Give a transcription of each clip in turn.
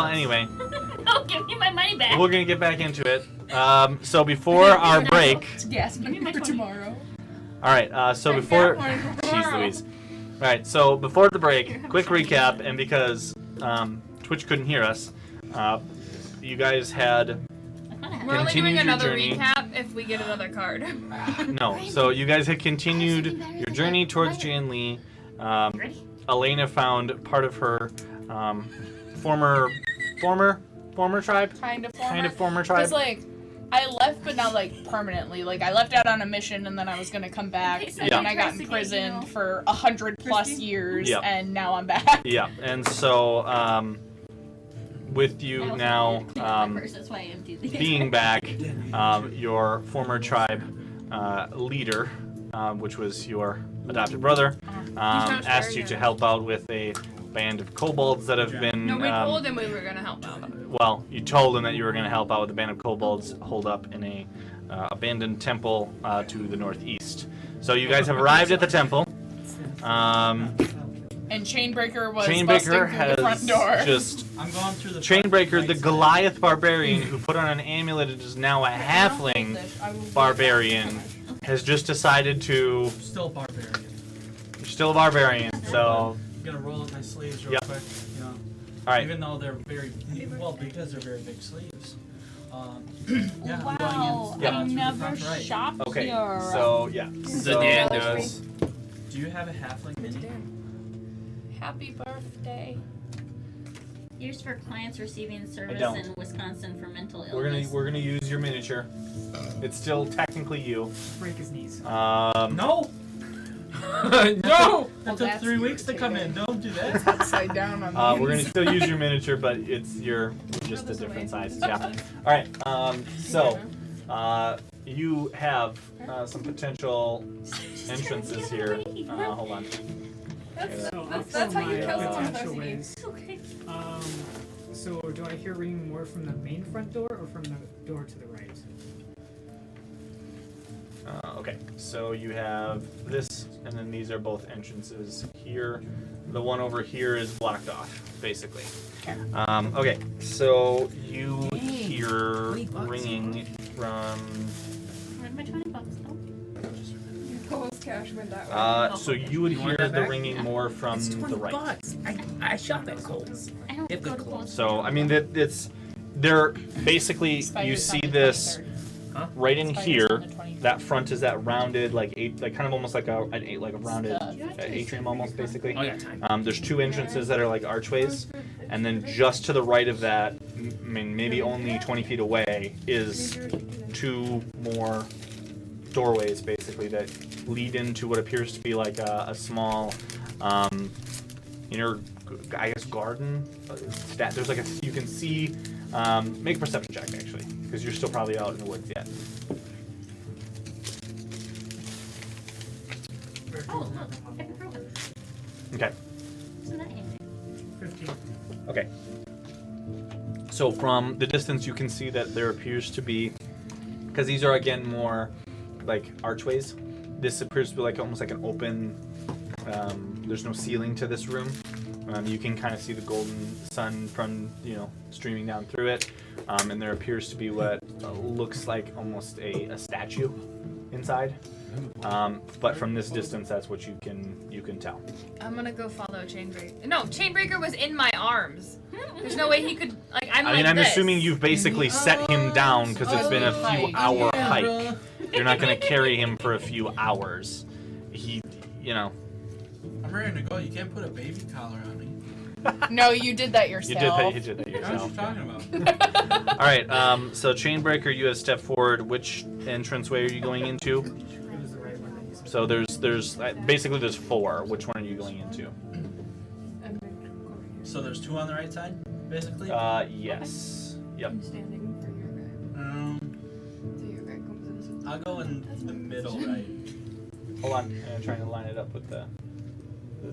Well, anyway. No, give me my money back. We're gonna get back into it. So before our break. Gas money for tomorrow. All right. So before. Jeez Louise. All right. So before the break, quick recap, and because Twitch couldn't hear us, you guys had. We're only doing another journey. recap if we get another card. No. So you guys had continued your journey towards Janley. Elena found part of her former tribe. Kind of former tribe. Because like, I left, but not like permanently. Like I left out on a mission, and then I was gonna come back, and then I got imprisoned for 100+ years, and now I'm back. Yeah, and so with you now being back, your former tribe leader, which was your adopted brother, asked you to help out with a band of kobolds that have been... No, we told him we were going to help out. Well, you told him that you were going to help out with a band of kobolds holed up in a abandoned temple to the northeast. So you guys have arrived at the temple. And Chainbreaker was Chainbreaker busting through has the front door. just... I'm going through the Chainbreaker, the Goliath barbarian who put on an amulet and is now a halfling barbarian, has just decided to... Still barbarian. You're still a barbarian, so... I'm gonna roll up my sleeves real quick. You know, all right. Even though they're because they're very big sleeves. Yeah, Wow, I'm going in, I through never the front right. shopped Okay, here. so, yeah. Sedan does. Do you have a halfling mini? Happy birthday. Used for clients receiving service in Wisconsin for mental illness. We're gonna use your miniature. It's still technically you. Break his knees. No! No! That took 3 weeks to come in. Don't do that. Upside down on We're gonna still use your miniature, but it's just a different size. Yeah. All right. So, you have some potential entrances here. Hold on. That's how you kill someone potential with ways. Okay. So do I hear ringing more from the main front door or from the door to the right? Okay, so you have this, and then these are both entrances here. The one over here is blocked off, basically. Okay, so you hear ringing from... Where'd my $20 go? Cole's cash went that way. So you would hear the ringing more from the right. Bucks. I shop at Kohl's. I don't go to Kohl's. So, I mean, they're basically, you see this right in here. That front is that rounded, like kind of almost like a rounded atrium, almost basically. There's two entrances that are like archways, and then just to the right of that, I mean, maybe only 20 feet away, is two more doorways, basically, that lead into what appears to be like a small, inner, I guess, garden. There's like you can see. Make a perception check, actually, because you're still probably out in the woods yet. Okay. Isn't that handy? 15. Okay. So from the distance, you can see that there appears to be, because these are again more like archways. This appears to be like almost like an open. There's no ceiling to this room. You can kind of see the golden sun from streaming down through it, and there appears to be what looks like almost a statue inside. But from this distance, that's what you can tell. I'm gonna go follow Chainbreaker. No, Chainbreaker was in my arms. There's no way he could, like, I'm assuming you've basically set him down because it's been a few hour hike. You're not gonna carry him for a few hours. I'm ready to go. You can't put a baby collar on me. No, you did that yourself. You did that What are yourself. you talking about? All right. So Chainbreaker, you have stepped forward. Which entranceway are you going into? It was the right one. So there's basically there's four. Which one are you going into? So there's two on the right side, basically? Yes. Yep. I'm standing for your guy. So your guy comes in. I'll go in the middle right. Hold on. I'm trying to line it up with the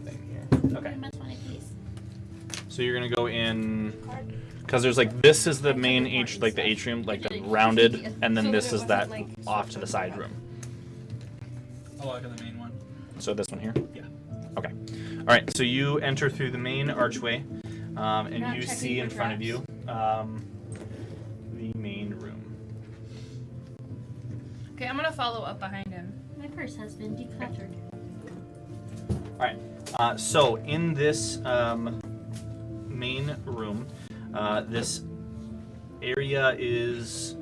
thing here. Okay. So you're gonna go in, because there's like this is the main the atrium, like the rounded, and then this is that off to the side room. I'll walk in the main one. So this one here? Yeah. Okay. All right. So you enter through the main archway. Not and you checking see for in front of traps. you the main room. Okay, I'm gonna follow up behind him. My purse has been decluttered. So in this main room, this area is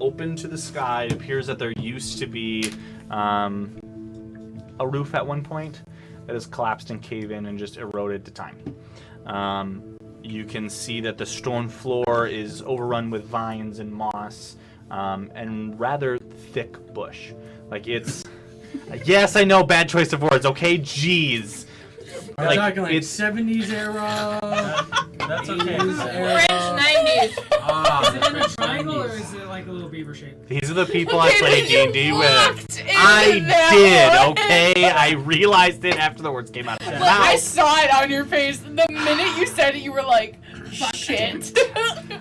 open to the sky. It appears that there used to be a roof at one point that has collapsed and caved in and just eroded to time. You can see that the stone floor is overrun with vines and moss and rather thick bush. Like it's... Yes, I know, bad choice of words, okay? Jeez. We're talking like 70s era. That's okay. 80s French 90s. Is it in a French triangle or 90s. is it like a little beaver shape? These are the people I play D&D with. Walked into I that did, one. okay? I realized it after the words came out of my Like, I mouth. saw it on your face. The minute you said it, you were like, shit.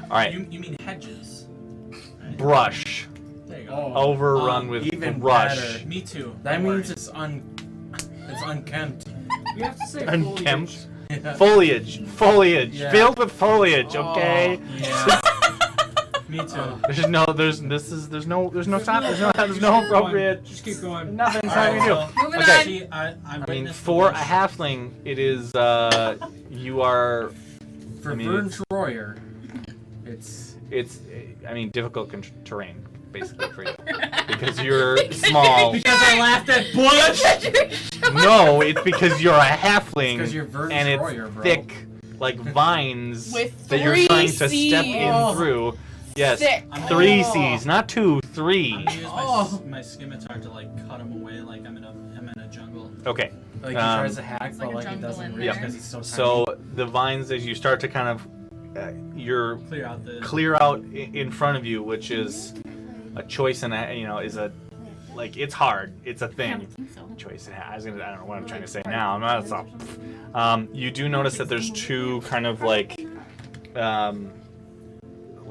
Alright, You mean hedges? brush. There you go. Oh, Overrun with even brush. better. Me too. That Don't means worry. it's unkempt. You have to say Unkempt. foliage. Yeah. Foliage. Yeah. Filled with foliage, okay? Yeah. Me too. There's no stop. There's no appropriate. Just keep going. Nothing's Alright, having to so- do. Moving Okay. on. See, I I mean, witnessed for a the bush. halfling, it is, you are, For I mean, Vern it's- Troyer, it's I mean, difficult terrain, basically, for you. Because you're small. because I laughed at Bush. No, it's because you're a halfling, It's 'cause you're Vern and it's Troyer, bro. thick, like vines With that you're 3 trying to step Cs. in through. Yes, Thick. 3 Oh. Cs, not 2, 3. I'm gonna use Oh. my scimitar to like cut him away like I'm in a jungle. Okay, Like he Um, tries to hack, It's but like a like he jungle doesn't in reach there. because he's so tiny. so the vines, as you start to kind of, you're Clear out the. clear out in front of you, which is a choice and is a, like, it's hard. It's a I thing. would think so. Choice. I don't know what I'm trying to say now. I'm not. It's all. You do notice that there's 2 kind of like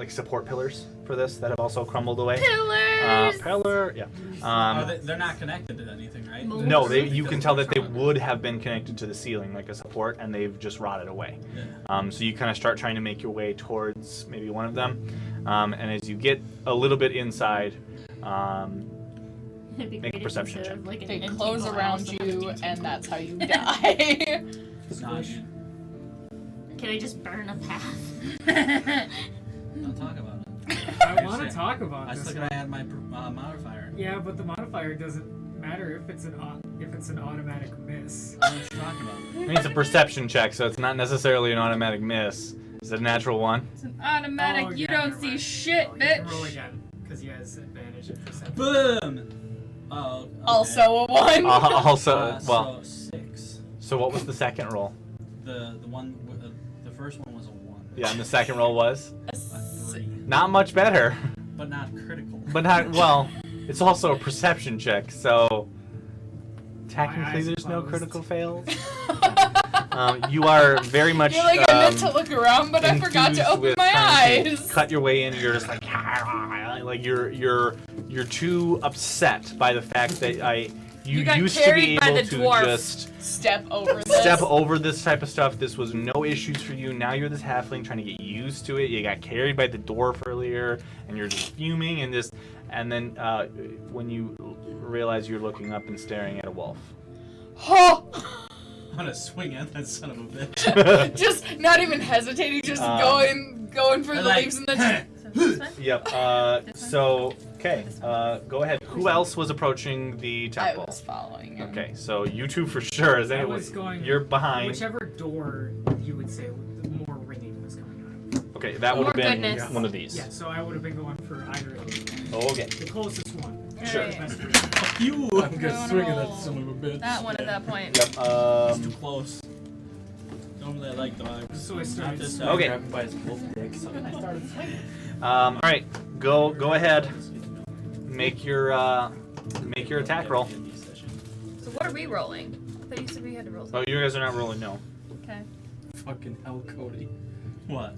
support pillars for this that have also crumbled away. Pillars. Pillar. Yeah. They're not connected to anything, right? No, you can tell that they would have been connected to the ceiling like a support, and they've just rotted away. Yeah. So you kind of start trying to make your way towards maybe one of them, and as you get a little bit inside, It'd be Make a great if perception instead check. of, like, an They end close table around house, you, something and table. that's how you die. Squish. Can I just burn a path? Don't talk about it. I want to talk about I this. still gotta add my modifier. Yeah, but the modifier doesn't matter if it's an automatic miss. What are you talking about? I mean, it's a perception check, so it's not necessarily an automatic miss. Is it a natural 1? It's an automatic. Oh, You yeah, don't never see mind. shit, Oh, you can roll bitch. again because he has advantage in perception. Boom! Oh. Okay. Also a 1. Also, well, So 6. so what was the second roll? The one with the first one was a 1. Yeah, and the second roll was A 3, not much better, but not critical. but not well. It's also a perception check, so technically eyes there's no closed. critical fails. You are very much. You're like, I meant to look around, but I forgot to enthused open with my trying to eyes. Cut your way in. You're just like you're too upset by the fact that you You got used to be carried by able the to dwarf. just Step over this. step over this type of stuff. This was no issues for you. Now you're this halfling trying to get used to it. You got carried by the dwarf earlier, and you're just fuming and then when you realize you're looking up and staring at a wolf. Oh! I'm gonna swing at that son of a bitch. Just not even hesitating, just going for the Like, leaves and then Yep. So okay. Go ahead. Who else was approaching the I temple? was following him. Okay, so you two for sure. Is I anyone? was going. You're behind. Whichever door you would say more ringing was coming out of. Okay, that would have More been goodness. one of these. Yeah, so I would have been going for either of those. Okay. The closest one. Sure. The best reason. Fuck you! I'm gonna Go swing at roll. that son of a bitch. That one at that point. Yep. It's too close. Normally I like dogs. So I Not started. this time. Okay. Grab him by his wolf dick, so I started swinging. All right. Go ahead. Make your attack roll. So what are we rolling? I thought you said we had to roll Oh, something. you guys are not rolling. No. Okay. Fucking hell, Cody. What?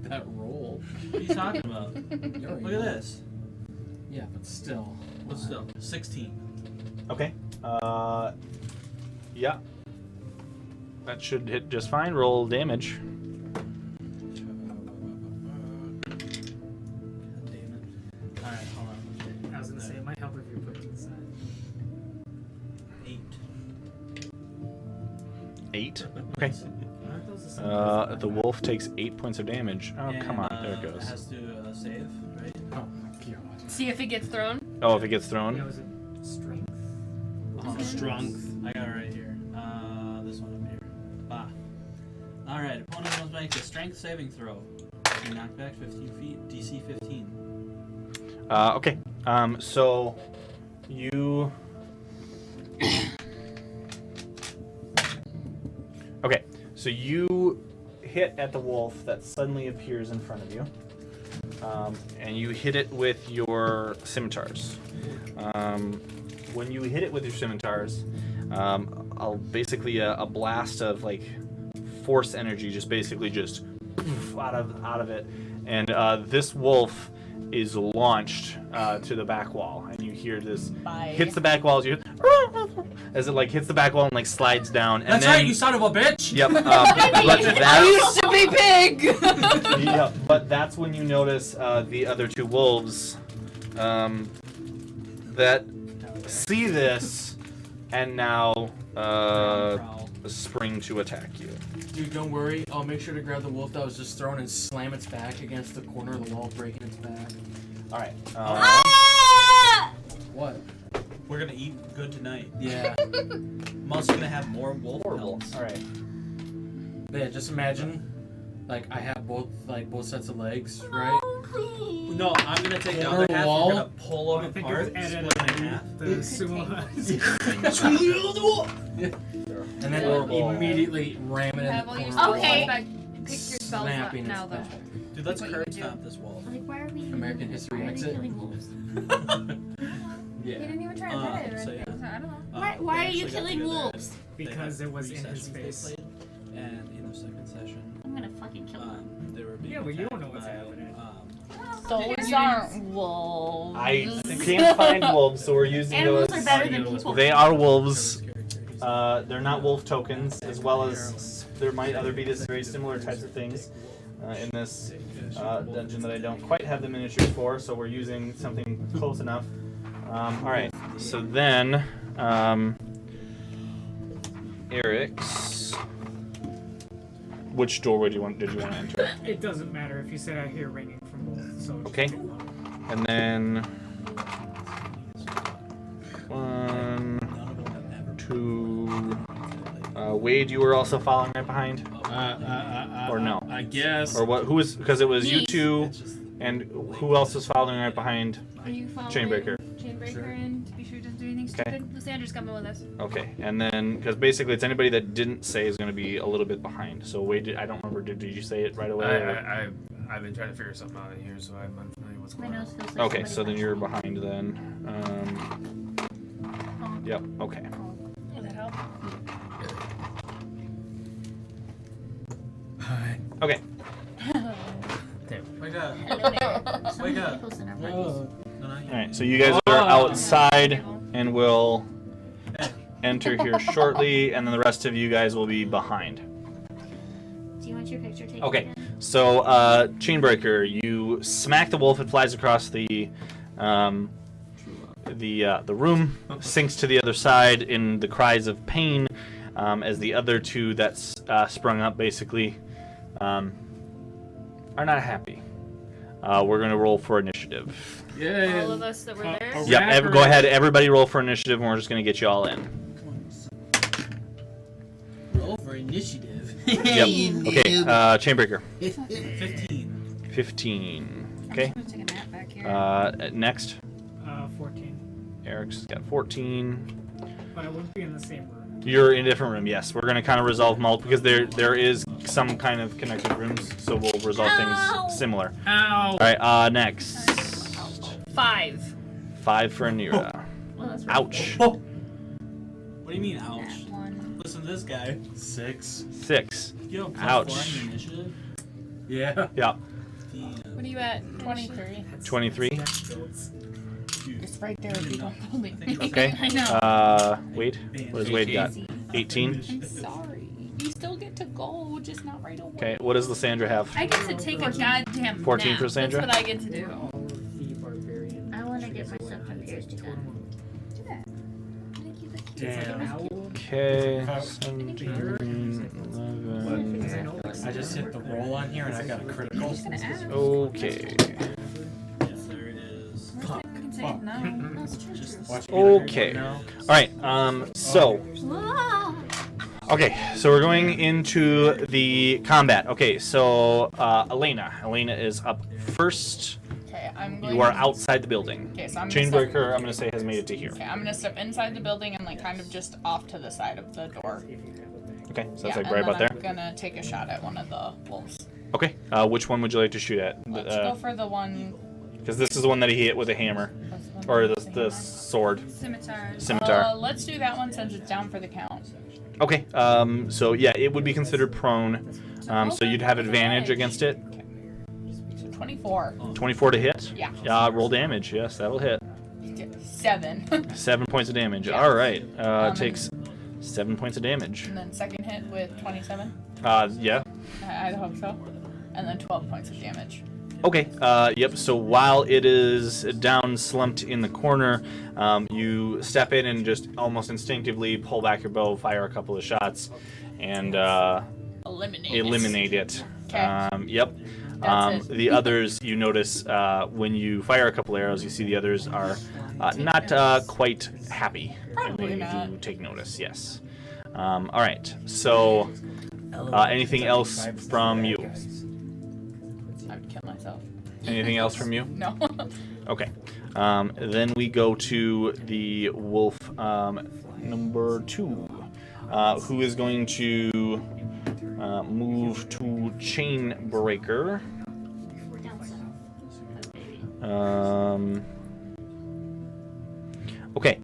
That roll. What are you talking about? Look at this. Yeah, but still. What's still? 16. Okay. Yeah. That should hit just fine. Roll damage. 8. Okay. Aren't those the same? The wolf takes 8 points of damage. Oh, come on. There it It goes. has to save, right? Oh my god. See if it gets thrown. Oh, if it gets Yeah, thrown? was it strength? Strength. I got it right here. This one up here. Ah. Alright, opponent must make a strength saving throw. You knock back 15 feet, DC 15. Okay. So you. Okay. So you hit at the wolf that suddenly appears in front of you, and you hit it with your scimitars. When you hit it with your scimitars, basically a blast of like force energy just out of it, and this wolf is launched to the back wall, and you hear this hits the back wall as it like hits the back wall and like slides down. And That's then, right, you son of a bitch! Yep. But I used to be big. yeah, but that's when you notice the other two wolves that see this and now spring to attack you. Dude, don't worry. I'll make sure to grab the wolf that was just thrown and slam its back against the corner of the wall, breaking its back. All right. What? We're gonna eat good tonight. Yeah. I'm also gonna have more wolf pelts. All right. Yeah, just imagine, like, I have both sets of legs, right? No, I'm gonna take the Corner other half. wall. We're gonna pull I them think apart, it was split them in half. the sumo. And then Horrible. immediately ram it in Have the all your corner of the spells wall, back. Pick your spells up snapping now, its though. back. Dude, let's What you curb would do. stomp this wolf. Like, why are we? American History why are they exit. killing wolves? Yeah. He didn't even try to hit it or so anything. yeah. I don't know. Why they are you actually got killing together wolves? and Because they it had was 3 in his sessions they face. played, and in the second session, I'm gonna fucking kill them. they were being Yeah, but you don't know attacked what's by, happening. Those aren't wolves. I can't find wolves, so we're using Animals those. are better than people. They are wolves. They're not wolf tokens, as well as there might other be this very similar types of things in this dungeon that I don't quite have the miniatures for, so we're using something close enough. All right, so then Eric's. Which doorway did you want to enter? It doesn't matter if you said I hear ringing from both. So Okay. And then 1, 2. Wade, you were also following right behind, or no? I guess. Or what? Who was? Because it was you Me. two, and who else was following right behind? Are you following Chainbreaker. Chainbreaker and to be sure he doesn't do anything Okay. stupid? Lysander's coming with us. Okay, and then because basically it's anybody that didn't say is going to be a little bit behind. So Wade, I don't remember. Did you say it right away? or- I've been trying to figure something out in here, so I'm unfamiliar with what's My going on. nose feels like Okay, somebody so then punched you're me. behind then. Yep. Okay. Does that help? Okay. Wake up. Hello there. So Wake many up. people in our parties. No, not All yet. right. So you guys are outside, and will enter here shortly, and then the rest of you guys will be behind. Do you want your picture taken? Okay. again? So, Chainbreaker, you smack the wolf. It flies across the room, sinks to the other side in the cries of pain, as the other two that sprung up basically are not happy. We're going to roll for initiative. Yeah. All of us that were there? Yep. Go ahead. Everybody roll for initiative, and we're just going to get you all in. Roll for initiative. Yep. Okay. Chainbreaker. 15. 15. Okay. I'm just gonna take a nap back here. Next, 14. Eric's got 14. But I wouldn't be in the same room. You're in a different room, yes. We're gonna kind of resolve multiple because there is some kind of connected rooms, so we'll resolve Ow! things similar. Ow! All right, next 5. 5 for Anira. Well, that's right. Ouch. What do you mean, ouch? That one. Listen to this guy. 6. 6. You have Ouch. +4 on your initiative? Yeah. Yeah. What are you at? 23. 23. It's right there. If you don't believe me. Okay. I know. Wade. What does Wade got? 18. I'm sorry. You still get to go, just not right away. Okay. What does Lysandra have? I get to take a goddamn 14 nap. for Sandra? That's what I get to do. All of the barbarian. I want to get myself a pierced gun. Do that. Damn. Okay. I 17, 11. just hit the roll on here and I got a critical. Okay. Yes, there is. Fuck. Can say Fuck. no. Just the Watch me Okay. now. All right. So. Whoa. Okay, so we're going into the combat. Okay, so Elena. Elena is up first. Okay, I'm going You are to- outside the building. Okay, so I'm gonna step, Chainbreaker, I'm going to say, has made it to here. okay, I'm gonna step inside the building and like kind of just off to the side of the door. Okay, so that's Yeah, like and right then about there. I'm gonna take a shot at one of the wolves. Okay, which one would you like to shoot at? Let's go for the one. Because this is the one that he hit with a hammer. Or the sword. Scimitar. Scimitar. Let's do that one since it's down for the count. Okay, so yeah, it would be considered prone. So you'd have advantage against it. So 24. 24 to hit? Yeah. Roll damage. Yes, that'll hit. 7. 7 points of damage. Yeah. All right. Takes 7 points of damage. And then second hit with 27. Yeah. I hope so. And then 12 points of damage. Okay. Yep. So while it is down, slumped in the corner, you step in and just almost instinctively pull back your bow, fire a couple of shots, and eliminate it. Okay. Yep. That's it. The others, you notice when you fire a couple arrows, you see the others are not quite happy. Probably And they not. do take notice. Yes. All right. So, anything else from you? I would kill myself. Anything else from you? No. Okay. Then we go to the wolf number 2, who is going to move to Chainbreaker. Okay.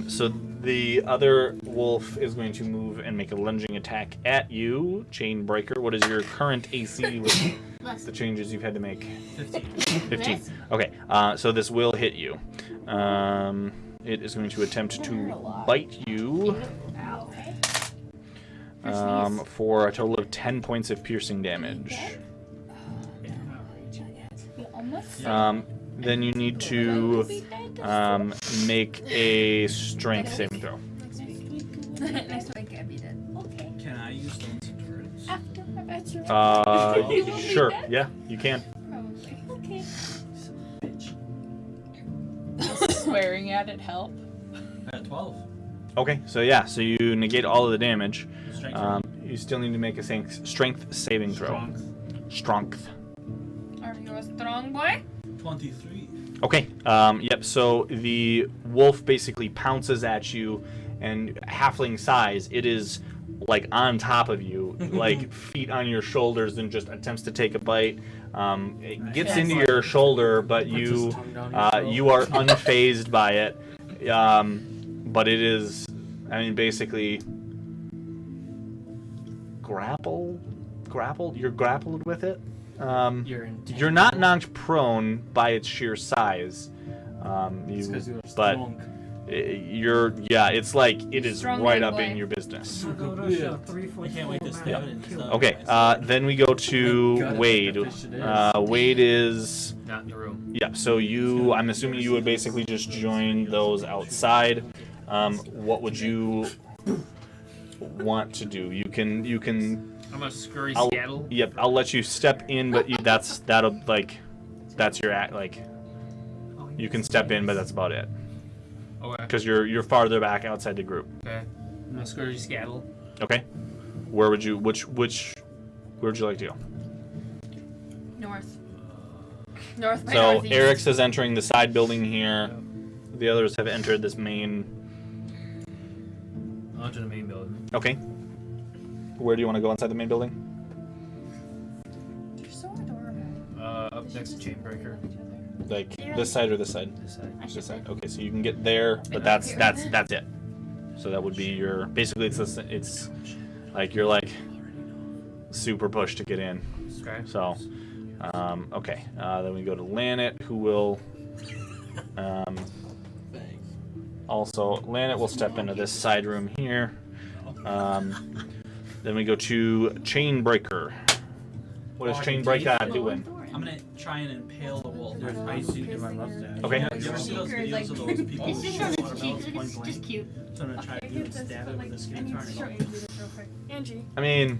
So the other wolf is going to move and make a lunging attack at you, Chainbreaker. What is your current AC with the changes you've had to make? 15. Okay, so this will hit you. It is going to attempt to bite you for a total of 10 points of piercing damage. Then you need to make a strength saving throw. Next week I'll be dead. Can I use stones and turrets? Sure, yeah, you can. Swearing at it help. I got 12. Okay, so yeah, so you negate all of the damage. Strength. You still need to make a strength saving throw. Strength. Are you a strong boy? 23. Okay, yep, so the wolf basically pounces at you, and halfling size, it is like on top of you, like feet on your shoulders, and just attempts to take a bite. It gets into your shoulder, but you are unfazed by it. But it is, I mean, basically grappled. You're grappled with it. You're not knocked prone by its sheer size. But it's like it is Strong right man up boy. in your business. I can't wait to stab it and stuff. Okay, then we go to Wade. Wade is Not in the room. yeah. So I'm assuming you would basically just join those outside. What would you want to do? You can. I'm gonna scurry I'll, scaddle. Yep, I'll let you step in, but that's your act. Like, you can step in, but that's about it. Okay. Because you're farther back outside the group. Okay. I'm gonna scurry scaddle. Okay. Where would you where would you like to go? North. North by So northeast. Eric's is entering the side building here. The others have entered this main. Onto the main building. Okay. Where do you want to go inside the main building? You're so adorable. Up next to Chainbreaker. Like this side or this side? This side. This side. Okay, so you can get there, but that's it. So that would be your basically it's like you're like super push to get in. Okay. So okay. Then we go to Lanet, who will also Lanet will step into this side room here. Then we go to Chainbreaker. What is Chainbreaker doing? I'm gonna try and impale the wolf. wolf. There's icing to my mustache. Okay. You ever see those videos of those people It's who just shoot on its watermelons cheeks. point It's blank? just cute. So I'm gonna try to do and stab it with a scimitar and go. Angie. I mean,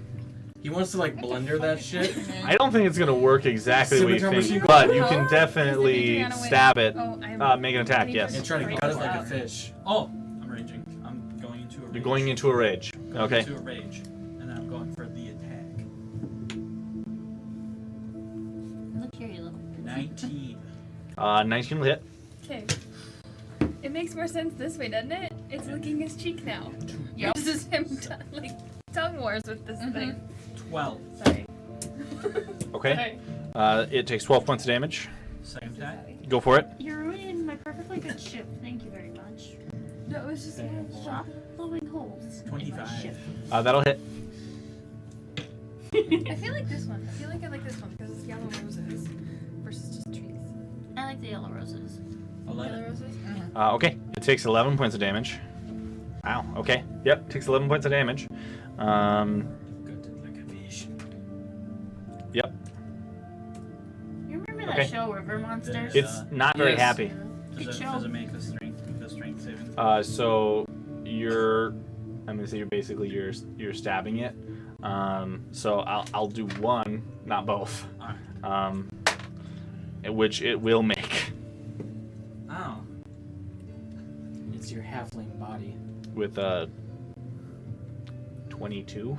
He wants to like blender that shit. I don't think it's gonna work exactly the way you Scimitar think, machine? but you can definitely stab it. Oh, I'm Make an attack. And Yes. try to cut it like a fish. Oh, I'm raging. I'm going into a rage. You're going into a rage. Going Okay. into a rage. And then I'm going for the attack. Look here, you little. 19. 19 will hit. Okay. It makes more sense this way, doesn't it? It's licking his cheek now. Yep. This is him like tongue wars with this thing. 12. Sorry. Okay. It takes 12 points of damage. Second attack. Go for it. You're ruining my perfectly good ship. Thank you very much. No, it was just Stop blowing holes in my 25. ship. That'll hit. I feel like this one. I feel like I like this one because it's yellow roses versus just trees. I like the yellow roses. 11. Yellow roses? Okay. It takes 11 points of damage. Wow. Okay. Yep. Takes 11 points of damage. Good like a fish. Yep. You remember that Okay. show, River Monsters? It's not very Yes. happy. Does it make the strength saving? So you're, I'm gonna say you're stabbing it. So I'll do one, not both. Alright. Which it will make Oh. It's your halfling body. with 22.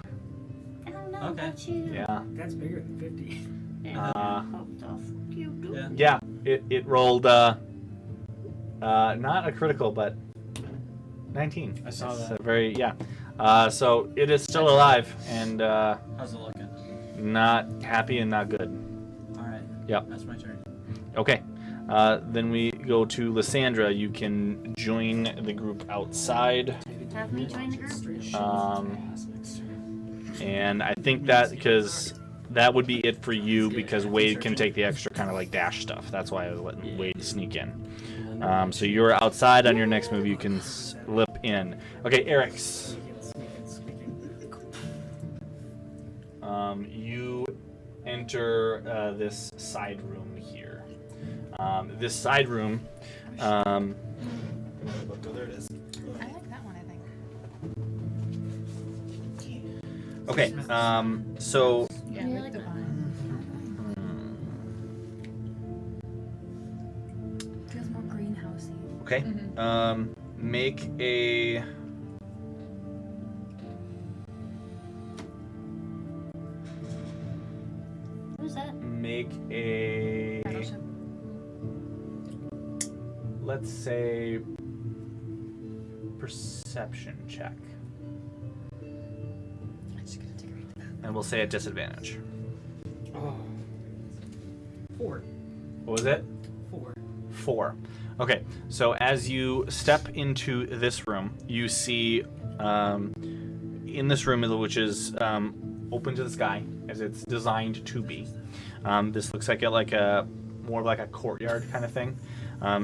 I don't know Okay. about you. Yeah. That's bigger than 50. Yeah. Yeah. It rolled not a critical, but 19. I saw It's that. very so it is still alive and How's it looking? not happy and not good. Alright. Yep. That's my turn. Okay. Then we go to Lysandra. You can join the group outside. Have me join the group? And I think that because that would be it for you because Wade can take the extra kind of like dash stuff. That's why I was letting Wade sneak in. So you're outside on your next move. You can slip in. Okay, Eric's. You enter this side room here. This side room. Oh, there it is. I like that one, I think. Okay. So. Yeah, Yeah, I like like the that. vine. Feels more greenhousey. Okay. Make a. Who's that? Make a. Battleship. Let's say. Perception check. I'm just gonna take a read. And we'll say at disadvantage. Oh. 4. What was it? 4. 4. Okay, so as you step into this room, you see in this room, which is open to the sky, as it's designed to be. This looks like a more of like a courtyard kind of thing.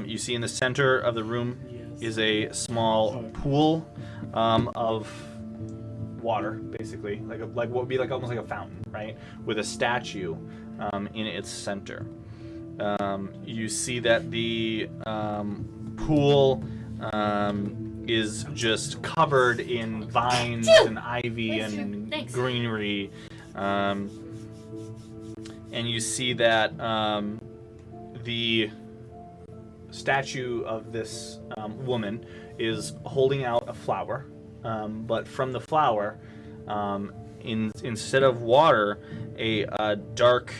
You see in the center of the room is a small pool of water, basically, like what would be like almost like a fountain, right? With a statue in its center. You see that the pool is just covered in vines and ivy and Thanks. greenery. And you see that the statue of this woman is holding out a flower, but from the flower, instead of water, a dark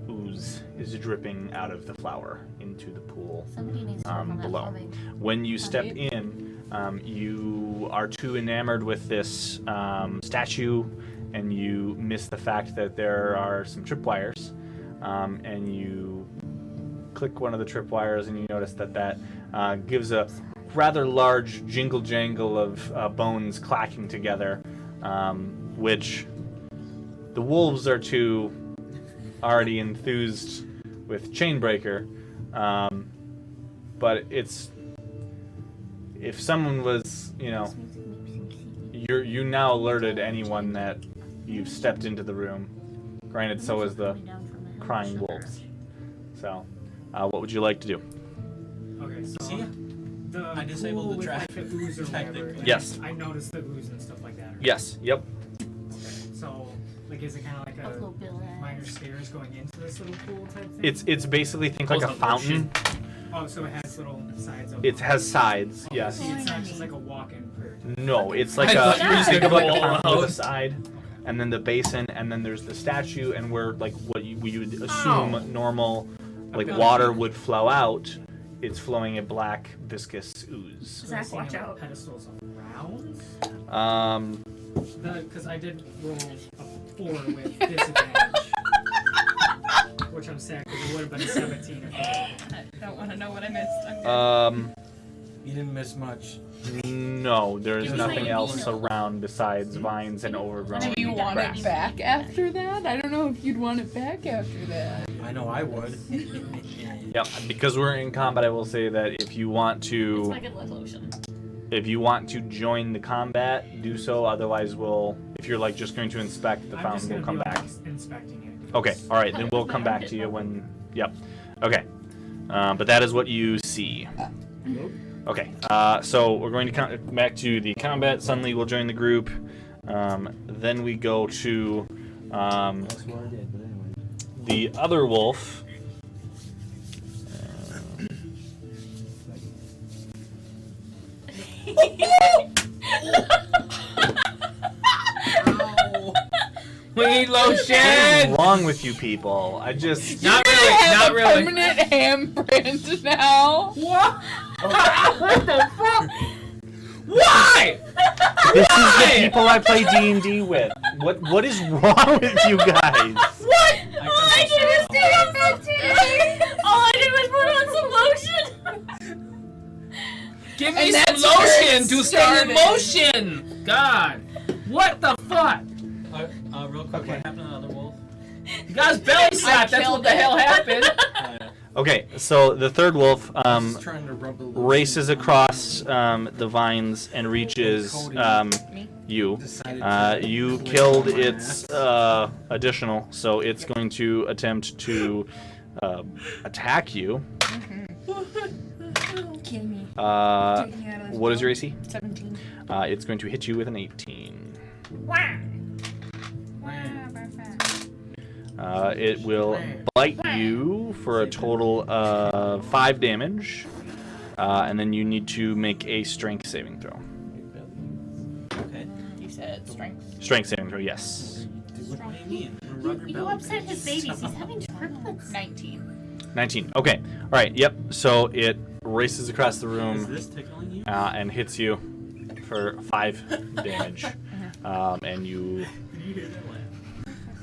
ooze is dripping out of the flower into the pool Somebody needs to work on that below. plumbing. When you step in, you are too enamored with this statue, and you miss the fact that there are some tripwires, and you click one of the tripwires, and you notice that gives a rather large jingle jangle of bones clacking together, which the wolves are too already enthused with Chainbreaker, but it's, if someone was, you now alerted anyone that you've stepped into the room. Granted, so is the crying wolves. So, what would you like to do? Okay, so See? the I disabled pool the with, track, like, the ooze or whatever. technically. Yes. I noticed the ooze and stuff like that. Right? Yes. Yep. Okay. So, like, is it kind of like Buffalo a Bill minor ass. stairs going into this little pool type thing? It's basically think like a Close up fountain. Oh, so it has little sides. It has sides. Okay, Yes. see, it's not just like a walk-in prayer. No, it's like I thought you were just think gonna of like go a all fountain with a out. side, and then the basin, and then there's the statue, and where like what you would assume normal like water would flow out. It's flowing a black viscous ooze. Zach, watch out. Pedestals around. Because I did roll a 4 with disadvantage, which I'm sad because it would have been a 17 if I don't want to know what I missed. You didn't miss much. No, there's Give us nothing a else vino. around besides vines and overgrown Do you want grass. it back after that? I don't know if you'd want it back after that. I know I would. Yep, because we're in combat, I will say that if you want It's to, like a lotion. if you want to join the combat, do so. Otherwise, we'll. If you're like just going to inspect the I'm fountain, just we'll gonna come be back. like inspecting it. Okay, all right, then we'll come back to you when. Yep. Okay. But that is what you see. Okay. So we're going to come back to the combat. Suddenly, we'll join the group. Then we go to That's what I did, but anyway. the other wolf. We need What is lotion. wrong with you people? I just. Not You're really. gonna have Not a really. permanent handprint now. What? What the fuck? Why? This is the people I play D&D with. What is wrong with you guys? What? All I did was stay on 15. All I did was put on some lotion. Give And me some that's where lotion it to start in started. motion. God. What the fuck? Real quick, what happened to the other wolf? You guys belly slapped. That's what the hell happened. Okay, so the third wolf Just trying to rub the lotion races on across the vines and reaches you. Decided to You clear killed my its ass. additional, so it's going to attempt to attack you. Kidding me. What is your AC? 17. It's going to hit you with an 18. It will bite you for a total of 5 damage, and then you need to make a strength saving throw. Okay. You said strength. Strength saving throw, yes. What do you mean? Rub your You belly, upset bitch. his babies. He's having triplets. 19. 19. Okay. All right. Yep. So it races across the Is room this tickling you? and hits you for 5 damage, and you. Did you hear that laugh?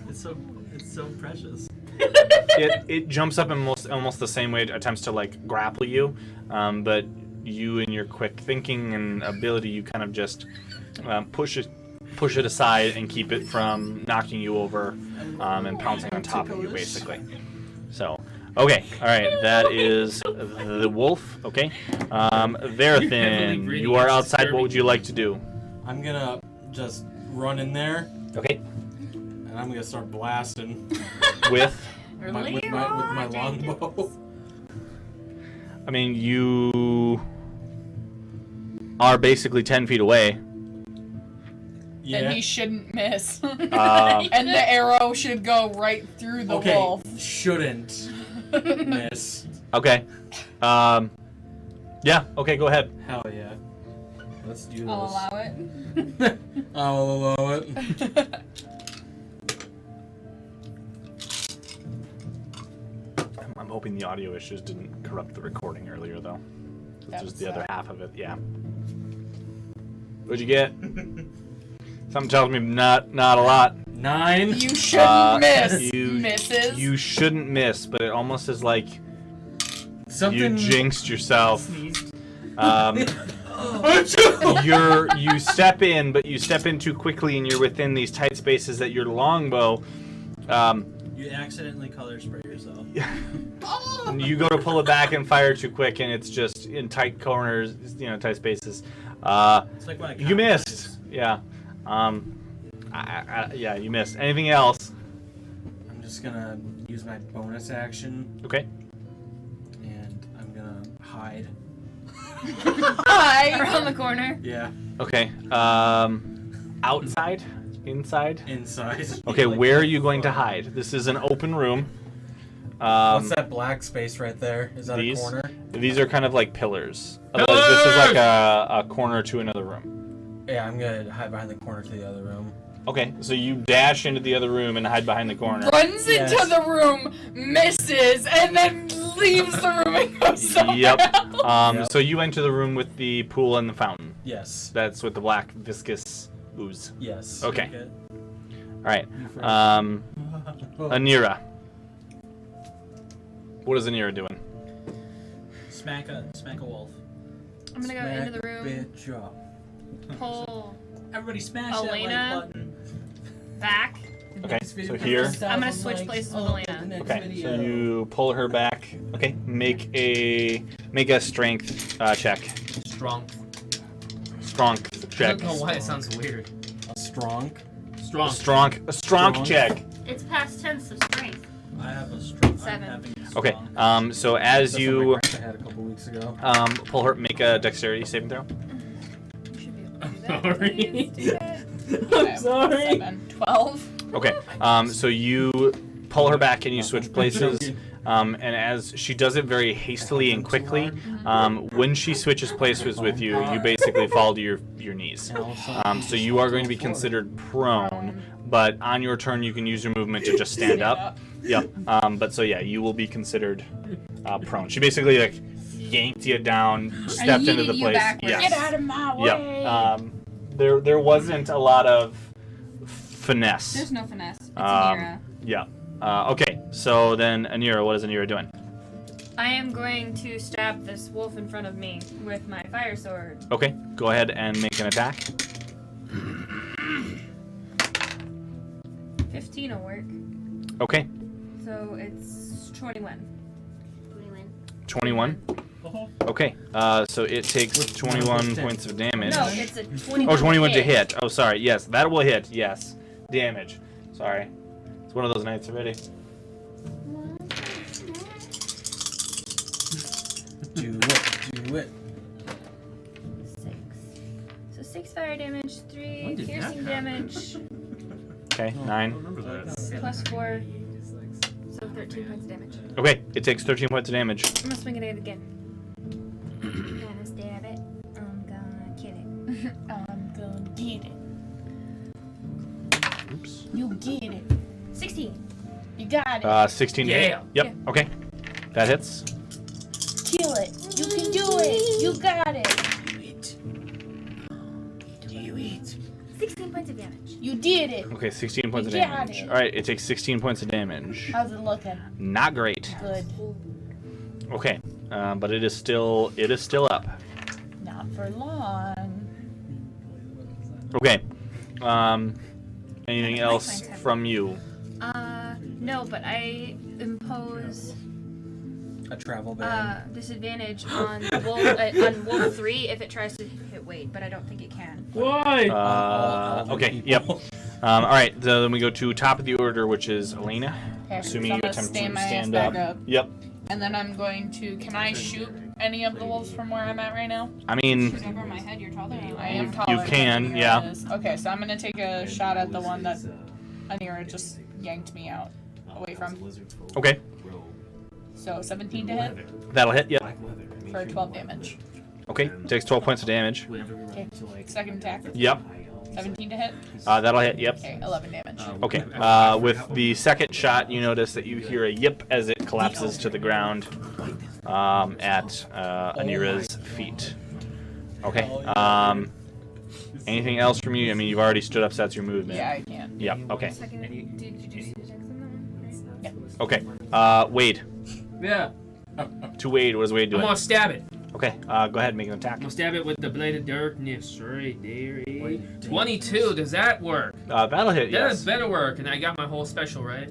It's so precious. It jumps up in almost the same way it attempts to like grapple you, but you in your quick thinking and ability, you kind of just push it aside and keep it from knocking you over and pouncing on top of you, basically. So, okay, all right, that is the wolf. Okay, Verathan, you are outside. What would you like to do? I'm gonna just run in there Okay, and I'm gonna start blasting with. with my longbow. I mean, you are basically 10 feet away. Yeah. And he shouldn't miss. Uh, And the arrow should go right through the Okay. wolf. Shouldn't miss. Okay. Yeah. Okay. Go ahead. Hell yeah. Let's do this. I'll allow it. I'll allow it. I'm hoping the audio issues didn't corrupt the recording earlier, though. This That is was the other sad. half of it. Yeah. What'd you get? Something tells me not a lot. 9. You shouldn't miss. You Misses. You shouldn't miss, but it almost is like Something. you jinxed yourself. Sneezed. You step in, but you step in too quickly, and you're within these tight spaces that your longbow. You accidentally color spray yourself. You go to pull it back and fire too quick, and it's just in tight corners, tight spaces. It's like when I You missed. Yeah. Yeah, you missed. Anything else? I'm just gonna use my bonus action Okay. Hi. Around the corner. Yeah. Okay. Outside? Inside? Inside. Okay, where are you going to hide? This is an open room. What's that black space right there? Is that these? a corner? These are kind of like pillars. Otherwise, this is like a corner to another room. Yeah, I'm gonna hide behind the corner to the other room. Okay, so you dash into the other room and hide behind the corner. Runs Yes. into the room, misses, and then leaves the room and goes somewhere Yep. else. So you enter the room with the pool and the fountain. Yes. That's with the black viscous ooze. Yes. Okay. Good. All right. Anira. What is Anira doing? Smack a wolf. I'm gonna go into the room, Bitch up. pull Everybody smash Elena. that like button. back. Okay, so here. I'm gonna switch places with Elena. Okay, so you pull her back. Okay, make a strength check. Strong. Strong I check. don't know why it sounds weird. A strong. Strong. A strong check. It's past tense of strength. I have a strong. 7. Okay. So as That's you what my grandpa had a couple weeks ago. pull her, make a dexterity saving throw. You should be able to do that. Sorry. Please do that. I'm sorry. 7, 12. Okay. So you pull her back and you switch places. And as she does it very hastily and quickly, when she switches places with you, you basically fall to your knees. So you are going to be considered prone, but on your turn you can use your movement to just stand up. Yep. But so yeah, you will be considered prone. She basically like yanked you down, stepped into the place. Yes. Get out of my way. Yep. There wasn't a lot of finesse. There's no finesse. It's Um, Anira. Yeah. Okay, so then Anira, what is Anira doing? I am going to stab this wolf in front of me with my fire sword. Okay, go ahead and make an attack. 15 will work. Okay, So it's 21. 21. Okay, so it takes 21 points of damage. No, it's a 21. Oh, 21 to hit. Oh, sorry. Yes, that will hit. Yes. Damage. Sorry. It's one of those nights already. Do it. 6. So 6 fire damage, 3 When did piercing that happen? damage, Okay, 9. plus 4. So 13 points of damage. Okay, it takes 13 points of damage. I'm gonna swing at it again. I'm gonna stab it. I'm gonna kill it. I'm gonna get it. Oops. You get it. 16. You got it. 16 to hit. Yeah. Yep, okay. That hits. Kill it. You can do it. You got it. 16 points of damage. You did it. Okay, 16 points of You got damage. it. Alright, it takes 16 points of damage. How's it looking? Not great. Good. Okay, but it is still up. Not for long. Okay. Anything else mine's heavy. from you? No, but I impose A travel ban. disadvantage on the wolf, on wolf 3 if it tries to hit Wade, but I don't think it can. Why? Okay, yep. Alright, so then we go to top of the order, which is Elena. Okay, Assuming so you I'm gonna attempt stand to my ass stand back up. up. Yep. And then I'm going to. Can I shoot any of the wolves from where I'm at right now? I mean, She's over my head, you're taller than I you. am taller. you can, than yeah. it is. Okay, so I'm gonna take a shot at the one that Anira just yanked me out away from. okay. So 17 to hit That'll hit, yep. for 12 damage. Okay, takes 12 points of damage. Okay. Second attack. Yep. 17 to hit. That'll hit, yep. Okay, 11 damage. Okay, with the second shot, you notice that you hear a yip as it collapses to the ground at Anira's feet. Okay, anything else from you? I mean, you've already stood up, so that's your movement. Yeah, I can. Yep, okay. Second, did you do attacks on that one? Okay, Wade. Yeah. To Wade, what is Wade I'm doing? gonna stab it. Okay, go ahead and make an attack. I'm gonna stab it with the blade of darkness right there. 22. Does that work? That'll hit, That yes. better work, and I got my whole special, right?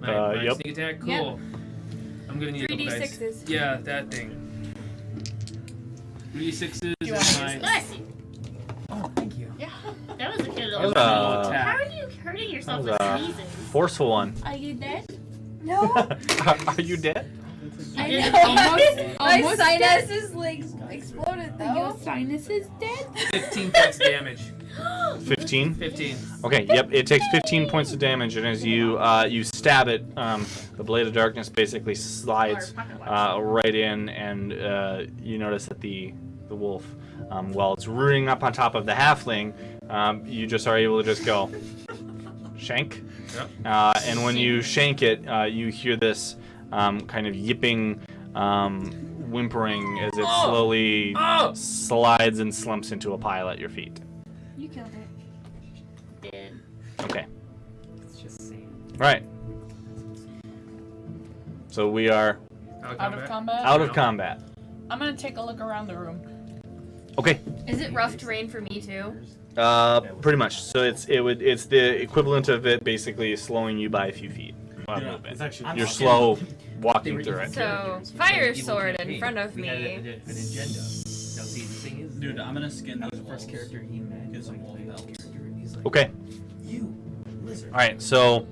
My Yep. sneak attack? Cool. Yep. I'm gonna need a couple dice. 3d6s. Yeah, that thing. 3d6s You and wanna my... Bless you. Oh, thank you. Yeah, that was a good That little was a- sneeze. How are you hurting yourself with that was sneezing? Forceful one. Are you dead? Are you dead? You did know. almost. My sinuses like exploded. exploded though. Your sinus is dead. 15 points of damage. 15. 15. Okay. Yep. It takes 15 points of damage, and as you you stab it, the blade of darkness basically slides right in, and you notice that the wolf, while it's rooting up on top of the halfling, you just are able to just go shank. Yep. And when you shank it, you hear this kind of yipping, whimpering as it slowly slides and slumps into a pile at your feet. You killed it. Did. Okay. It's just saying. Right. So we are Out of combat? out of combat. I'm gonna take a look around the room. Okay. Is it rough terrain for me too? Pretty much. So it's the equivalent of it basically slowing you by a few feet. Movement. It's actually You're slow walking through it. So, fire sword in front of We had me. an agenda. Now see, the thing is, Dude, I'm gonna skin that those was the first wolves. character he met. Gives him wolf belt. Okay. You, lizard. All right. So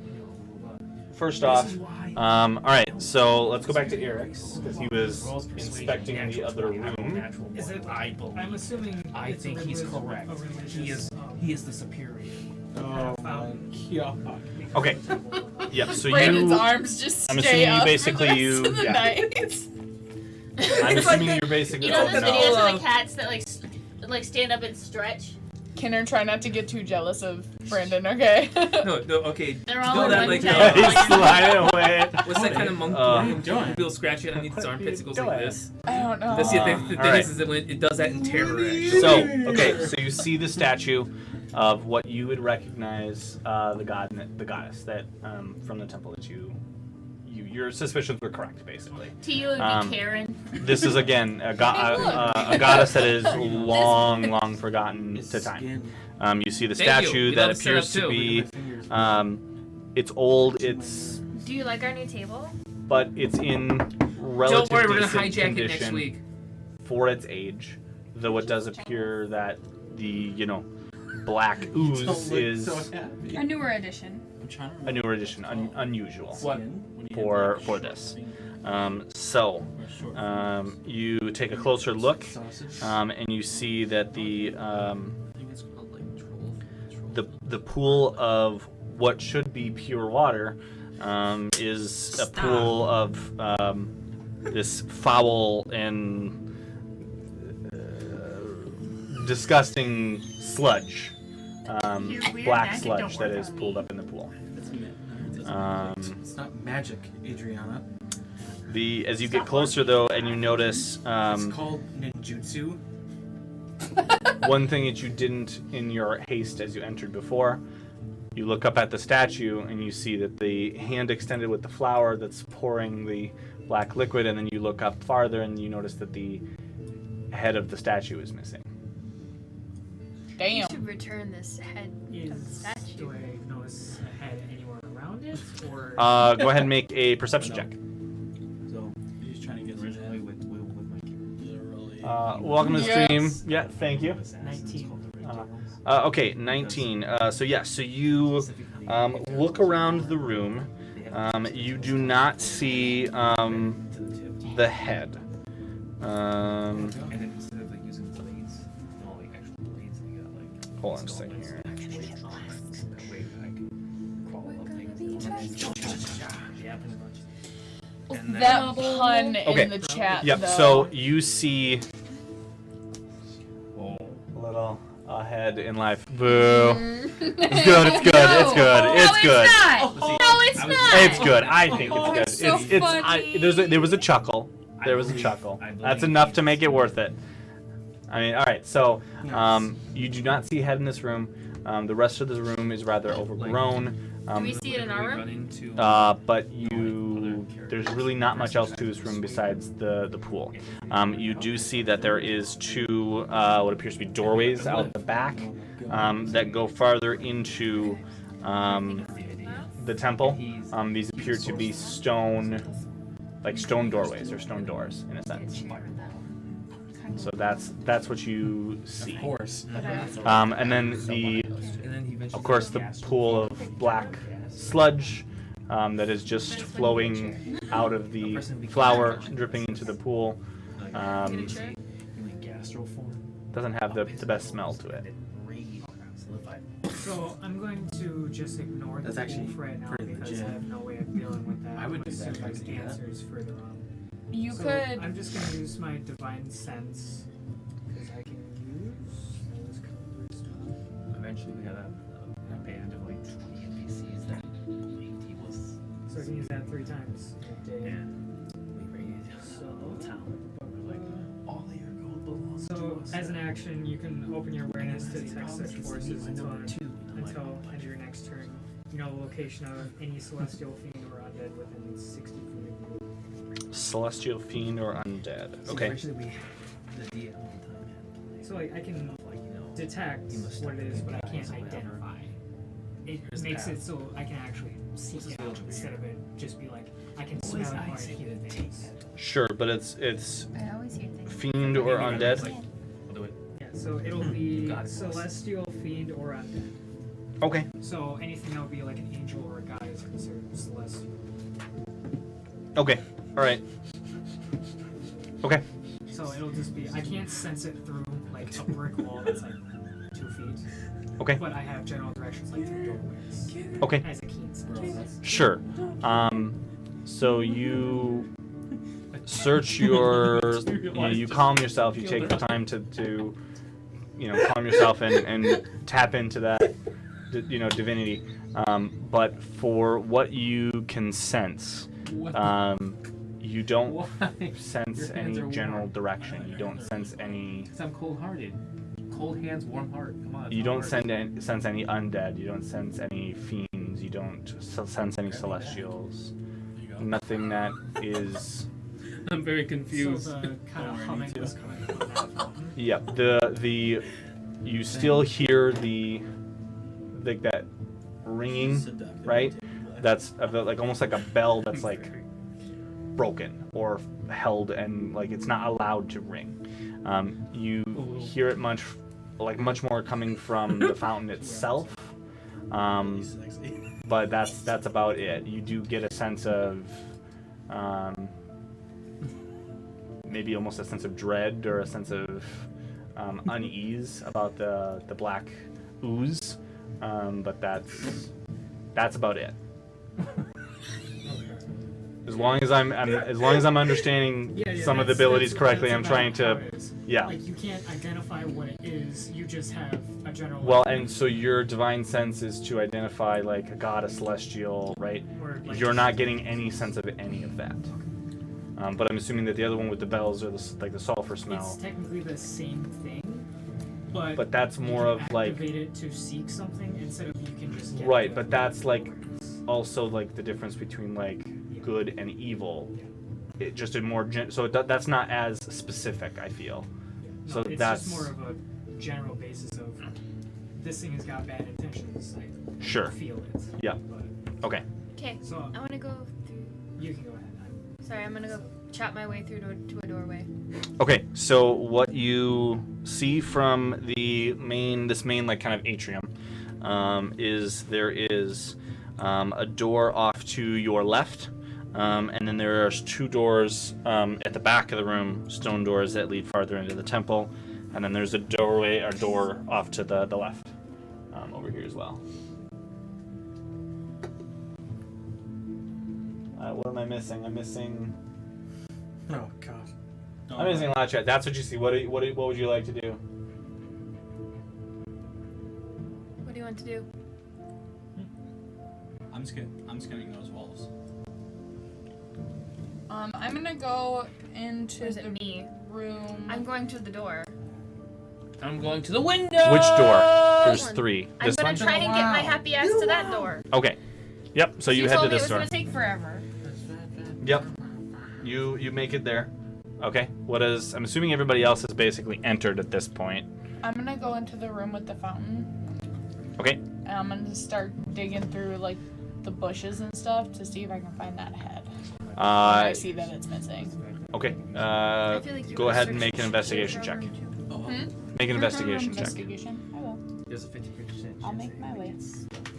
first off, all right. So let's go back to Eric's because he was inspecting the other room. Is it? I believe. I'm assuming. I it's think a he's religious- correct. a religious, He is the superior. Oh my god. Okay. Yep. So Brandon's you. arms just I'm stay assuming you up basically for the rest of the yeah. night. I'm assuming you're basically. You know the oh, no. videos of the cats that like stand up and stretch? Kinner, try not to get too jealous of Brandon, okay? No, okay. They're all No, in that one like tank. He's sliding away. what's that kind of monkey? What are you doing? He'll scratch it underneath his armpits. It goes like this. I don't know. That's the thing. The thing alright. is that when it does that in terror. Actually. So okay, so you see the statue of what you would recognize the goddess that from the temple that your suspicions were correct basically. To you, it would be Karen. This is again a goddess that is long forgotten to time. You see the Thank you. statue You that love setup appears to too. be it's old, it's Do you like our new table? but it's in relative Don't worry, we're gonna decent hijack it condition next week. for its age. Though it does appear that the black ooze is A newer edition. a newer edition, unusual What? for this. So you take a closer look, and you see that the pool of what should be pure water is a pool of this foul and disgusting sludge, black sludge that is pooled up in the pool. It's not magic, Adriana. As you get closer though, and you notice It's called ninjutsu. one thing that you didn't in your haste as you entered before, you look up at the statue and you see that the hand extended with the flower that's pouring the black liquid, and then you look up farther and you notice that the head of the statue is missing. Damn. You should return this head of the Do statue. I notice a head anywhere around it, or? Go ahead and make a perception check. So he's trying to get rid of it with literally. Welcome to the stream. Yeah, thank you. 19. Okay, 19. So you look around the room. You do not see the head. And then instead of like using blades, no, like actual blades, we got like. Hold on a second here. That way I can crawl up things. Yeah, pretty much. And then, That pun Okay. in the chat, Yep. though. So you see a little ahead in life. Boo. It's good. It's good. It's good. It's good. No, it's not. It's good. I think it's good. it's so funny. There was a chuckle. There was a chuckle. That's enough to make it worth it. I mean, all right. So you do not see head in this room. The rest of the room is rather overgrown. Do we see it in our room? But there's really not much else to this room besides the pool. You do see that there is two what appears to be doorways out the back that go farther into the temple. These appear to be stone doorways or stone doors in a sense. So that's what you see. Of course. And then of course the pool of black sludge that is just flowing out of the flower, dripping into the pool. astral form. Doesn't have the best smell to it. So I'm going to just ignore the That's wolf actually right now pretty because I legit. have no way of dealing with that. I would do unless that, there's, I like could do that. answers further on. You So could. I'm just going to use my divine sense because I can use those color stuff. Eventually, we had a band of like 20 NPCs that AT was. So I can use that 3 times a day. And we raided So- a little town. But we're like, all of your gold belongs to So us. as an action, you can open your awareness to detect Promise such to forces see my until number 2. And I'm like, end of your next turn. You know the location of any celestial fiend or undead within 60 feet of you. Celestial fiend or undead. So Okay. originally we, the DM all the time had So like I can like, you know, detect he must what it start is, but I with can't guys or whatever. identify. It Here's the makes path. it so I can actually seek This is it village out over instead here. of it just be like I can Always smell it or I say hear to take things. that. Sure, but it's I always hear things. fiend or undead. We'll do it. Yeah, so it'll be got it, boss. celestial fiend or undead. Okay. So anything that would be like an angel or a god is considered celestial. Okay. All right. Okay. So it'll just be I can't sense it through like a brick wall that's like 2 feet. Okay. But I have general directions like through doorways. Okay. As a keen sense. Sure. So you search your, you calm yourself. You take the time to calm yourself and tap into that, divinity. But for what you can sense, you don't Why? sense Your hands any are general warm. direction. You don't sense any. Because I'm cold-hearted. Cold hands, warm heart. Come on. You don't sense any undead. You don't sense any fiends. You don't sense any celestials. Nothing that is. I'm very confused. So the kind of humming was coming from that fountain. Yep. The you still hear the like that ringing, Seductive. right? That's like almost like a bell that's like broken or held and like it's not allowed to ring. You hear it much more coming from the fountain itself. He's sexy. But that's about it. You do get a sense of maybe almost a sense of dread or a sense of unease about the black ooze, but that's about it. As long as I'm understanding some of the abilities correctly, I'm trying to Like you can't identify what it is. You just have a general. Well, and so your divine sense is to identify like a god, a celestial, right? Or, like, You're not getting any sense of any of that. But I'm assuming that the other one with the bells or the sulfur It's smell. technically the same thing, but But that's more you of can like activate it to seek something instead of you can just get right. the But that's like words. also like the difference between like good and evil. It just a more so that's not as specific. I feel. No, So it's that's just more of a general basis of this thing has got bad intentions. Like Sure. feel it. Yeah. But, Okay. Okay, so I want to go through. you can go ahead. Sorry, I'm gonna go chop my way through to a doorway. Okay, so what you see from this main like kind of atrium is there is a door off to your left, and then there's 2 doors at the back of the room, stone doors that lead farther into the temple, and then there's a door off to the left over here as well. What am I missing? I'm missing Oh god. a lot of chat. That's what you see. What would you like to do? What do you want to do? I'm scanning those walls. I'm gonna go into Or is the it me? room. I'm going to the door. I'm going to the window. Which door? There's one. 3. I'm This gonna one? try and get my happy ass to that door. Okay. Yep. So you head told to me this it door. was gonna take forever. Yep. You make it there. Okay. I'm assuming everybody else has basically entered at this point. I'm gonna go into the room with the fountain. Okay. And I'm gonna start digging through like the bushes and stuff to see if I can find that head. I see that it's missing. Okay. I feel like you Go wanna ahead and search make an investigation the check. room, too. Make an investigation check. Investigation. I will. There's a 50% I'll make my way.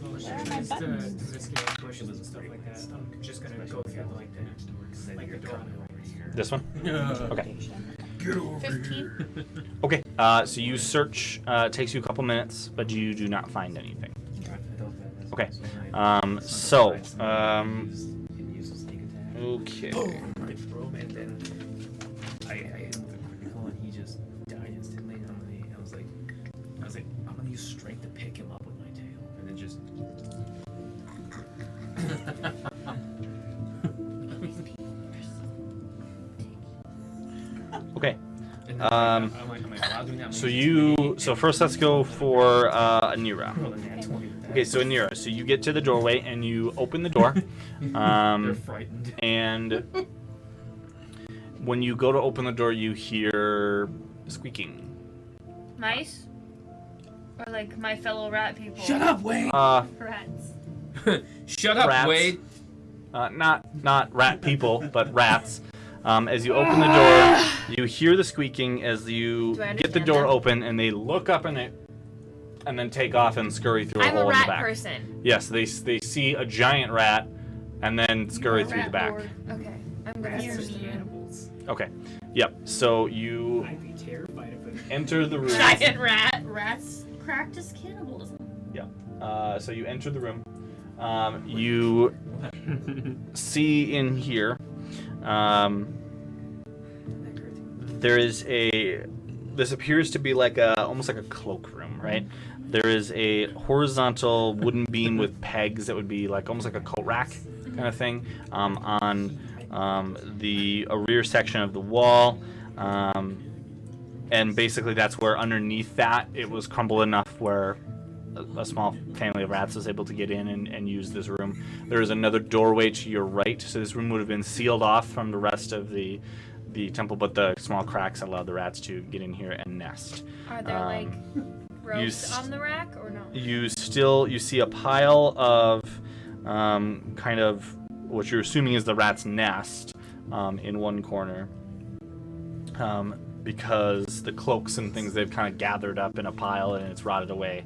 Well, Where are my just buttons? to investigate bushes and stuff like that. I'm just gonna go through like the door. Here. This one? Okay. Get over 15. here. Okay, so you search. Takes you a couple minutes, but you do not find anything. Okay. So, okay. I throw him, and then I hit him with a critical, and he just died instantly. I was like, I'm gonna use strength to pick him up with my tail, and then just. Okay. And then I'm like, while doing that, So first let's go for Anira. roll a nat 20 with that. Okay, so Anira, so you get to the doorway and you open the door. They're frightened. And when you go to open the door, you hear squeaking. Mice? Or like my fellow rat people? Shut up, Wade. Rats. Shut up, Rats. Wade. Not rat people, but rats. As you open the door, you hear the squeaking as you Do I get the understand door that? open, and they look up and then take off and scurry through a I'm hole a in the rat back. person. Yes, they see a giant rat, and then scurry through the back. Okay. I'm gonna Rats are use cannibals. Okay. Yep. So you I'd be terrified of it. enter the room. giant rat. Rats practice cannibalism. So you enter the room. You see in here. There is this appears to be like almost like a cloakroom, right? There is a horizontal wooden beam with pegs that would be like almost like a coat rack kind of thing on the rear section of the wall. And basically that's where underneath that it was crumbled enough where a small family of rats was able to get in and use this room. There is another doorway to your right, so this room would have been sealed off from the rest of the temple, but the small cracks allowed the rats to get in here and nest. Are there like ropes on the rack or no? You see a pile of kind of what you're assuming is the rat's nest in one corner. Because the cloaks and things they've kind of gathered up in a pile and it's rotted away.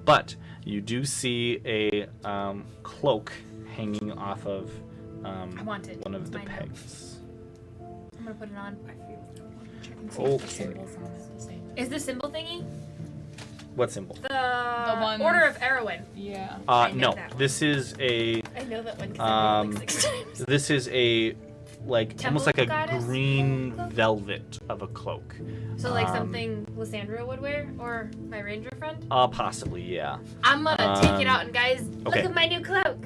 But you do see a cloak hanging off of I want it. one of It's the mine now. pegs. I'm gonna put it on. Okay. Is the symbol thingy? What symbol? The one- Order of Arawn. Yeah. I know No. that one. This is a I know that one because I read it like 6 times. this is a like Temple almost like a goddess? green velvet of a cloak. So like something Lysandra would wear, or my ranger friend. Possibly, yeah. I'm gonna take it out, and guys, look okay. at my new cloak.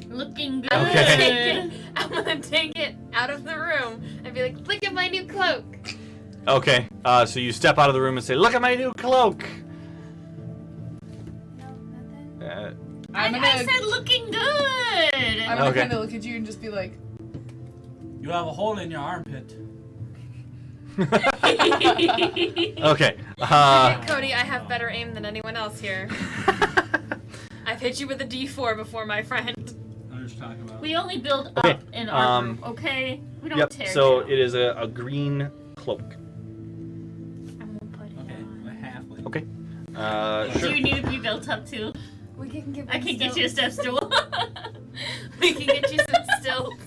Looking good. Okay. I'm gonna take it out of the room and be like, look at my new cloak. Okay. So you step out of the room and say, "Look at my new cloak." No, not that. I said looking good. I'm gonna Okay. kind of look at you and just be like, You have a hole in your armpit. Okay. Cody, I have better aim than anyone else here. I've hit you with a D4 before, my friend. I'm just talking about. We only build Okay, up in our group, okay? We don't Yep. tear So down. it is a green cloak. I won't put it Okay, on. a halfling. Okay. Do Sure. you need to be built up too? We can give I can get you a step stool. We can get you some stilts.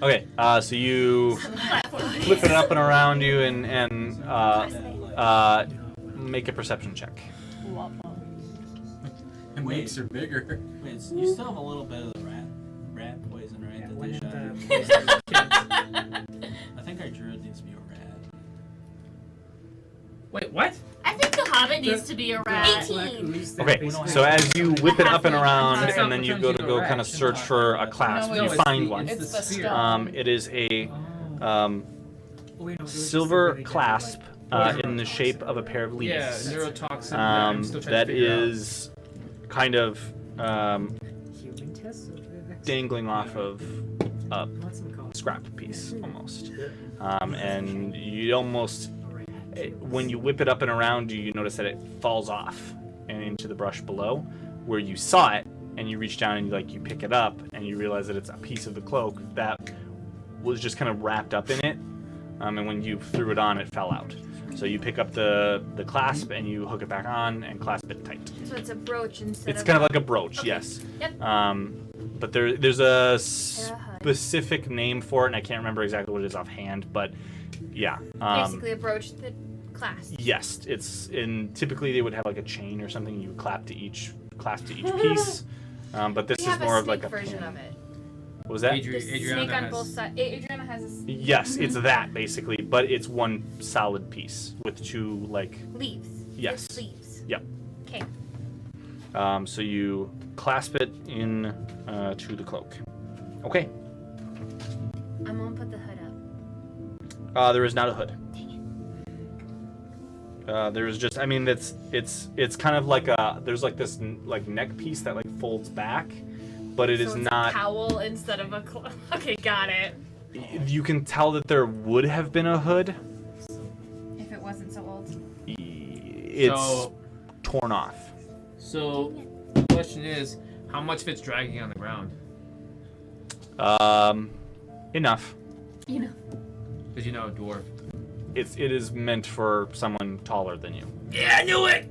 Okay. So you Platform. flip it up and around you and make a perception check. It makes her bigger. Wait, you still have a little bit of the rat poison, right? Yeah, that when they it, shot. poisons kids. I think our druid needs to be a rat. Wait, what? I think the Hobbit needs to be a rat. Black ooze that Okay. basically- So as you whip it up and around, That's and not then you what go turns to you go into a kind of rat. search for a clasp, No, you it's find one. It's the sphere. stone. It is a Oh, wait, no, it was just silver really good, clasp like, in the shape of a pair of Yeah, leaves. neurotoxin. I'm still trying That to figure it out. is kind of human tests of it. dangling off of a What's it called? scrap piece almost. And you almost, when you whip it up and around you, you notice that it falls off and into the brush below, where you saw it, and you reach down and you pick it up, and you realize that it's a piece of the cloak that was just kind of wrapped up in it. And when you threw it on, it fell out. So you pick up the clasp and you hook it back on and clasp it tight. So it's a brooch instead It's of kind of like a brooch, Okay. yes. Yep. But there's a a hood. specific name for it, and I can't remember exactly what it is offhand, but yeah. Basically a brooch that clasp. Yes, it's typically they would have like a chain or something you would clasp to each piece, but this We is have more a of like snake a version pin. of it. What was that? The Adriana snake on has- both sides. Adriana has a Yes, it's that basically, but it's one solid piece with two like leaves. yes. With sleeves. Yep. Okay. So you clasp it in to the cloak. Okay. I'm gonna put the hood up. There is not a hood. There is just, I mean, it's kind of like there's like this like neck piece that like folds back, but it So is it's not. a cowl instead of a Okay, got it. You can tell that there would have been a hood. If it wasn't so old. It's So- torn off. So the question is, how much of it's dragging on the ground? Enough. You know. Because you know, dwarf. It is meant for someone taller than you. Yeah, I knew it.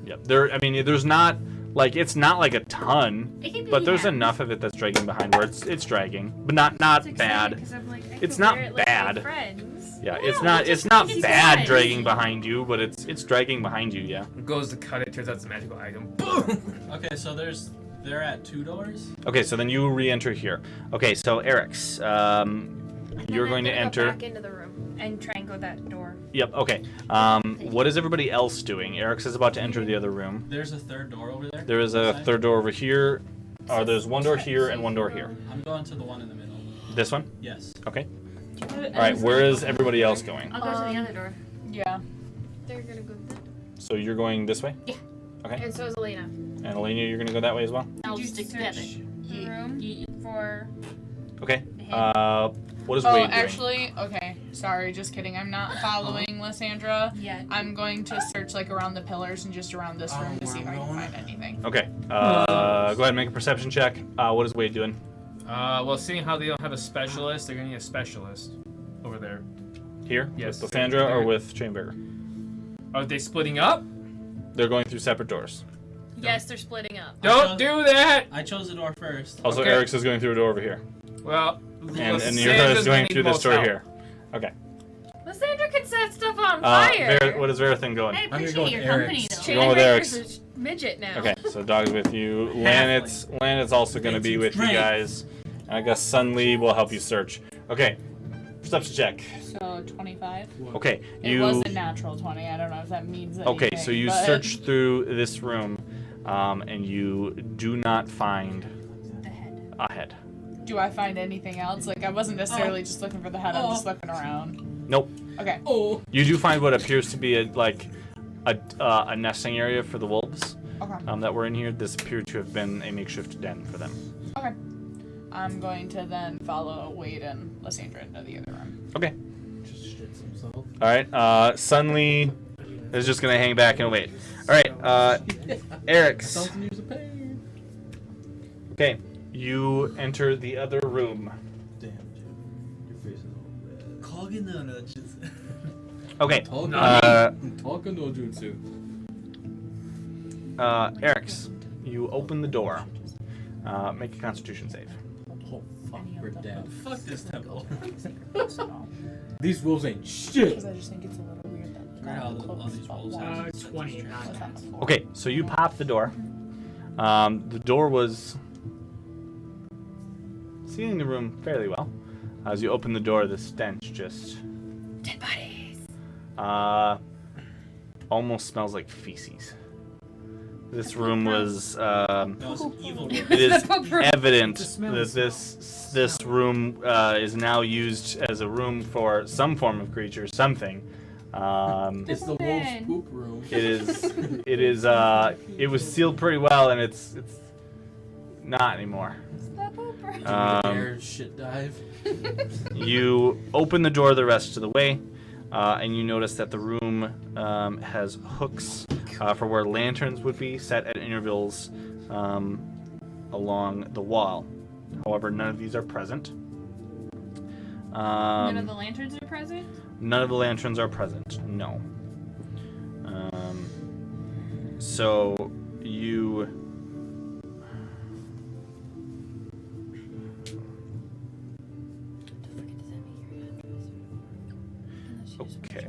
Yep. I mean, there's not like it's not like a ton, It can be, but there's yeah. enough of it that's dragging behind where it's dragging, but not bad. It's not bad. Yeah, it's not it's bad fun. dragging behind you, but it's dragging behind you. Yeah. Goes to cut it. Turns out it's a magical item. Boom. Okay, so they're at 2 doors. Okay, so then you re-enter here. Okay, so Eric's, you're going to Go enter. back into the room. And try and go that door. Yep. Okay. What is everybody else doing? Eric's is about to enter the other room. There's a third door over there. There is a Side. third door over here. There's one door here and one door here. I'm going to the one in the middle. This one? Yes. Okay. All right. Where is everybody else going? I'll go to the other door. Yeah. They're gonna go that. So you're going this way? Yeah. Okay. And so is Elena. And Elena, you're going to go that way as well? I'll Did you stick search together. the room for Okay. the head? What is Oh, Wade doing? actually, okay. Sorry, just kidding. I'm not following Lysandra. Yeah. I'm going to search like around the pillars and just around this room to see if I can find anything. Okay. Go ahead and make a perception check. What is Wade doing? Well, seeing how they don't have a specialist, they're gonna need a specialist over there. Here? Yes. With Lysandra or with Chainbearer? Are they splitting up? They're going through separate doors. Yes, they're splitting up. Don't do that. I chose the door first. Also, Okay. Eric's is going through a door over here. Well, And Lysandra's yours is going gonna through need this most door help. here. Okay. Lysandra can set stuff on fire. What is Verithin going? I gonna go appreciate with your Eric's. company, though. You're going with Eric's. Chainbreaker's a midget now. Okay, so dog's with you. Lanet's also going to be with you guys. And I guess Sunlee will help you search. Okay, perception check. So 25. Okay, It was a natural 20. I don't know if that means anything. Okay, so you but- search through this room, and you do not find The head. a head. Do I find anything else? Like I wasn't necessarily just looking for the head. I'm just looking around. Nope. Okay. Oh. You do find what appears to be a nesting area for the wolves Okay. that were in here. This appeared to have been a makeshift den for them. Okay. I'm going to then follow Wade and Lysandra into the other room. Okay. Just shits himself. All right. Sunlee is just gonna hang back and wait. All right. Eric's. Something use a pain. Okay. You enter the other room. Damn, dude. Your face is all red. Coggin no nudges. Okay. Talking no jutsu. Eric's. You open the door. Make a Constitution save. Oh, fuck, we're dead. Fuck this temple. These wolves ain't shit. Because I just think it's a little weird that Forgot all these rolls have 20, not that. Okay. So you pop the door. The door was sealing the room fairly well. As you open the door, the stench just Dead bodies. almost smells like feces. This room was. That was an evil room. It is evident The smell that is- this room is now used as a room for some form of creature, something. It's the wolf's poop room. It was sealed pretty well, and it's not anymore. Air shit dive. You open the door the rest of the way, and you notice that the room has hooks for where lanterns would be set at intervals along the wall. However, none of these are present. None of the lanterns are present? None of the lanterns are present. No. So you Okay.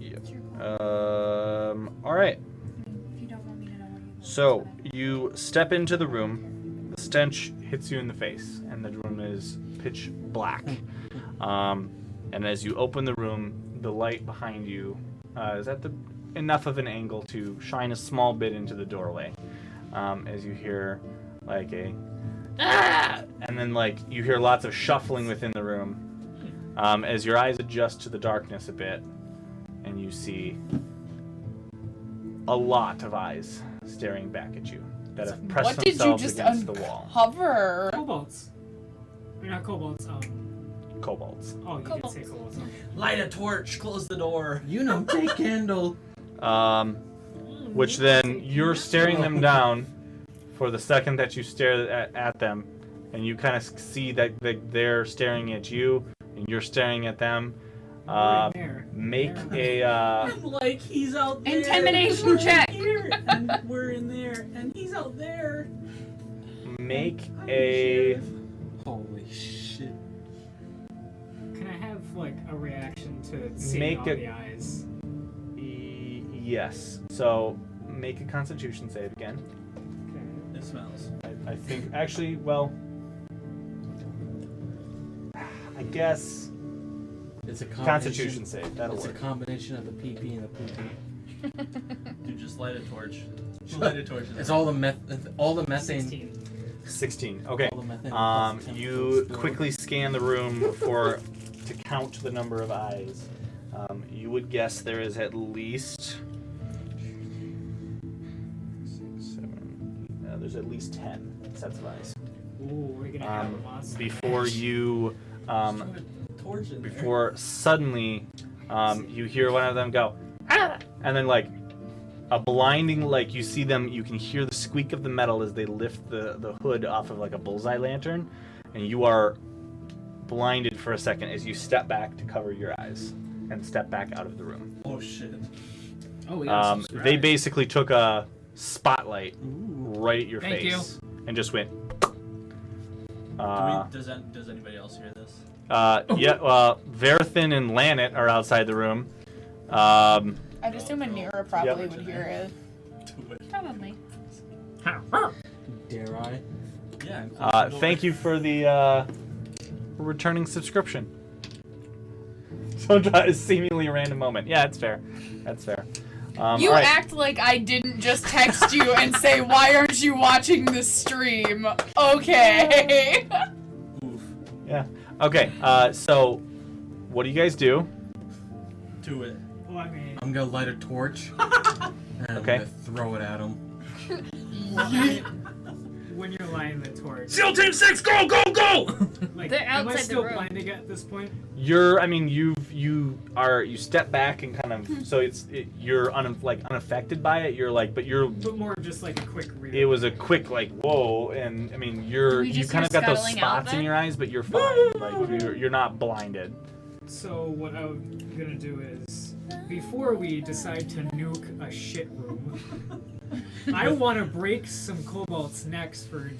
Yep. All right. So you step into the room. The stench hits you in the face, and the room is pitch black. And as you open the room, the light behind you is at enough of an angle to shine a small bit into the doorway. As you hear like a and then like you hear lots of shuffling within the room. As your eyes adjust to the darkness a bit, and you see a lot of eyes staring back at you that have pressed What did you themselves just against the wall. uncover? Kobolds. Or not kobolds. Kobolds. Oh, you did say kobolds. Light a torch. Close the door. Take candle. Which then you're staring them down for the second that you stare at them, and you kind of see that they're staring at you, and you're staring at them. Make a Like he's out there. Intimidation we're check. Here, and we're in there, and he's out there. make a Holy shit. Can I have like a reaction to seeing Make all a- the eyes? yes. So make a Constitution save again. Okay. It smells. I think actually, well, I guess It's a combination. Constitution save. That'll It's a work. combination of the PP and the poopy. Dude, just light a torch. Just light a torch. It's all the methane. 16. 16. Okay. All the methane plus the You chemicals. quickly scan the room to count the number of eyes. You would guess there is at least 6, 7, 8. There's at least 10 sets of eyes. Ooh, we're gonna have a monster. Before you, Torch in there. before suddenly, you hear one of them go, ah! And then like a blinding, like you see them, you can hear the squeak of the metal as they lift the hood off of like a bullseye lantern, and you are blinded for a second as you step back to cover your eyes and step back out of the room. Oh shit. Oh, we gotta subscribe. They basically took a spotlight right at your Thank face and just went. Does anybody else hear this? Yeah, Verithin and Lanet are outside the room. I'd assume Anira probably would hear it. Do it. Probably. Dare I? Yeah. Thank you for the returning subscription. Sometimes a seemingly random moment. Yeah, it's fair. That's fair. You all right. act like I didn't just text you and say, why aren't you watching the stream? Okay. Oof. Yeah. Okay. So, what do you guys do? Do it. Well, I mean, I'm gonna light a torch. And Okay. I'm gonna throw it at him. when you're lighting the torch, SEAL Team 6, go, go, go! like, They're am I outside the still room. blinding at this point? I mean, you step back and kind of, so you're unaffected by it. You're like, but you're. But more of just like a quick read. It was a quick like whoa, and I mean We you just kind of hear got those scuttling out spots in then? your eyes, but you're fine. Like you're not blinded. So what I'm gonna do is, before we decide to nuke a shit room, I want to break some kobolds' necks for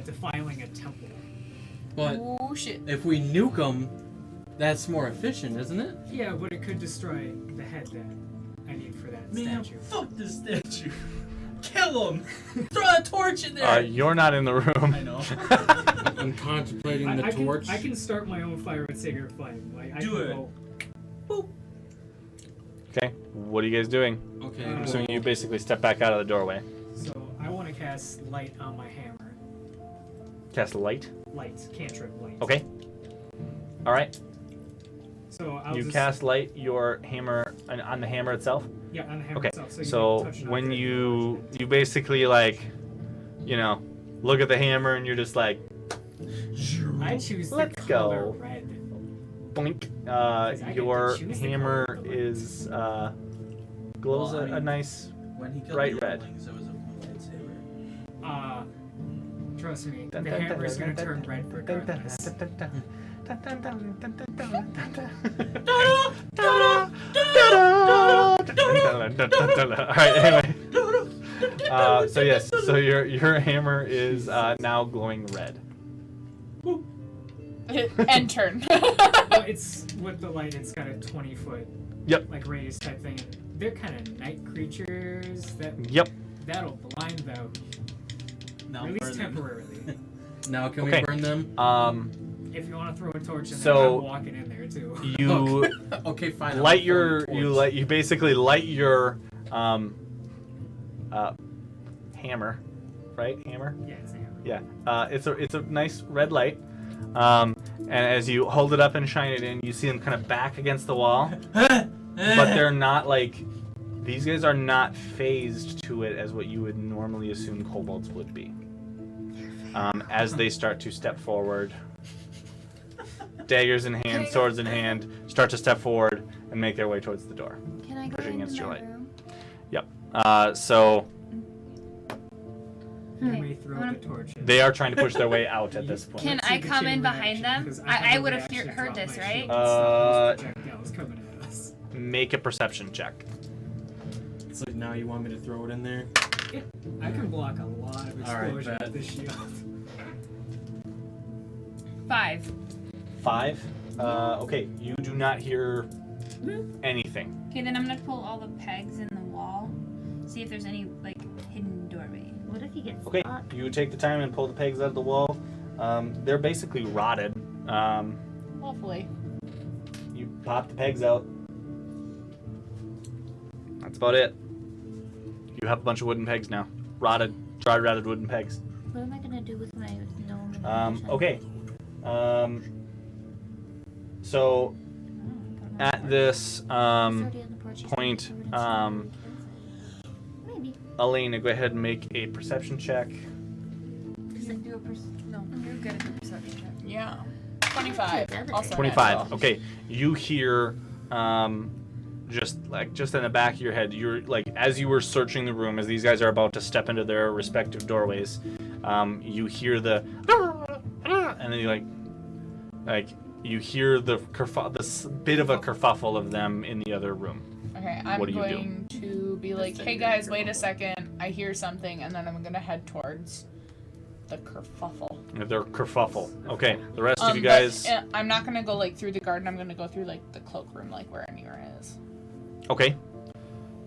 defiling a temple. But Oh shit. if we nuke them, that's more efficient, isn't it? Yeah, but it could destroy the head that I need for that Man, statue. fuck this statue. Kill him! Throw a torch in there! You're not in the room. I know. I'm contemplating the torch. I can start my own fire with Sacred Flame. Like, I Do can it. Go, Okay, what are you guys doing? Okay. I'm assuming you basically step back out of the doorway. so I want to cast light on my hammer. Cast light. Light, cantrip light. Okay. All right. So I'll You just, cast light. Your hammer on the hammer itself. Yeah, on the hammer Okay. itself. So, So you can touch it when on you basically like, look at the hammer and you're just like, I choose the Let's color go. red. blink. I get to Your choose the hammer color of the light. is glows Well, I a mean, nice. When he killed Bright the red. younglings, it was a blue lightsaber. Trust me, Dun, the dun, hammer is dun, gonna dun, turn dun, red dun, dun, dun, regardless. dun, dun, dun. Dun, dun, dun, dun, dun, dun, dun, dun. All right. Anyway. So yes. So your hammer is now glowing red. End turn. Well, it's with the light. It's got a 20-foot like radius type thing. And they're kind of night creatures that'll blind them. No, at least temporarily. Now can we burn them? If you want to throw a torch in there, so I'm walking in there too. You okay, fine. You basically light your hammer, right? Hammer. Yeah, it's a hammer. Yeah. It's a nice red light. And as you hold it up and shine it in, you see them kind of back against the wall, but they're not like. These guys are not phased to it as what you would normally assume kobolds would be. As they start to step forward, daggers in hand, swords in hand, start to step forward and make their way towards the door. Can I go pushing into against your my light. room? Yep. So Let me throw the torch in. they are trying to push their way out at this point. Can I come in behind them? I would have heard this, right? Projectiles coming at us. Make a perception check. So now you want me to throw it in there? I can block a lot of explosion with this shield. 5. 5. Okay, you do not hear anything. Okay, then I'm gonna pull all the pegs in the wall, see if there's any like hidden doorway. What if he gets Okay, caught? you take the time and pull the pegs out of the wall. They're basically rotted. Lovely. You pop the pegs out. That's about it. You have a bunch of wooden pegs now. Rotted, dry rotted wooden pegs. What am I gonna do with my gnome? Okay. So at this point, Maybe. Elena, go ahead and make a perception check. No, you're good at the perception check. Yeah. 25. Also 25. natural. Okay. You hear just in the back of your head, you're like, as you were searching the room, as these guys are about to step into their respective doorways, you hear the and then you like you hear this bit of a kerfuffle of them in the other room. Okay, I'm What do you do? going to be like, hey guys, wait a second, I hear something, and then I'm gonna head towards the kerfuffle. Their kerfuffle. Okay, the rest of you but, guys. I'm not gonna go like through the garden. I'm gonna go through like the cloakroom, like where Anira is. Okay.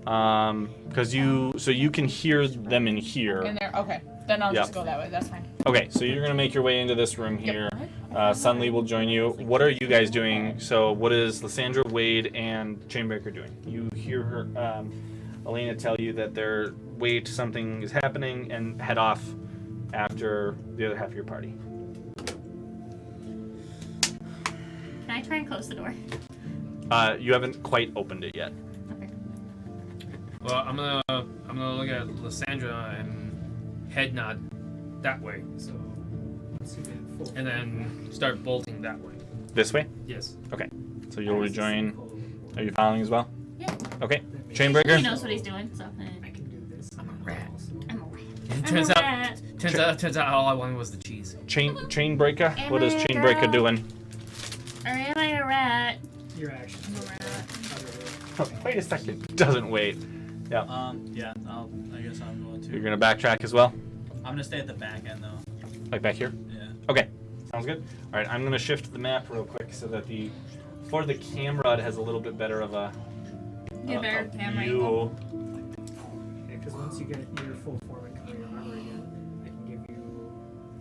Because you can hear them in here. In there. Okay, then I'll just go that way. That's fine. Okay, so you're gonna make your way into this room here. Sunly will join you. What are you guys doing? So what is Lysandra, Wade, and Chainbreaker doing? You hear her, Elena tell you that something is happening, and head off after the other half of your party. Can I try and close the door? You haven't quite opened it yet. Okay. Well, I'm gonna look at Lysandra and head nod that way. So, once you get full And then start bolting that way. This way? Yes. Okay. So you'll rejoin. Are you following as well? Yeah. Okay. He Chainbreaker? knows what he's doing, so. I can do this. I'm a rat. I'm a rat. And I'm a rat. turns out all I wanted was the cheese. Chainbreaker? Am What is I a Chainbreaker girl? doing? Or am I a rat? Your actions. I'm a rat. Oh, wait a second. Doesn't wait. Yeah. Yeah, I guess I'm going to. You're gonna backtrack as well? I'm gonna stay at the back end though. Like back here? Yeah. Okay. Sounds good. Alright, I'm gonna shift the map real quick so that for the camera it has a little bit better of a Get a better camera view. angle. Because once you get your full form and complete armor again, I can give you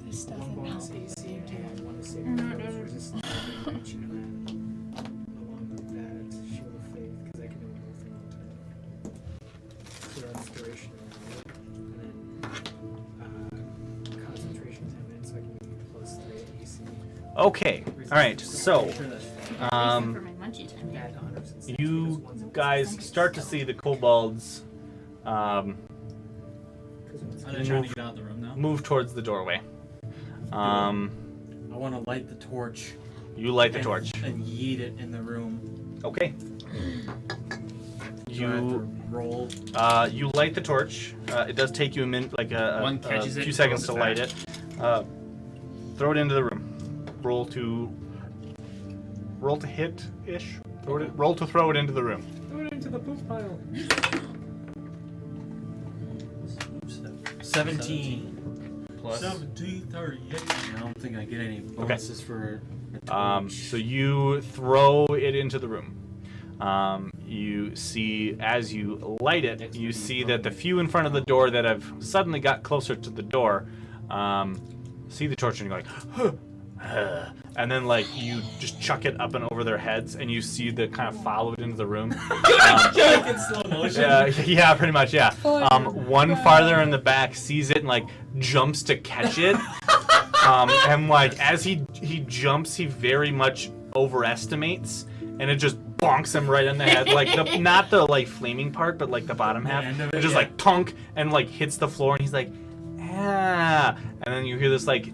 This one doesn't bonus help. AC and one saving throws resistance to damage, along with that shield of faith, because I can do anything on time. So inspiration and then concentration 10 minutes, so I can give you +3 AC. Okay. Alright, so For my munchie time. Add to 160 you guys start to see the kobolds Are they trying to get out of the room now? move towards the doorway. I want to light the torch. You light the torch. And yeet it in the room. Okay. Do I have to roll. You light the torch. It does take you a minute, like One a catches it few and seconds to throws it light back. it. Throw it into the room. Roll to hit-ish. Roll to throw it into the room. Throw it into the poop pile. 17 plus. 1738. I don't think I get any bonuses for. So you throw it into the room. You see, as you light it, you see that the few in front of the door that have suddenly got closer to the door, see the torch and you're like, huh, and then like you just chuck it up and over their heads, and you see the kind of follow it into the room. In slow motion. Yeah, pretty much. Yeah. One farther in the back sees it and like jumps to catch it. And like as he jumps, he very much overestimates, and it just bonks him right in the head, like not the like flaming part, but like the bottom half. It just like tonk and like hits the floor, and he's like, ah, and then you hear this like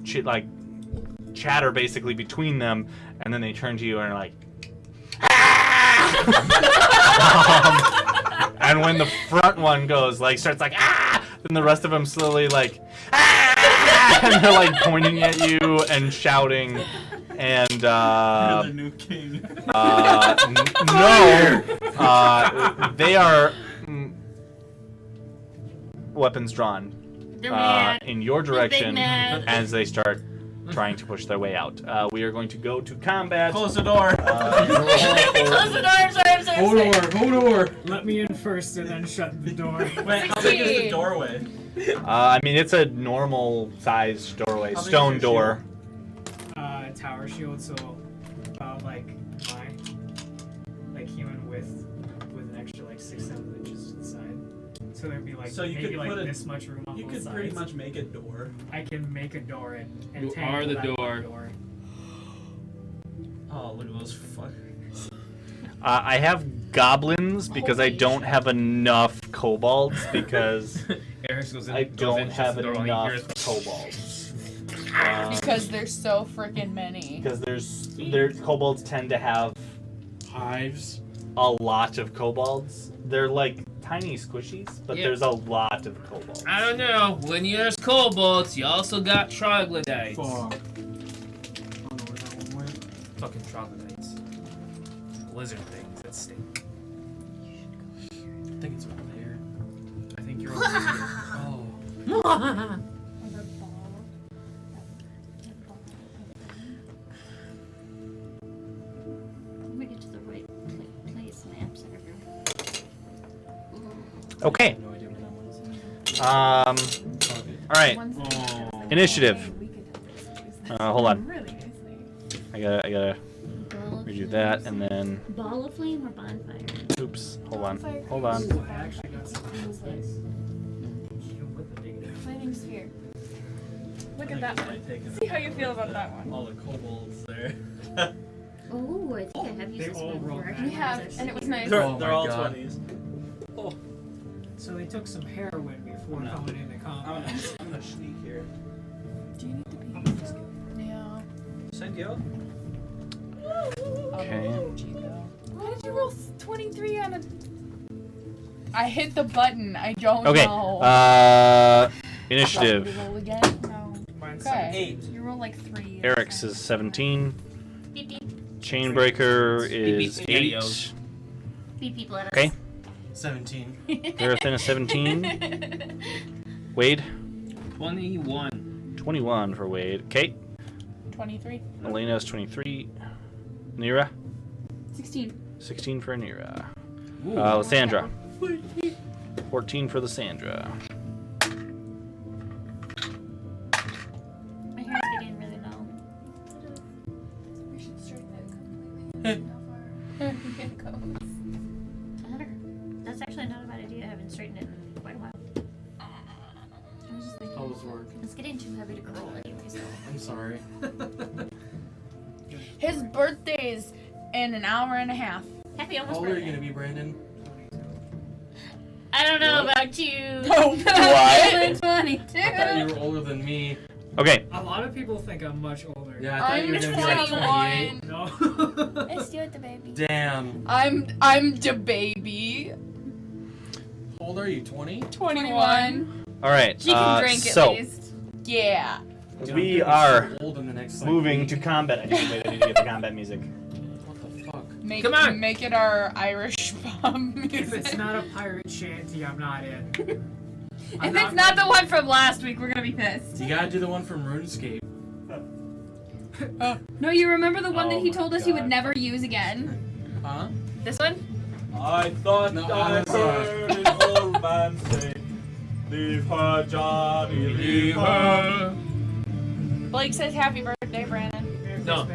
chatter basically between them, and then they turn to you and are like, ah! And when the front one goes like starts like ah, then the rest of them slowly like ah, and they're like pointing at you and shouting. And You're the new king. No, they are weapons drawn in your direction as they start trying to push their way out. We are going to go to combat. Close the door. Close the door. I'm sorry. Go door. Let me in first and then shut the door. Wait, how big is the doorway? I mean, it's a normal sized doorway, stone door. Tower shield, so about like human width with an extra like 6-7 inches to the side. So there'd be like maybe like this much room on both sides. You could pretty much make a door. I can make a door and You tangle are the that door. Oh, look at those fuckers. I have goblins because I don't have enough kobolds because I don't have enough kobolds. Because there's so freaking many. Because there's kobolds tend to have Hives. a lot of kobolds. They're like tiny squishies, but Yep. there's a lot of kobolds. I don't know. When there's kobolds, you also got troglodytes. Fuck. I don't know where that one went. Fucking troglodytes. Lizard things that stink. I think it's over there. I think you're over here. Oh. Let me get to the right place, maps everywhere. Okay. No idea where that one is. All right. Oh. Initiative. Hold on. Really nicely. I gotta Ball of redo flames. that, and then Ball of flame or bonfire? oops. Hold on. Hold on. Ooh, I actually got some nice. Even with the big Flaming sphere. Look I at that think one. I've taken See how you feel about that one. all the kobolds there. Oh, I think I have used They this all one rolled before. back. We have, and it was nice. They're, Oh they're my all God. 20s. So they took some heroin before No. coming into combat. I'm gonna sneak here. Do you need to I'm be? just kidding. Yeah. Send you. Okay. Why did you roll 23 on a? I hit the button. I don't Okay. know. Initiative. Did I roll again? No. Mine's Okay. 8. You roll like 3. Eric's is 17. Beep beep. Chainbreaker is beep, 8. spaghettios. Beep beep, let us. Okay. 17. Verathan is 17. Wade, 21. 21 for Wade. Kate, 23. Elena is 23. Nira, 16. 16 for Nira. Ooh. Lysandra, 14 for Lysandra. My hair's getting really low. We should straighten it completely. How far it goes. I wonder. That's actually not a bad idea. I haven't straightened it in quite a while. I was just thinking. How does it work? It's getting too heavy to curl anyway, so. I'm sorry. His birthday's in an hour and a half. Happy How almost old are you birthday. gonna be, Brandon? I don't know What? about you. No. I'm 22. I thought you were older than me. Okay. A lot of people think I'm much older. Yeah, I thought I'm you were gonna be like 28. 21. No. Let's do it, the baby. Damn. I'm the baby. How old are you? 20? 21. All right. She can drink at so least. Yeah. Dude, I'm we gonna be are so old in the next moving like, to combat. I need to get the combat music. What the fuck? Come on. Make it our Irish bomb music. If it's not a pirate shanty, I'm not in. If it's not the one from last week, we're gonna be pissed. You gotta do the one from RuneScape. No, you remember the one that he my told us he would God. never use again? Huh? This one? I thought No, I that's not. heard an old man say, "Leave her, Johnny, leave her." Blake says happy birthday, Brandon. No.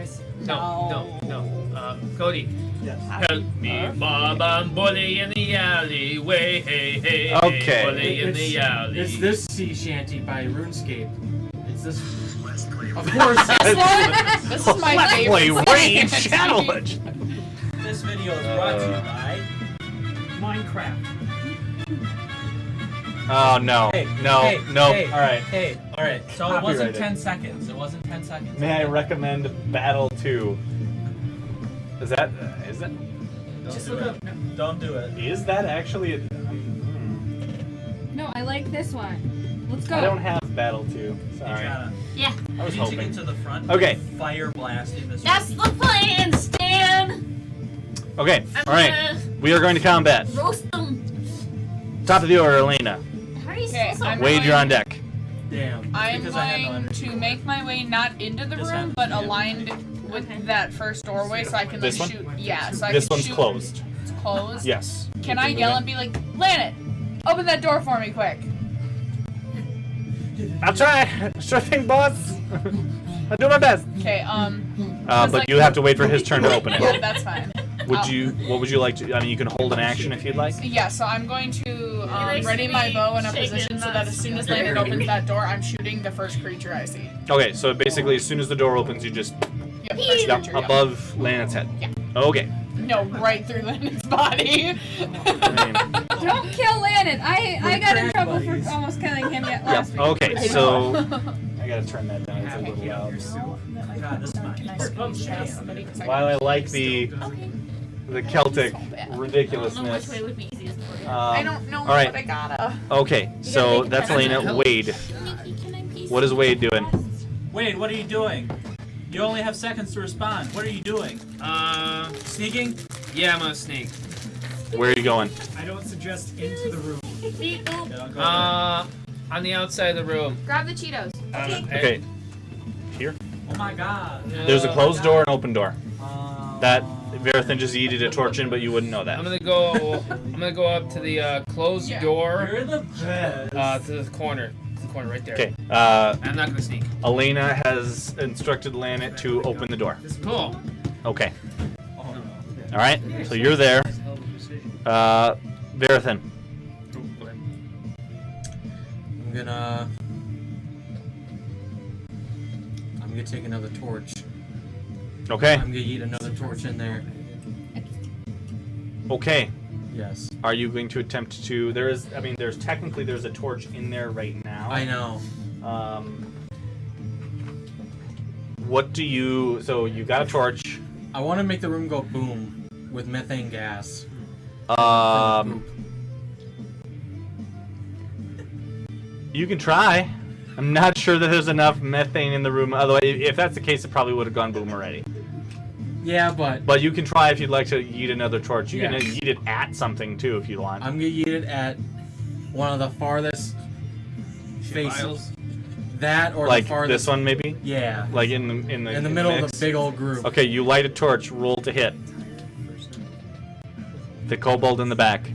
Cody. Yes. Help me, Bob, I'm bully in the alleyway. Hey, hey, Okay. hey, bully in the alley. It's this sea shanty by RuneScape. It's this. Of course. This is my Let's favorite. play Raid song. Challenge. This video is brought to you by Minecraft. Oh no, Hey, no, hey, no. hey, All right. Hey, alright, so it wasn't Copyrighted. 10 seconds. It wasn't 10 seconds. May I recommend Battle 2? Is that? Don't Just do look it. up. No. Don't do it. Is that actually? No, I like this one. Let's go. I don't have Battle 2. Sorry. Adriana, Yeah. I was you need to hoping. get to the front. Okay. Fire blasting this. That's the plan, Stan. Okay. I'm All right. gonna We are going to combat. roast them. Top of the order, Elena. How are you Okay, still so I'm Wade, you're on deck. Damn. I'm Because I had no going energy. to make my way not into the This room, one? but Yeah. aligned with that first doorway, so I can like This one? shoot. Yeah, so I This can one's shoot. closed. It's closed. Yes. Can You I move yell in. and be like, Planet, open that door for me, quick? I'll try. Sure thing, boss. I'll do my best. Okay. But like- you have to wait for his turn to open Yeah, it. that's fine. Would you? What would you like to? I mean, you can hold an action if you'd like. Yeah, so I'm going to likes ready to my be bow in a shaken position so that nuts. as soon as Landon opens that door, I'm shooting the first creature I see. Okay, so basically, as soon as the door opens, you just Yeah, first jump creature. Yeah. above Lanet's head. Yeah. Okay. No, right through Landon's body. I mean, Don't kill Landon. I got in crack trouble buddies. for almost killing him yeah. last week. Okay, so I gotta turn that down. It's a little loud. God, this is mine. Can I screenshot somebody? 'Cause I While I can- like the Celtic I don't know which ridiculousness. way would be easiest for you. I don't know, all right. but I gotta. Okay, so that's Elena. Wade. What is Wade doing? Wade, what are you doing? You only have seconds to respond. What are you doing? Sneaking? Yeah, I'm gonna sneak. Where are you going? I don't suggest into the room. Yeah, don't go there. On the outside of the room. Grab the Cheetos. Okay. Here. Oh my god. There's a closed door and open door. Um, That Verithan just yeeted a torch in, but you wouldn't know that. I'm gonna go up to the closed door. You're the best. To the corner. To the corner right there. Okay. I'm not gonna sneak. Elena has instructed Lanet to open the door. Cool. Okay. Oh, no. All right. So you're there. Verithan. I'm gonna take another torch. Okay. I'm gonna eat another torch in there. Okay. Yes. Are you going to attempt to? There's technically there's a torch in there right now. I know. What do you? So you got a torch. I want to make the room go boom with methane gas. You can try. I'm not sure that there's enough methane in the room. Otherwise, if that's the case, it probably would have gone boom already. Yeah, but But you can try if you'd like to yeet another torch. You can Yes. yeet it at something too if you want. I'm gonna eat it at one of the farthest faces. Files. That or Like the farthest. this one, maybe. Yeah. Like in the In the middle of mix? the big old group. Okay, you light a torch. Roll to hit. The kobold in the back.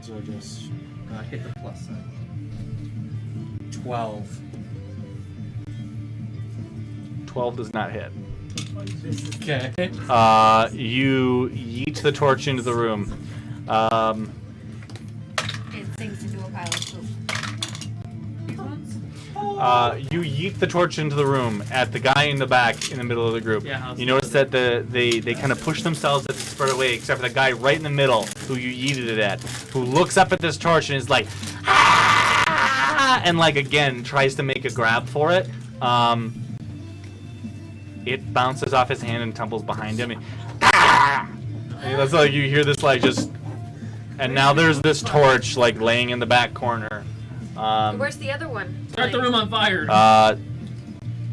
So just Hit the plus sign. 12. 12 does not hit. Okay. You yeet the torch into the room. It sinks into a pile of poop. You yeet the torch into the room at the guy in the back in the middle of the group. Yeah, You notice that they kind of push themselves as they spread away, except for the guy right in the middle who you yeeted it at, who looks up at this torch and is like, ah! And like again tries to make a grab for it. It bounces off his hand and tumbles behind him. And, ah! And that's like you hear this like just, and now there's this torch like laying in the back corner. Where's the other one? Start the room on fire.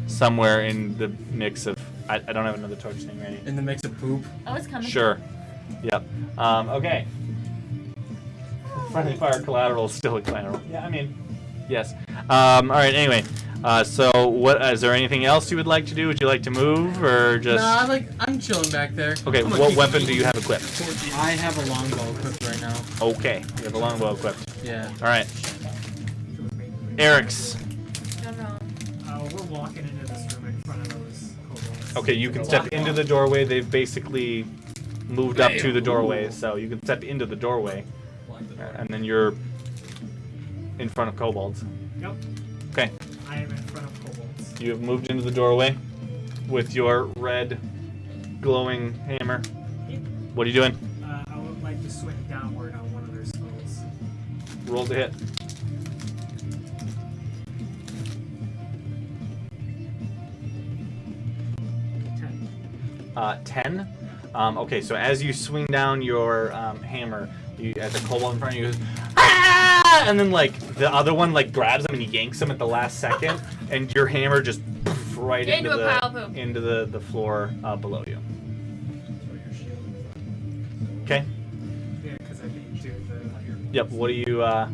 Somewhere in the mix of, I don't have another torch thing ready. In the mix of poop. Oh, it's coming. Sure. Yep. Okay. Friendly fire collateral is still a collateral. Yeah, I mean, yes. All right. Anyway, so what? Is there anything else you would like to do? Would you like to move or just? Nah, I'm chilling back there. Okay. What weapon do you have equipped? I have a longbow equipped right now. Okay, you have a longbow equipped. Yeah. All right. Eric's. We're walking into this room in front of those kobolds. Okay, you can step into the doorway. They've basically moved up to the doorway, so you can step into the doorway, and then you're in front of kobolds. Yep. Okay. I am in front of kobolds. You have moved into the doorway with your red glowing hammer. Yep. What are you doing? I would like to swing downward on one of their skulls. Roll to hit. $10. 10. Okay, so as you swing down your hammer, you at the kobold in front of you, goes, ah! And then like the other one like grabs him and yanks him at the last second, and your hammer just right into the floor below you. Okay. Yeah, because I didn't do the. Yep. What do you? Alright,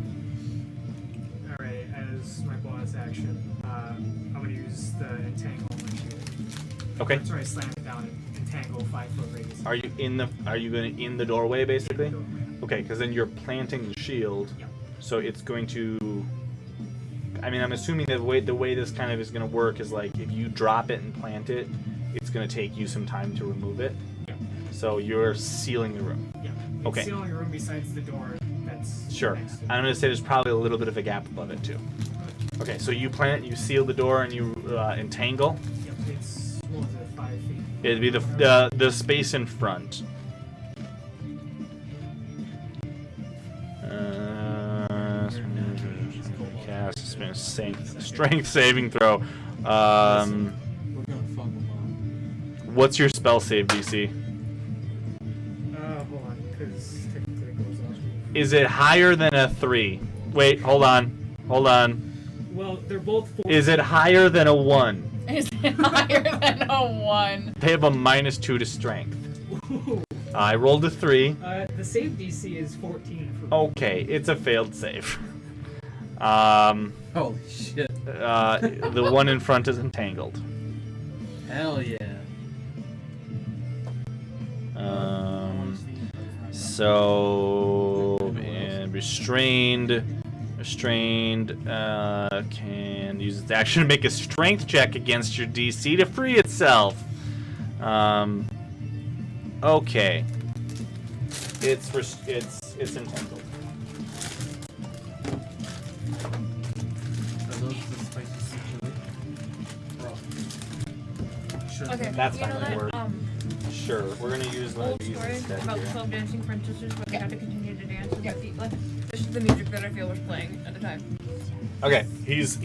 as my bonus action, I'm gonna use the entangle on my shield. Okay. Sorry, slam it down and entangle 5-foot radius. Are you going in the doorway basically? In the doorway. Okay, because then you're planting the shield, Yep. so it's going to. I mean, I'm assuming that the way this kind of is going to work is like if you drop it and plant it, it's going to take you some time to remove it. Yep. So you're sealing the room. Yeah. It's Okay. the only room besides the door that's Sure. next to it. I'm going to say there's probably a little bit of a gap above it too. Okay, so you plant, you seal the door, and you entangle. Yep, it's, what was it, 5 feet? It'd be the space in front. Cast strength saving throw. We're gonna fuck them up. What's your spell save DC? Hold on, because technically it goes off. Is it higher than a 3? Wait, hold on. Well, they're both 4. Is it higher than a 1? Is it higher than a 1? They have a -2 to strength. I rolled a 3. The save DC is 14 for me. Okay, it's a failed save. Holy shit. The one in front is entangled. Hell yeah. So and restrained can use its action to make a strength check against your DC to free itself. Okay. It's entangled. Are those the spicy chili? Okay. That's you fine, know that'll that work. Sure, we're gonna use one old of these story instead about here. 12 dancing princesses where they had to continue to dance with their feet left? This is the music that I feel was playing at the time. Okay, he's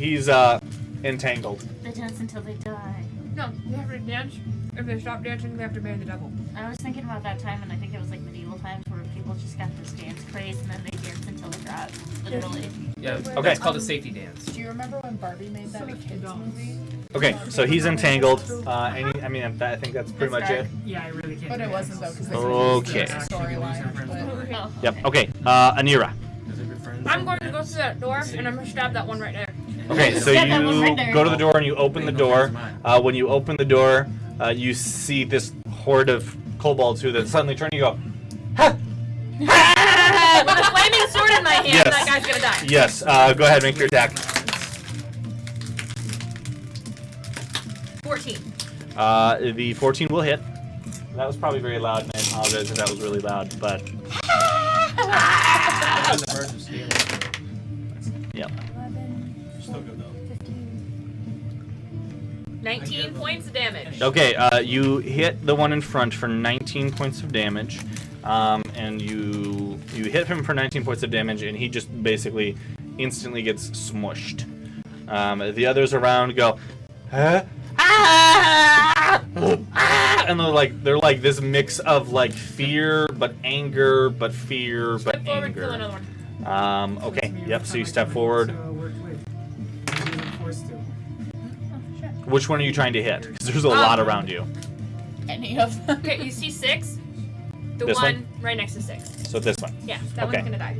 entangled. They dance until they die. No, they have to dance. If they stop dancing, they have to marry the devil. I was thinking about that time, and I think it was like medieval times where people just got this dance craze, and then they dance until they drop. Literally. Yeah, Okay. it's called a safety dance. Do you remember when Barbie made that kids movie? Okay, so he's entangled. I think that's pretty much it. Yeah, I really can't. But do it that. wasn't though, because they Okay. the storyline. But Oh. Yep. Okay. Anira. I'm going to go through that door, and I'm going to stab that one right there. Okay, so Yeah, that one right you there. go to the door and you open the door. When you open the door, you see this horde of kobolds who then suddenly turn. You go, ha! With a flaming sword in my hand, Yes. that guy's going to die. Yes. Go ahead, make your attack. 14. The 14 will hit. That was probably very loud, and I apologize if that was really loud, but The birds of steel. yep. 19 points of damage. Okay, you hit the one in front for 19 points of damage, and you hit him for 19 points of damage, and he just basically instantly gets smushed. The others around go, huh? Ah! Ah! And they're like this mix of like fear, but anger, but fear, but Step forward, kill anger. another one. Okay, yep. So you step forward. Forced to. Which one are you trying to hit? Because there's a lot around you. any of them. Okay, you see 6? The This one one? right next to 6. So this one. Yeah, that Okay. one's gonna die.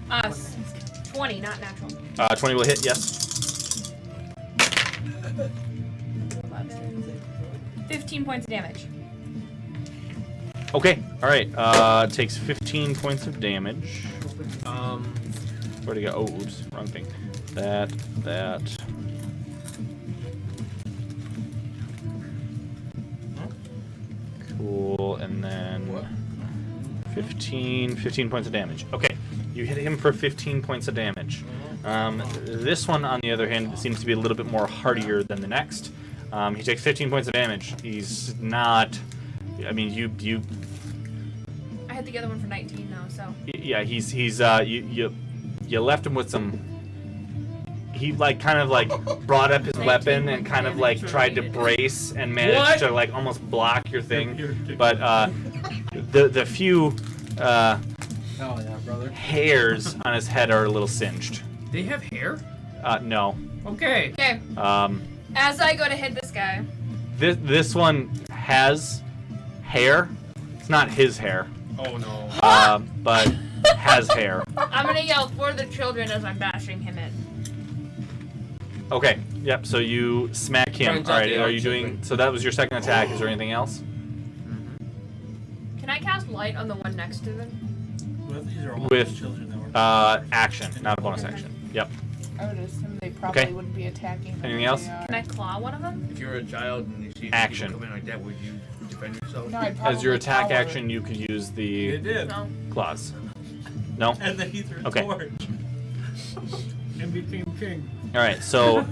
20, not natural. 20 will hit, yes. 15 points of damage. Okay, alright. Takes 15 points of damage. Where'd it go? Oh, oops, wrong thing. That. Cool, and then 15 points of damage. Okay, you hit him for 15 points of damage. This one, on the other hand, seems to be a little bit more hardier than the next. He takes 15 points of damage. He's not... I mean, you I hit the other one for 19 though, so. yeah, you left him with some... He kind of brought up his weapon and kind of tried to brace and managed to almost block your thing. But the few Hell yeah, brother. hairs on his head are a little singed. They have hair? No. Okay. Okay. As I go to hit this guy. This one has hair. It's not his hair. Oh no. But has hair. I'm gonna yell for the children as I'm bashing him in. Okay. Yep. So you smack him. All right. Are you doing? So that was your second attack. Is there anything else? Can I cast light on the one next to them? These are all With children that were action, not a bonus action. Yep. I would assume they probably Okay. wouldn't be attacking them. Anything if else? they are. Can I claw one of them? If you're a child and you see Action. people come in like that, would you defend yourself? No, I'd As your probably attack cower. action, you could use the They did. No. claws. No. And then he threw a Okay. torch. And became king. All right. So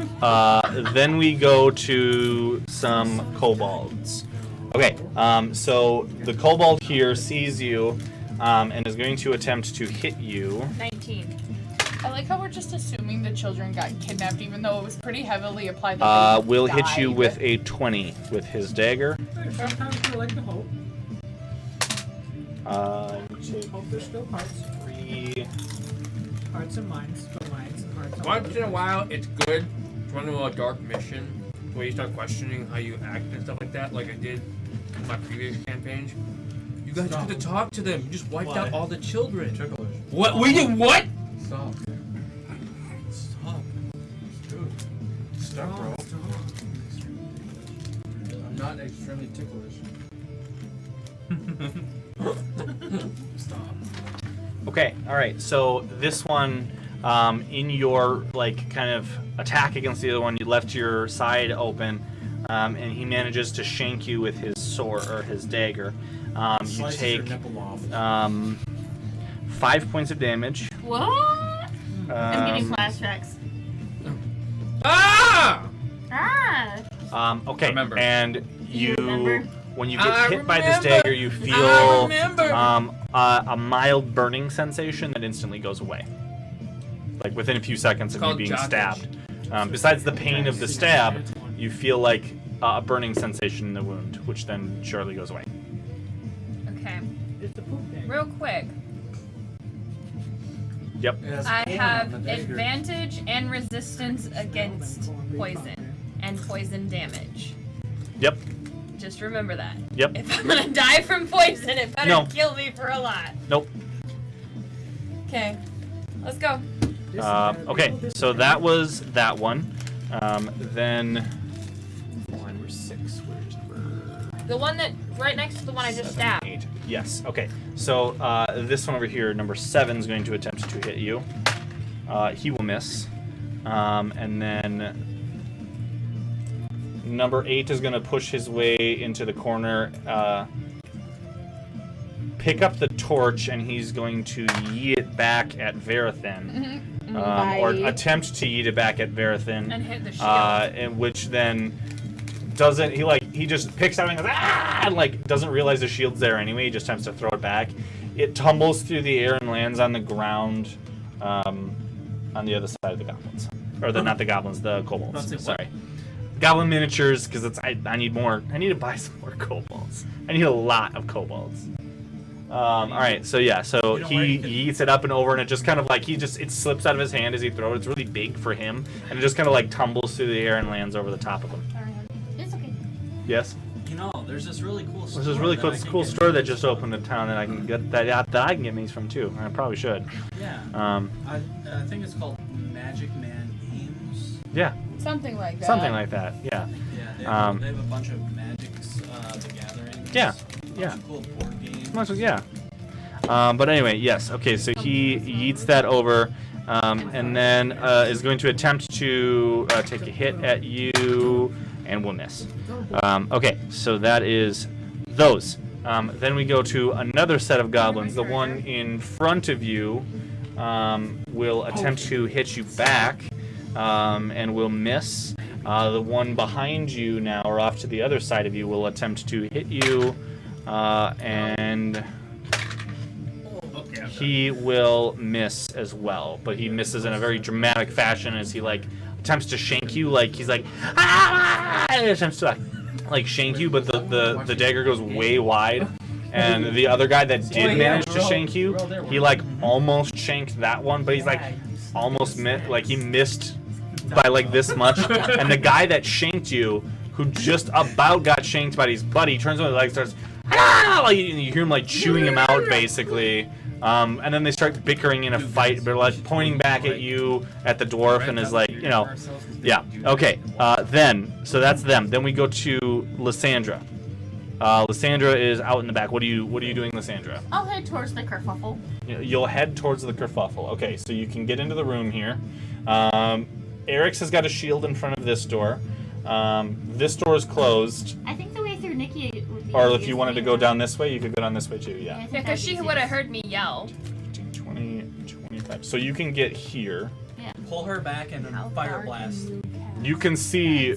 then we go to some kobolds. Okay. So the kobold here sees you and is going to attempt to hit you. 19. I like how we're just assuming the children got kidnapped, even though it was pretty heavily applied that they Will hit you died. with a 20 with his dagger. Sometimes we like to hope. You take Hope there's still hearts. 3. Hearts and minds, but minds and hearts. Once in a while, it's good to run a dark mission where you start questioning how you act and stuff like that, like I did in my previous campaigns. You guys Stop. could have talked to them. You just wiped Why? out all the children. Trickles. What? We did what? Stop. Stop. Dude. Stop, bro. I'm not extremely ticklish. Stop. Okay, all right. So this one, in your kind of attack against the other one, you left your side open, and he manages to shank you with his sword or his dagger. You Slices your take nipple off. 5 points of damage. What? I'm getting Um, flashbacks. Ah! Ah! Okay, Remember. and remember? when you get I hit by this remember. dagger, you I feel remember. a mild burning sensation that instantly goes away. Like within a few seconds of you Called being jockey. stabbed. Besides the pain of the stab, you feel like a burning sensation in the wound, which then shortly goes away. Okay. It's the poop day. Real quick. Yep. It has I corn have on the dagger. advantage and resistance against poison and poison damage. Yep. Just remember that. Yep. If I'm gonna die from poison, it better No. kill me for a lot. Nope. Okay. Let's go. Okay, so that was that one. Then 6. Where's number The one that right next to the one I just 7, stabbed. 8. Yes. Okay. So this one over here, number 7, is going to attempt to hit you. He will miss, and then number 8 is going to push his way into the corner, pick up the torch, and he's going to yeet it back at Verathin. Or attempt to yeet it back at Verathin. And hit the shield. And which then doesn't, he just picks out and goes, ah! And doesn't realize the shield's there anyway, he just attempts to throw it back. It tumbles through the air and lands on the ground on the other side of the goblins. Or not the goblins, the kobolds. Don't say what? Sorry. Goblin miniatures, because I need more. I need to buy some more kobolds. I need a lot of kobolds. Alright, so yeah, so he eats it up and over, and it just kind of it slips out of his hand as he throws it. It's really big for him, and it just kind of tumbles through the air and lands over the top of him. It's okay. Yes? There's this really cool store. There's this really that I can cool get store that minis just from. opened in town that I can get that I can get minis from too. I probably should. Yeah. I think it's called Magic Man Games. Yeah. Something like that. Something like that. Yeah. Yeah. They have a bunch of Magic's the Gathering. Yeah. A bunch Yeah. of cool board games. Yeah. But anyway, yes. Okay, so he yeets that over, and then is going to attempt to take a hit at you, and will miss. Okay, so that is those. Then we go to another set of goblins. The one in front of you will attempt to hit you back, and will miss. The one behind you now, or off to the other side of you, will attempt to hit you, and he will miss as well. But he misses in a very dramatic fashion as he attempts to shank you. He's like, ah! And attempts to shank you, but the dagger goes way wide. And the other guy that did manage to shank you, he almost shanked that one, but he's almost missed. He missed by this much. And the guy that shanked you, who just about got shanked by his buddy, turns around and starts, ah! You hear him chewing him out basically. And then they start bickering in a fight. They're pointing back at you, at the dwarf, and is yeah. Okay. So that's them. Then we go to Lysandra. Lysandra is out in the back. What are you doing, Lysandra? I'll head towards the kerfuffle. You'll head towards the kerfuffle. Okay, so you can get into the room here. Eric's has got a shield in front of this door. This door is closed. I think the way through Nikki would be. Or if you wanted to go down this way, you could go down this way too. Yeah. Because she would have heard me yell. 15, 20, 25. So you can get here. Yeah. Pull her back and fire blast. You can see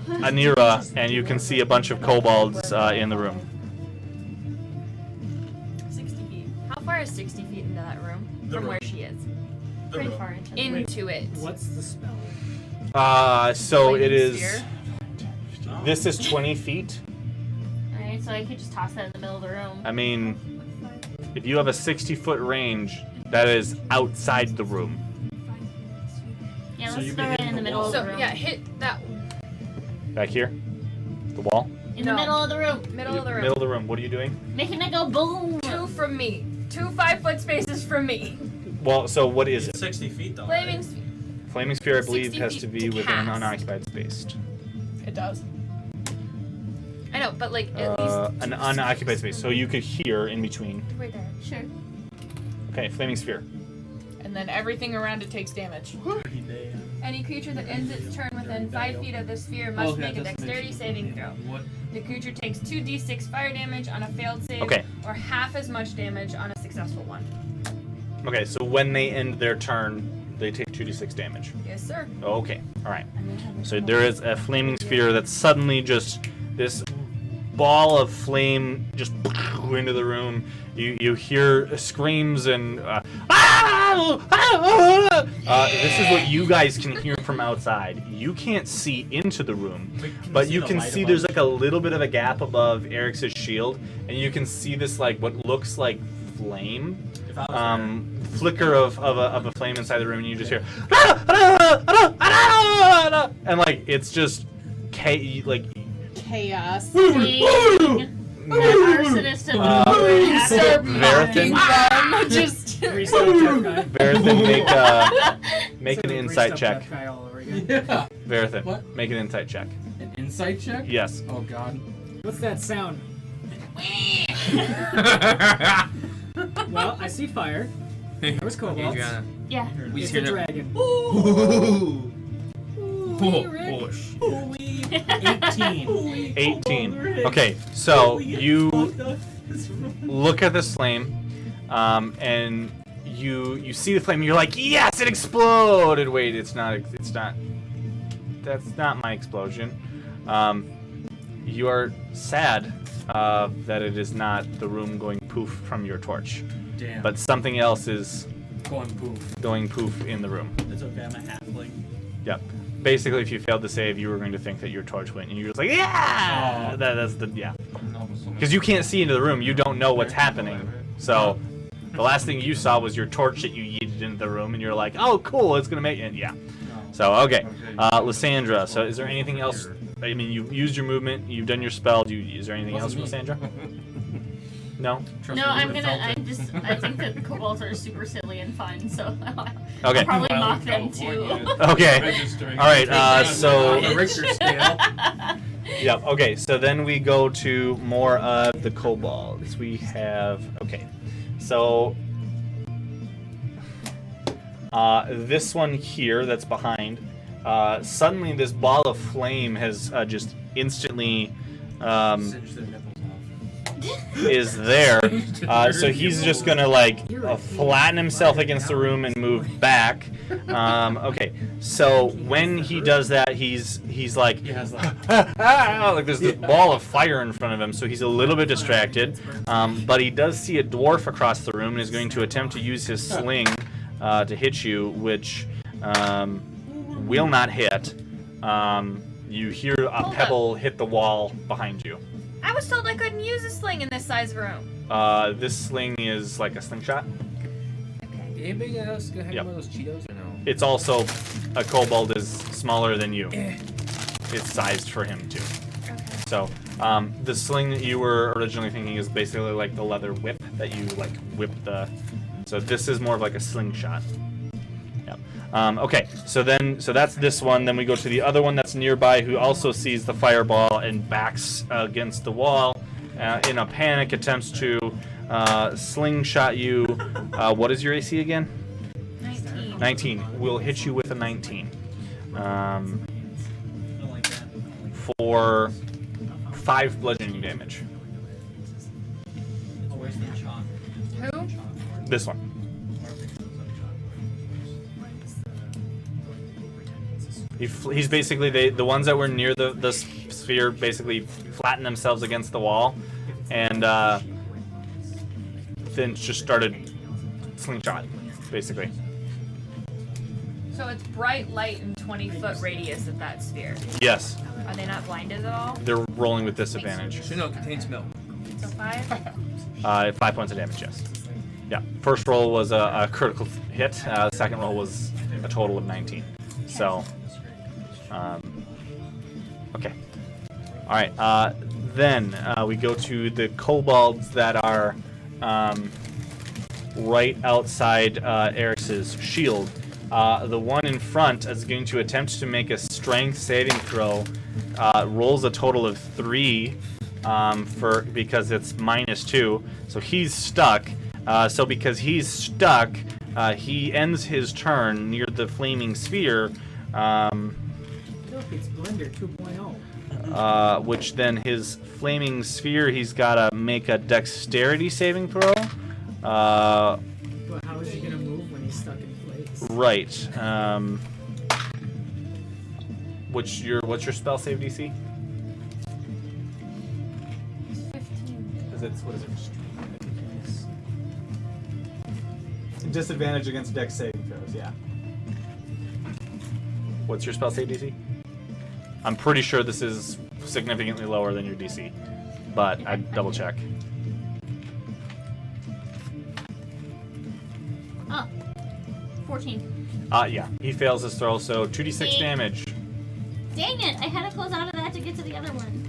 Anira, and you can see a bunch of kobolds in the room. 60 feet. How far is 60 feet into that room from where she is? Pretty far into. Into it. What's the spell? So it Lightning is. sphere? This is 20 feet. Alright, so I could just toss that in the middle of the room. I mean, if you have a 60-foot range, that is outside the room. Yeah, So let's you throw can it hit in the the middle wall. of the So room. yeah, hit that Back here, the wall. In the middle of the room. middle of the room. Middle of the room. What are you doing? Making it go boom. 2 from me. 2 5-foot spaces from me. Well, so what is it? 60 feet though. Flaming. Flaming sphere, I believe, 60 has to feet be to within an cast. unoccupied space. It does. I know, but at least An unoccupied space. So you could hear in between. right there. Sure. Okay, flaming sphere. And then everything around it takes damage. Any creature that ends its turn within 5 feet of the sphere must Okay, make a that's dexterity saving throw. What? The creature takes 2d6 fire damage on a failed save, Okay. or half as much damage on a successful one. Okay, so when they end their turn, they take 2d6 damage. Yes, sir. Okay, alright. So there is a flaming sphere that's suddenly just this ball of flame just into the room. You hear screams and this is what you guys can hear from outside. You can't see into the room, but you can see there's a little bit of a gap above Eric's shield, and you can see this what looks like flame. Flicker of a flame inside the room, and you just hear and it's just Chaos. Arsonist of Verithin, Just Restart that guy. Verithin, make an It's like insight restart check. that guy all over again. Yeah. Verithin, What? make an insight check. An insight check? Yes. Oh god. What's that sound? Well, I see fire. There was kobolds. Yeah. We It's hear a that. dragon. Ooh. Oh, 18. 18. Okay, so you look at this flame, and you see the flame. And you're like, yes, it exploded. Wait, it's not. That's not my explosion. You are sad that it is not the room going poof from your torch, Damn. but something else is Going poof. going poof in the room. It's okay, I'm a halfling. Yep. Basically, if you failed to save, you were going to think that your torch went, and you're just like, yeah. Oh. That's the Because you can't see into the room, you don't know what's happening. So, the last thing you saw was your torch that you yeeted into the room, and you're like, oh, cool, it's gonna make it. Yeah. So, okay. Lysandra, so is there anything else I mean, you've used your movement. You've done your spell. Is there anything else from Sandra? No. No, I'm gonna. I think that the kobolds are super silly and fun, so Okay. I'll probably mock them too. Okay. All right. So. On the Richter scale. Yep. Okay. So then we go to more of the kobolds. We have. Okay. So. This one here that's behind. Suddenly, this ball of flame has just instantly. Cinch their nipples off. Is there. So he's just gonna like flatten himself against the room and move back. Okay, so when he does that, he's like, He has like like there's this ball of fire in front of him, so he's a little bit distracted. But he does see a dwarf across the room and is going to attempt to use his sling to hit you, which will not hit. You hear a pebble hit the wall behind you. I was told I couldn't use a sling in this size room. This sling is like a slingshot. Okay. Anybody else gonna have Yep. one of those Cheetos or no? It's also a kobold is smaller than you. It's sized for him too. Okay. So the sling that you were originally thinking is basically like the leather whip that you like whip the. So this is more of like a slingshot. Yep. Okay. So that's this one. Then we go to the other one that's nearby, who also sees the fireball and backs against the wall. In a panic, attempts to slingshot you. What is your AC again? 19. 19. We'll hit you with a 19. Don't like that. For 5 bludgeoning damage. Oh, where's the chalk? Who? This one. He's basically the ones that were near the sphere basically flattened themselves against the wall, and then just started slingshot, basically. So it's bright light and 20-foot radius of that sphere. Yes, Are they not blinded at all? they're rolling with disadvantage. So no, it contains milk. So 5? 5 points of damage. Yes. Yeah. First roll was a critical hit. The second roll was a total of 19. So. Okay. All right. Then we go to the kobolds that are right outside Eric's shield. The one in front is going to attempt to make a strength saving throw. Rolls a total of 3 because it's -2. So he's stuck. So because he's stuck, he ends his turn near the flaming sphere. Look, it's Blender 2.0. Which then his flaming sphere, he's got to make a dexterity saving throw. But how is he gonna move when he's stuck in place? Right. What's your spell save DC? 15. Is it what is it? Disadvantage against dex saving throws. Yeah. What's your spell save DC? I'm pretty sure this is significantly lower than your DC, but I'd double check. Oh, 14. Yeah, he fails his throw, so 2d6 See? damage. Dang it! I had to close out of that to get to the other one.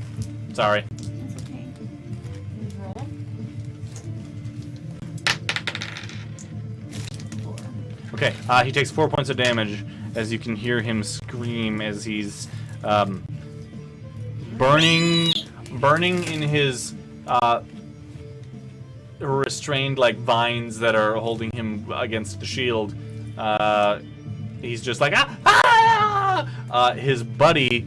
Sorry. That's okay. Roll. 4. Okay, he takes 4 points of damage as you can hear him scream as he's burning in his restrained like vines that are holding him against the shield. He's just like his buddy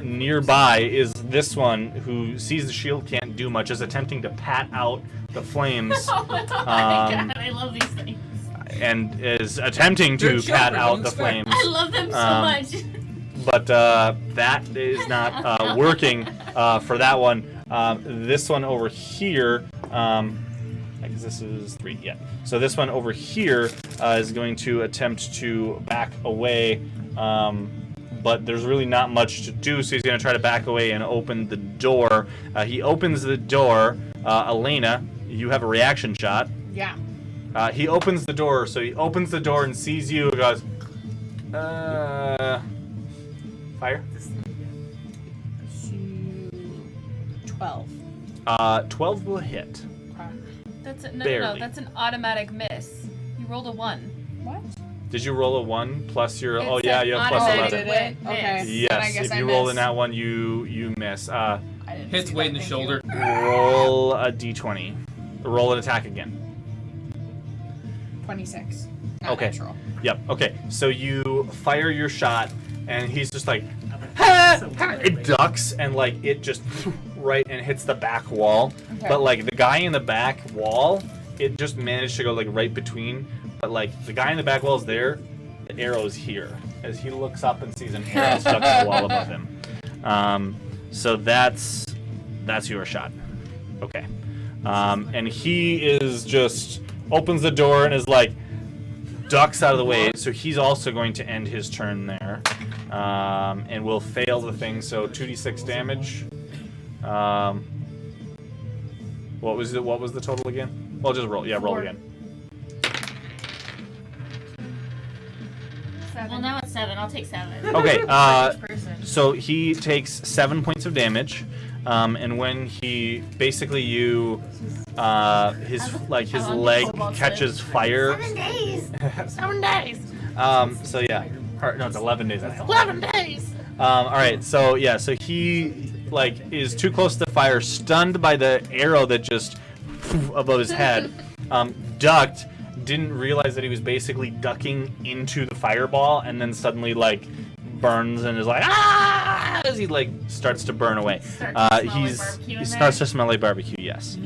nearby is this one who sees the shield can't do much, is attempting to pat out the flames. Oh my god, I love these things. And is attempting to pat out the flames. I love them so much. But that is not working for that one. This one over here, I guess this is 3, yeah. So this one over here is going to attempt to back away, but there's really not much to do, so he's going to try to back away and open the door. He opens the door. Elena, you have a reaction shot. Yeah. He opens the door, so he opens the door and sees you and goes, fire? 12. 12 will hit. That's no, Barely. that's an automatic miss. You rolled a 1. What? Did you roll a 1 plus your? It Oh yeah, said you have plus automatic 11. Did it? miss. Okay. Yes, Then I guess if I you roll in missed. that one, you miss. I didn't Hits see weight that, in the thank shoulder. you. Roll a d20. Roll an attack again. 26. Not Okay. natural. Yep. Okay. So you fire your shot, and he's just like, "Ha! Ha!" It ducks, and like it just right and hits the back wall. Okay. But like the guy in the back wall, it just managed to go like right between. But like the guy in the back wall is there, the arrow's here. As he looks up and sees an arrow stuck to the wall above him. So that's your shot. Okay. And he is just opens the door and is like ducks out of the way. So he's also going to end his turn there, and will fail the thing. So 2d6 damage. What was the total again? Well, just roll. Yeah, roll 4. again. 7. Well, now it's 7. I'll take 7. Okay. Each person. So he takes 7 points of damage, and when he basically his leg catches fire. 7 days. 7 days. So yeah, no, it's 11 days. 11 days. All right. So yeah, so he like is too close to the fire, stunned by the arrow that just above his head, ducked. Didn't realize that he was basically ducking into the fireball, and then suddenly like burns and is like as he like starts to burn away. He starts to smell like barbecue. Yes.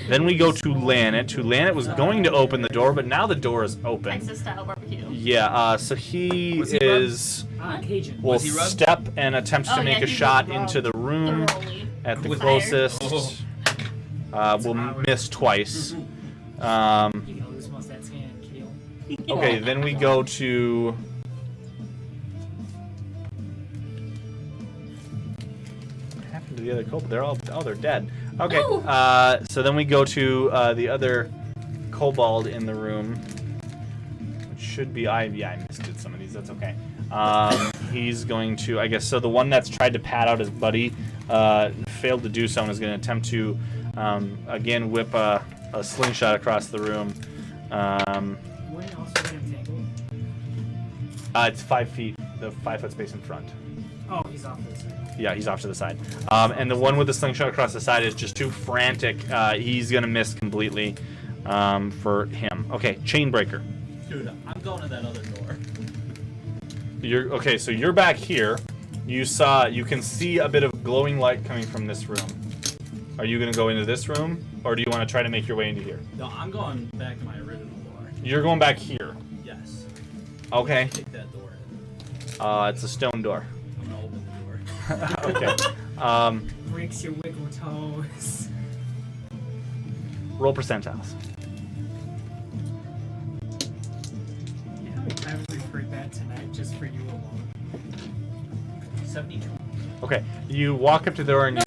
Then we go to Lanet. Lanet was going to open the door, but now the door is open. Texas style barbecue. Yeah. So he Was he is Cajun. will Was he rubbed? step and attempt to Oh, make yeah, a he shot was into the room Thoroughly. at the With fire. closest. Will miss twice. You can lose most of that skin, Kale. Okay, then we go to. What happened to the other kobold? They're dead. Okay, so then we go to the other kobold in the room, which should be I missed it. Some of these, that's okay. He's going to, I guess, so the one that's tried to pat out his buddy failed to do so and is going to attempt to again whip a slingshot across the room. Wouldn't it also get entangled? It's 5 feet, the 5 foot space in front. Oh, he's off this side. Yeah, he's off to the side. And the one with the slingshot across the side is just too frantic. He's gonna miss completely for him. Okay, Chainbreaker. Dude, I'm going to that other door. So you're back here. You can see a bit of glowing light coming from this room. Are you gonna go into this room, or do you want to try to make your way into here? No, I'm going back to my original door. You're going back here. Yes. Okay. Take that door in. It's a stone door. I'm gonna open the door. Okay. Breaks your wiggle toes. Roll percentiles. You know how many times we've heard that tonight just for you alone? 72. Okay, you walk up to the door and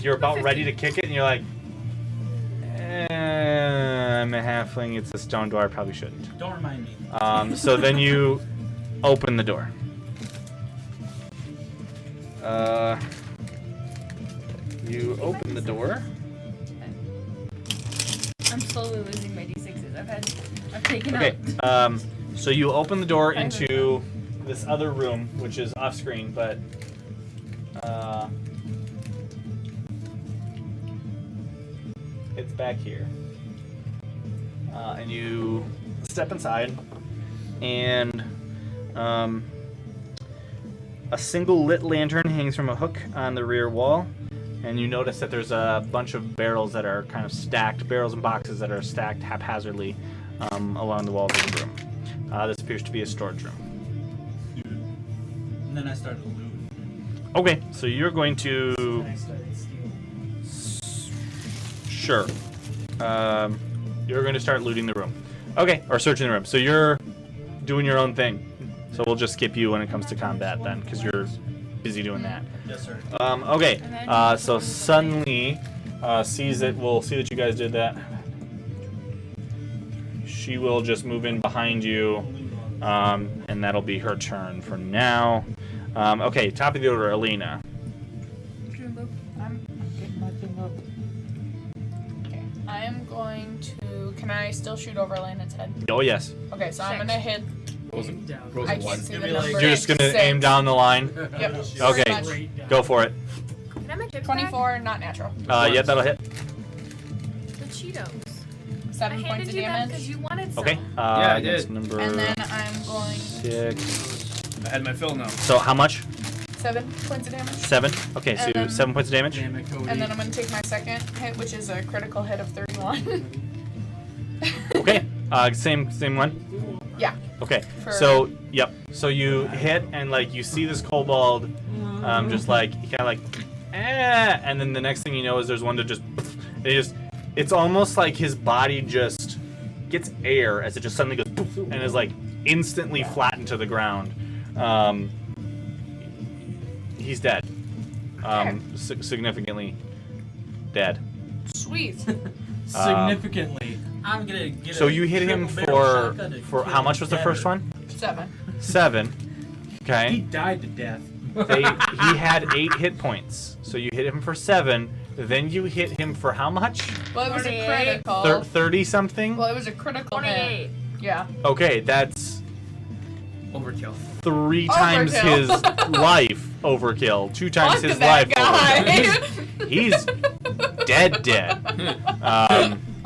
you're about ready to kick it, and you're like, I'm a halfling. It's a stone door. I probably shouldn't. Don't remind me. So then you open the door. You open the door. I'm slowly losing my d6s. I've taken Okay. out. So you open the door into this other room, which is off screen, but it's back here. And you step inside, and a single lit lantern hangs from a hook on the rear wall, and you notice that there's a bunch of barrels that are kind of stacked, barrels and boxes that are stacked haphazardly along the walls of the room. This appears to be a storage room. Dude. And then I started looting. Okay, so you're going to... Then I started stealing. Sure. You're going to start looting the room. Okay, or searching the room. So you're doing your own thing. So we'll just skip you when it comes to combat then, because you're busy doing that. Yes, sir. Okay, so suddenly we'll see that you guys did that. She will just move in behind you, and that'll be her turn for now. Okay, top of the order, Alina. Can I still shoot over Landon's head? Oh yes. Okay, so I'm gonna hit. Rolls Aim down. rolls I a can't one. see Give the me, like- number. You're just gonna Six. aim down the line. Yep. Okay. Pretty much. Right down. Go for it. Can I have my chips 24, not natural. Yeah, that'll hit. back? The Cheetos. 7 I points handed of you them because damage. you wanted some. Okay. Yeah, I That's did. number And then I'm going 6. I had my fill now. So how much? 7 points of damage. 7. Okay, so And then- 7 points of damage. Damn it, Cody. And then I'm gonna take my second hit, which is a critical hit of 31. Okay. Same one. Yeah. Okay. For- So yep. So you hit and like you see this kobold, just like he kind of like, and then the next thing you know is there's one that just, it's almost like his body just gets air as it just suddenly goes poof, and is like instantly flattened to the ground. He's dead. Significantly dead. Sweet. Significantly. I'm gonna get So a you hit him triple barrel for shotgun to for kill how much him was the dead. first one? 7. 7. He Okay. died to death. He had 8 hit points. So you hit him for 7. Then you hit him for how much? Well, it was a 48. critical. 30 something? Well, it was a critical hit. 28. Yeah. Okay, that's Overkill. 3 times his Overkill. life overkill. 2 times Fuck his that life guy. overkill. He's dead.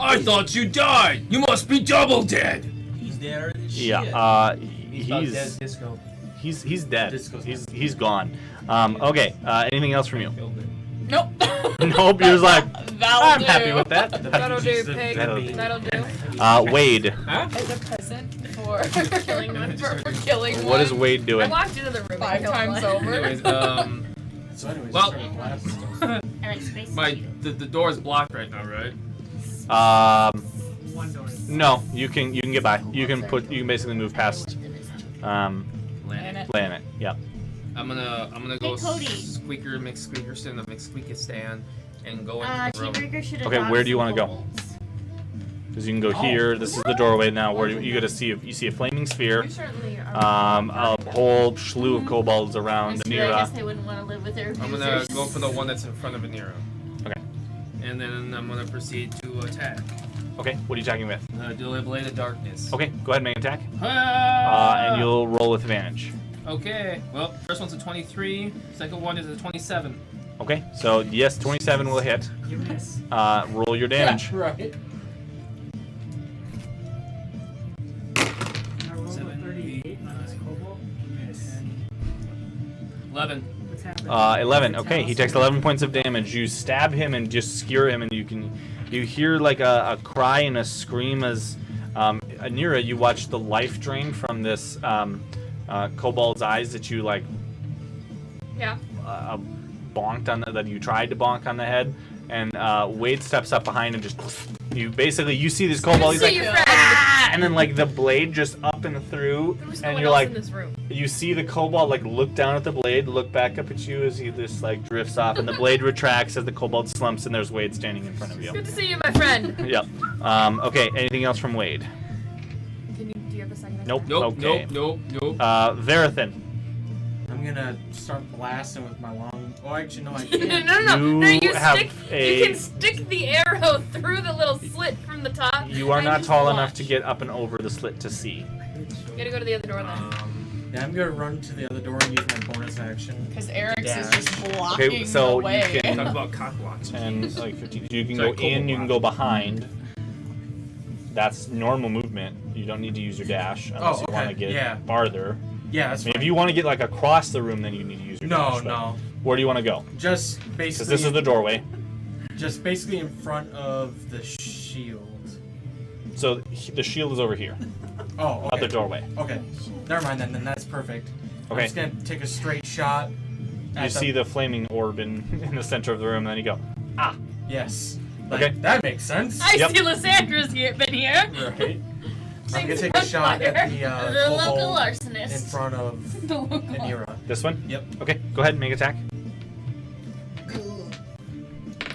I thought you died. You must be double dead. He's dead as shit. Yeah, He's about dead disco. he's dead. Disco's He's gone. Okay, anything else from you? Killed it. Nope. Nope, you're just like, That'll I'm do. happy with that. That'll do, pig. That'll do. That'll do. Wade. As a present for Killing one. for killing one. What is Wade I doing? walked into the room 5 and killed times one. over? Anyways, So anyways, Well- started blasting. I like space. the door is blocked right now, right? One door. No, you can get by. You can basically move past Planet. planet. Yep. I'm gonna go Hey, Cody. squeaker, make squeaker stand, make squeaker stand, and go into the room. Cheeseburger should have Okay, gone where to do you wanna some go? kobolds. Because you can go here. This is the doorway now. Where you got to see you see a flaming sphere. You certainly are. A whole slew of kobolds around That's true, I guess Anira. they wouldn't want to live with their I'm gonna abusers. go for the one that's in front of Anira. Okay. And then I'm gonna proceed to attack. Okay. What are you attacking with? Do a blade of darkness. Okay. Go ahead and make an attack. Ah! And you'll roll with advantage. Okay. Well, first one's a 23. Second one is a 27. Okay. So yes, 27 will hit. You miss. Roll your damage. Right. I rolled a 38 on this kobold. Miss. 11. What's happening? 11. Okay, he takes 11 points of damage. You stab him and just skewer him, and you hear like a cry and a scream as Anira, you watch the life drain from this kobold's eyes that you like Yeah. bonked on that you tried to bonk on the head, and Wade steps up behind and just you see this kobold. He's See like, you, friend. ah! And then like the blade just up and through, There was no and one you're else like. in this room. You see the kobold like look down at the blade, look back up at you as he just like drifts off, and the blade retracts as the kobold slumps, and there's Wade standing in front of you. Good to see you, my friend. Yep. Okay. Anything else from Wade? Do you have a second? Nope. Nope. Okay. Nope. Verathan. I'm gonna start blasting with my long. Oh, actually, no, I no, can't. no. You have You a- can stick the arrow through the little slit from the top. You are and not just tall launch. enough to get up and over the slit to see. You gotta go to the other door then. Yeah, I'm gonna run to the other door and use my bonus action. Because Eric's is Dash. just blocking Okay, so the you way. can- Talk about cock blocks. And like 15, you can Sorry, go in, you can go kobold behind. That's normal movement. You don't need to use your dash unless Oh, you want to okay, get yeah. farther. Yeah, I that's mean, fine. if you want to get like across the room, then you need to use your dash. No, but no. Where do you want to go? Just Because basically. this is the doorway. Just basically in front of the shield. So the shield is over here, Oh, okay. not the doorway. Okay. Never mind then. Then that's perfect. I'm Okay. just gonna take a straight shot. You see the flaming orb in the center of the room, and then you go, ah. Yes. Like, Okay. That makes sense. I Yep. see Lysandra's been here. Right. I'm gonna Things take a on shot fire. at The the local kobold in arsonist. front of The local- Anira. This one? Yep. Okay, go ahead and make attack.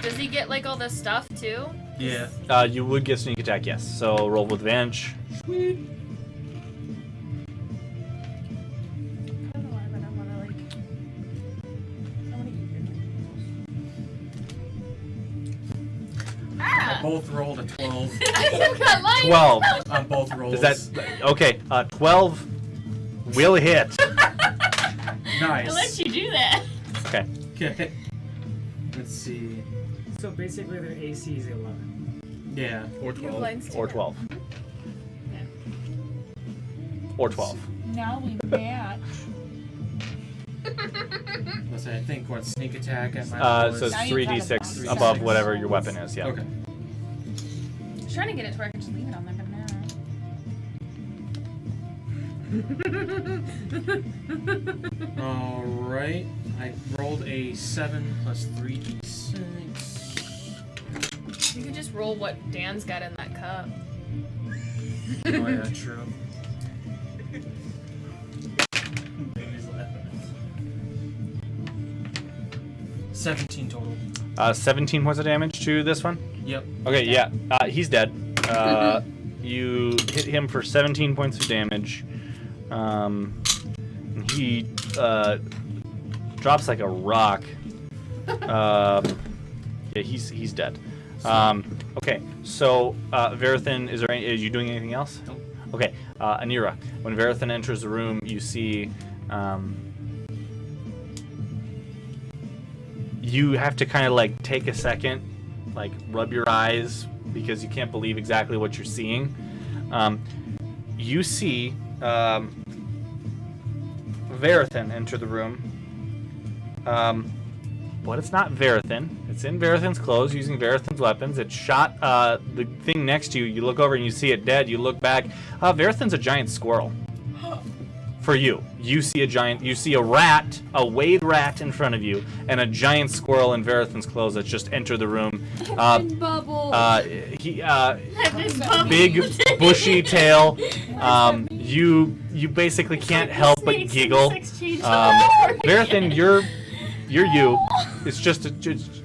Does he get like all this stuff too? Yeah. You would get sneak attack, yes. So roll with advantage. I don't know why, but I wanna like. I wanna eat your Yeah. both rolled a 12 I've got light. 12. on both rolls. Is that okay? 12 will hit. I'll let you do that. Okay. Okay. Let's see. So basically, their AC is 11. Yeah. Or You have 12. lines too. Or 12. Or 12. Now we match. Let's say I think what sneak attack at my So it's Now you've got a 3d6 bonus. above whatever your weapon is. Yeah. Okay. I was trying to get it to where I could just leave it on there, but no. All right. I rolled a 7 plus 3d6. You could just roll what Dan's got in that cup. Oh yeah, true. Baby's laughing. 17 total. 17 points of damage to this one. Yep. Okay, yeah. He's dead. You hit him for 17 points of damage. He drops like a rock. Yeah, he's dead. Okay, so Verithan, are you doing anything else? Nope. Okay, Anira, when Verithan enters the room, you see you have to kind of like take a second, like rub your eyes because you can't believe exactly what you're seeing. You see Verithan enter the room. But it's not Verithan. It's in Verithan's clothes, using Verithan's weapons. It shot the thing next to you. You look over and you see it dead. You look back. Verithan's a giant squirrel. For you, you see a rat, a wade rat in front of you, and a giant squirrel in Verithan's clothes that just entered the room. Bubble. Big bushy tail. You basically can't help but giggle. Verithan, you're you. It's just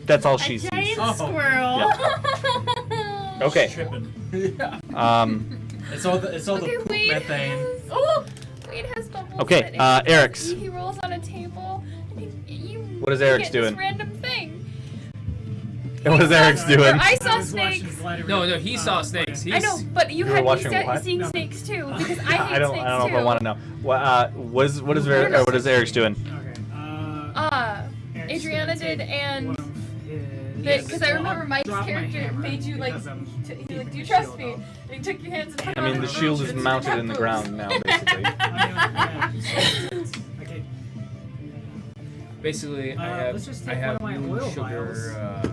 that's all she sees. Giant squirrel. Yeah. Okay. Tripping. It's all the poop Wade methane. Oh, Wade has bubbles. Okay, that Eric's. He rolls on a table. And What is you Eric's get this doing? random thing. What is Eric's doing? I saw I was watching snakes. Vladimir, No, he saw snakes. I know, but you were had me watching what? seeing snakes too because I hate I don't snakes know too. if I want to know. What is Eric's doing? Okay. Adriana did, and because I remember Mike's character made you like, he like, do you trust me? And he took your hands and put I them mean, on the the shield is rope. mounted in the ground now, basically. Okay. Basically, I have let's just I take one have of my moon oil sugar. vials,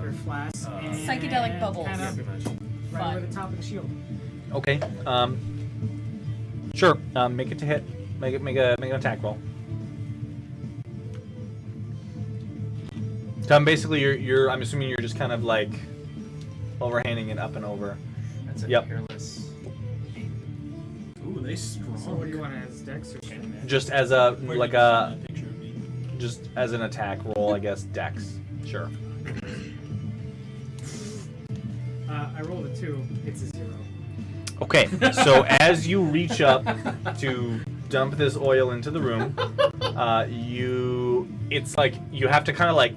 or flasks, and Psychedelic bubbles. kind Yeah, of pretty much. right over the top of the shield. Okay. Sure. Make it to hit. Make an attack roll. Basically, you're. I'm assuming you're just kind of like overhanding it up and over. That's a Yep. careless. Ooh, they strong. So what do you want as dex or something? Just as a Where like did you a find that picture of me? just as an attack roll, I guess. Dex. Sure. I rolled a 2. It's a 0. Okay. So as you reach up to dump this oil into the room, it's like you have to kind of like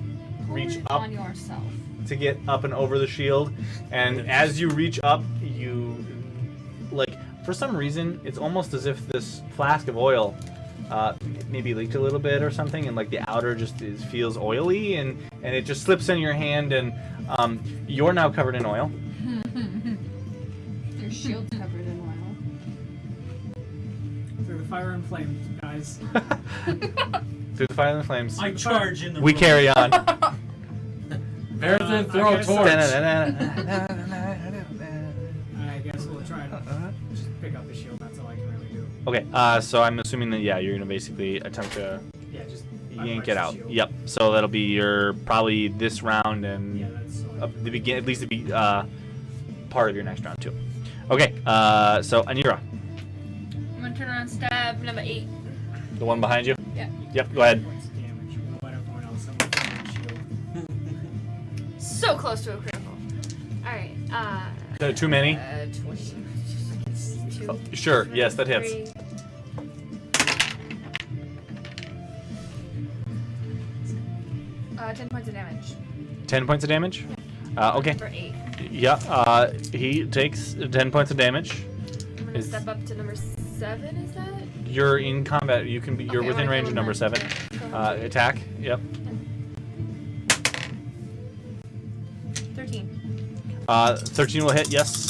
reach Hold it up on yourself. to get up and over the shield, and as you reach up, you like for some reason it's almost as if this flask of oil maybe leaked a little bit or something, and like the outer just feels oily, and it just slips in your hand, and you're now covered in oil. Your shield's covered in oil. Through the fire and flames, guys. Through the fire and the flames, I charge in the we room. carry on. Verithan, throw a guess- torch. I guess we'll try to just pick up the shield. That's all I can really do. Okay, so I'm assuming that you're gonna basically attempt to Yeah, just yank unlatch it the out. shield. Yep. So that'll be your probably this round and Yeah, that's all I the begin at least part of your next round too. Okay. So Anira, I'm gonna turn around, stab number 8. the one behind you. Yeah. Yep. Go ahead. points of damage. We'll let everyone else have a shield. So close to a critical. Alright, Too many? 22. Sure. Yes, that hits. 10 points of damage. 10 points of damage. Okay. For 8. Yeah. He takes 10 points of damage. I'm gonna step up to number 7. Is that? You're in combat. You can be. You're Okay, within I wanna range go of number with 7. that. Attack. Yep. 13. 13 will hit. Yes.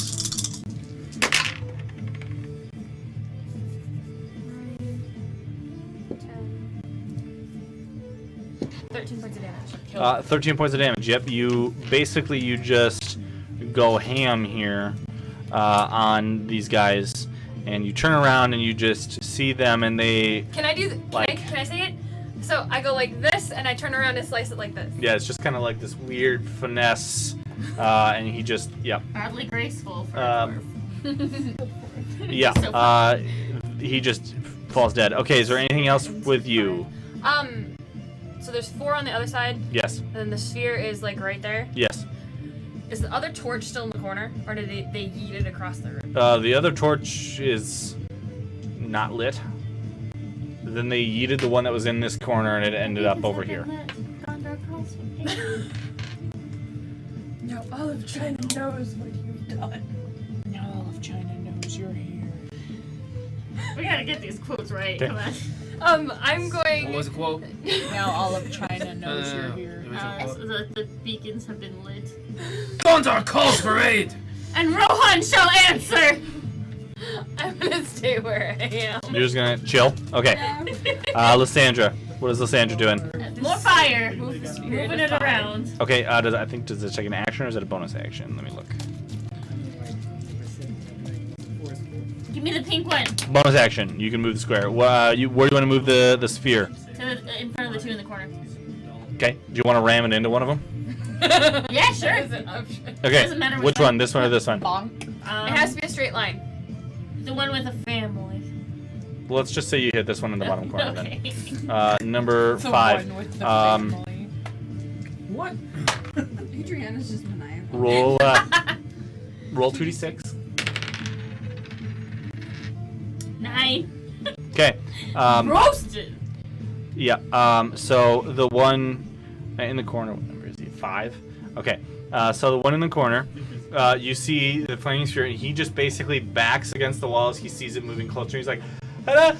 13 points of damage. 13 points of damage. Yep. You just go ham here on these guys, and you turn around and you just see them, and they. Can I do? Can I say it? So I go like this, and I turn around and slice it like this. Yeah, it's just kind of like this weird finesse, and he just. Yep. Oddly graceful for a dwarf. Yeah. He just falls dead. Okay. Is there anything else with you? So there's 4 on the other side. Yes. And then the sphere is like right there. Yes. Is the other torch still in the corner, or did they yeet it across the room? The other torch is not lit. Then they yeeted the one that was in this corner, and it ended up over here. Now all of China knows what you've done. Now all of China knows you're here. We gotta get these quotes right. Okay. Come on. I'm going. What was the quote? Now all of China knows you're here. So the beacons have been lit. Gondor calls for aid! And Rohan shall answer! I'm gonna stay where I am. You're just gonna chill? Okay. Lysandra. What is Lysandra doing? More fire! Move the sphere Moving to it 5. around. Okay, does it take an action or is it a bonus action? Let me look. Give me the pink one. Bonus action. You can move the square. Where do you want to move the sphere? In front of the 2 in the corner. Okay. Do you want to ram it into one of them? Yeah, sure. Okay. Doesn't matter Which one? This one or this one? Bonk. It has to be a straight line. The one with a family. Well, let's just say you hit this one in the bottom corner Okay. then. Number The 5. one with the family. What? Adriana's just maniacal. Roll 2d6. 9. Okay. Roasted! Yeah. So the one in the corner, what number is he? 5. Okay. So the one in the corner, you see the flaming sphere, and he just basically backs against the walls. He sees it moving closer. He's like, and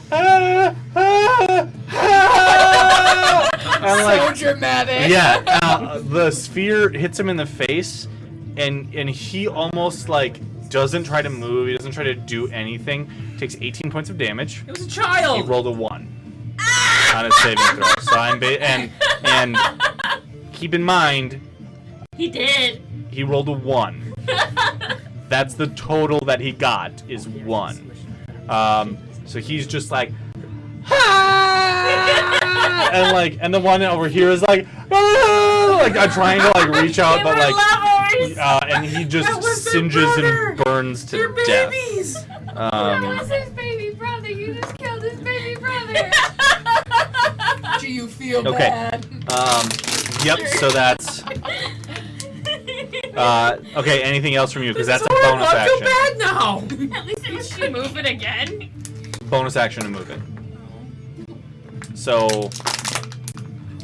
So dramatic. Yeah. The sphere hits him in the face, and he almost like doesn't try to move. He doesn't try to do anything. Takes 18 points of damage. It was a child! He rolled a 1 on his saving throw. So and keep in mind, He did. he rolled a 1. That's the total that he got is 1. So he's just like, and the one over here is like, like I'm trying to like reach out, but like, and he just singes and burns to death. That was his baby brother. You just killed his baby brother. Do you feel Okay. bad? Yep. So that's. Okay. Anything else from you? Because that's a bonus I feel action. bad now! At least it was she move it again. Bonus action to move it. So,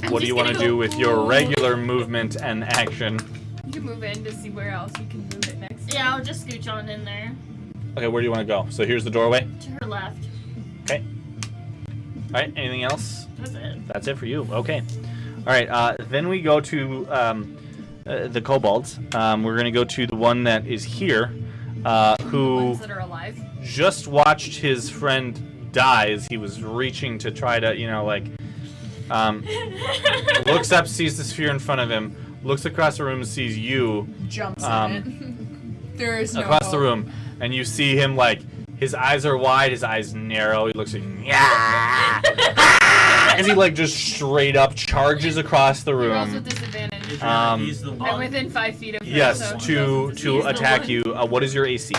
what do you want to do with your regular movement and action? You can move in to see where else you can move it next. Yeah, I'll just scooch on in there. Okay, where do you want to go? So here's the doorway. To her left. Okay. All right. Anything else? That's it. That's it for you. Okay. All right. Then we go to the kobolds. We're gonna go to the one that is here, who Ones that are alive. just watched his friend die as he was reaching to try to, looks up, sees the sphere in front of him, looks across the room, sees you Jumps in it. There is no across the hope. room, and you see him like his eyes are wide, his eyes narrow. He looks like yeah, as he like just straight up charges across the He rolls room. with disadvantage. He's the I'm one. within 5 feet of him. Yes, so to He's the attack one. you. What is your AC?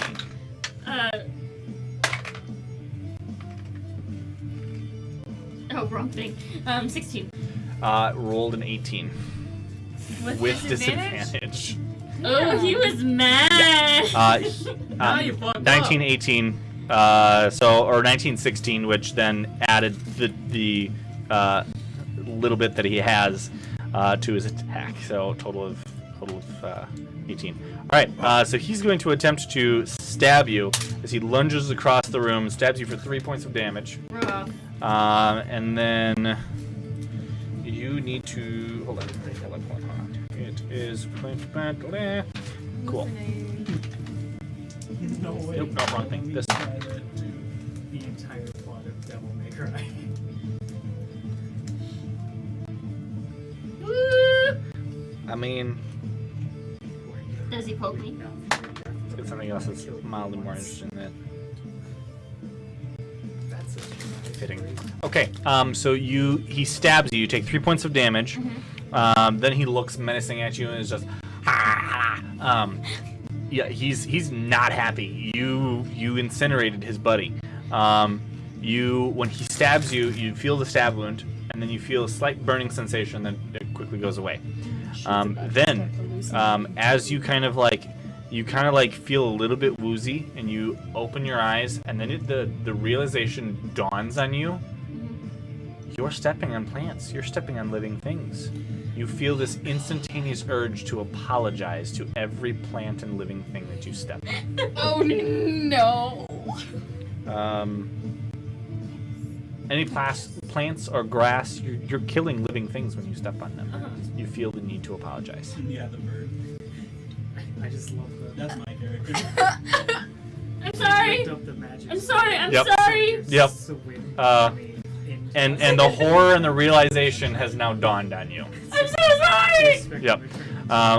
Oh, wrong thing. 16. Rolled an 18 with disadvantage. Oh, he was mad. Now you fucked 1918, or 1916, which then added the little bit that he has to his attack. So a total of total of 18. All right, so he's going to attempt to stab you as he lunges across the room, stabs you for 3 points of damage. Rough. And then you need to hold on. It is cool. No way. Nope, not wrong thing. This. The entire plot of Devil May Cry. I mean, Does he poke me? let's get something else that's mildly more interesting than That's fitting. Okay, so he stabs you. You take 3 points of damage. Then he looks menacing at you and is just, yeah, he's not happy. You incinerated his buddy. When he stabs you, you feel the stab wound, and then you feel a slight burning sensation that quickly goes away. As you kind of like feel a little bit woozy, and you open your eyes, and then the realization dawns on you. You're stepping on plants. You're stepping on living things. You feel this instantaneous urge to apologize to every plant and living thing that you step on. Oh no! Any plants or grass, you're killing living things when you step on them. You feel the need to apologize. Yeah, the bird. I just love that. That's my character. I'm sorry. Up the magic. I'm sorry. I'm Yep. sorry. Yep. So win. And the horror and the realization has now dawned on you. I'm so sorry. Yep.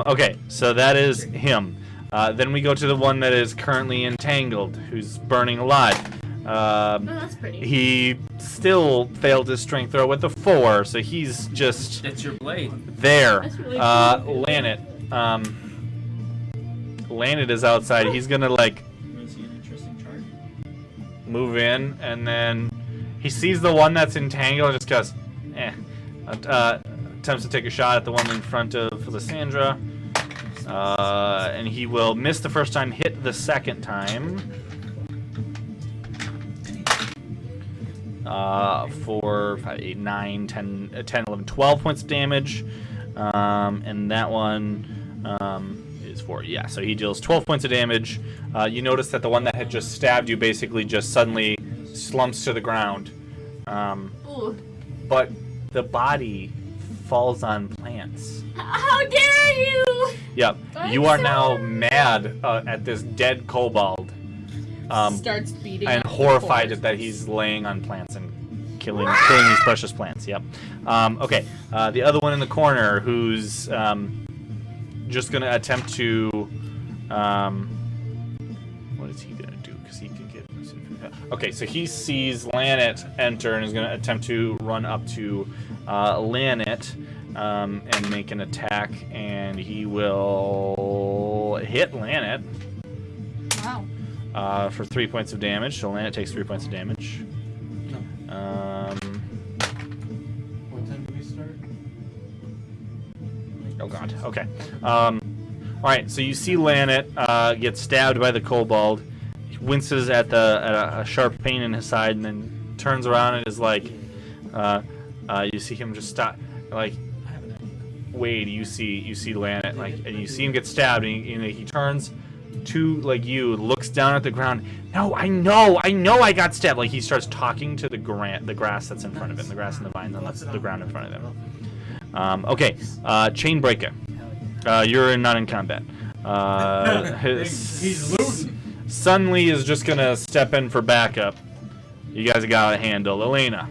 Okay, so that is him. Then we go to the one that is currently entangled, who's burning alive. Oh, that's pretty. He still failed his strength throw with a 4, so he's just That's your blade. there. That's really cool. Lanet. Lanet is outside. He's gonna like You want to see an interesting chart? move in, and then he sees the one that's entangled and just goes, eh. Attempts to take a shot at the one in front of Lysandra. And he will miss the first time, hit the second time. For 5, 8, 9, 10, 11, 12 points of damage. And that one is 4. Yeah, so he deals 12 points of damage. You notice that the one that had just stabbed you basically just suddenly slumps to the ground. Ooh. But the body falls on plants. How dare you! Yep. I'm You are now sorry. mad at this dead kobold. Starts beating And up the horrified corpse. that he's laying on plants and killing these precious plants. Yep. Okay. The other one in the corner, who's just gonna attempt to. What is he gonna do? Because he can get. Okay, so he sees Lanet enter and is gonna attempt to run up to Lanet and make an attack, and he will hit Lanet. Wow. For 3 points of damage. So Lanet takes 3 points of damage. What time do we start? Oh god. Okay. Alright, so you see Lanet get stabbed by the kobold. He winces at a sharp pain in his side, and then turns around and is like, you see him just stop, like, I have an idea. Wade, you see Lanet, like, and you see him get stabbed, and he turns to like you, looks down at the ground. No, I know I got stabbed. Like he starts talking to the grass that's in front of him, the grass and the vines on the ground in front of him. Okay, Chainbreaker. You're not in combat. He's losing. Sunly is just gonna step in for backup. You guys got a handle. Elena,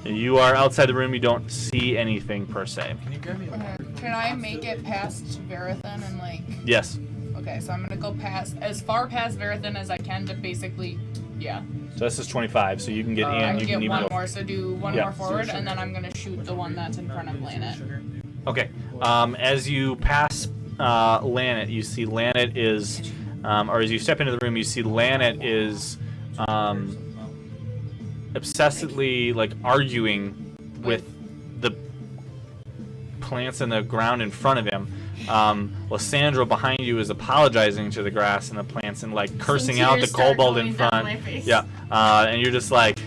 you are outside the room. You don't see anything per se. Can you grab me a water? Can I make it past Verathan and like? Yes. Okay, so I'm gonna go as far past Verathan as I can to basically, yeah. So this is 25, so you can get in. I You can can get even one go. more, so do one Yeah. more forward, and then I'm gonna shoot the one that's in front of Lanet. Okay. As you pass Lanet, you see Lanet is, or as you step into the room, you see Lanet is obsessively like arguing with the plants in the ground in front of him. Lysandra behind you is apologizing to the grass and the plants and like cursing out the tears start kobold in going down front. my face. Yeah. And you're just like,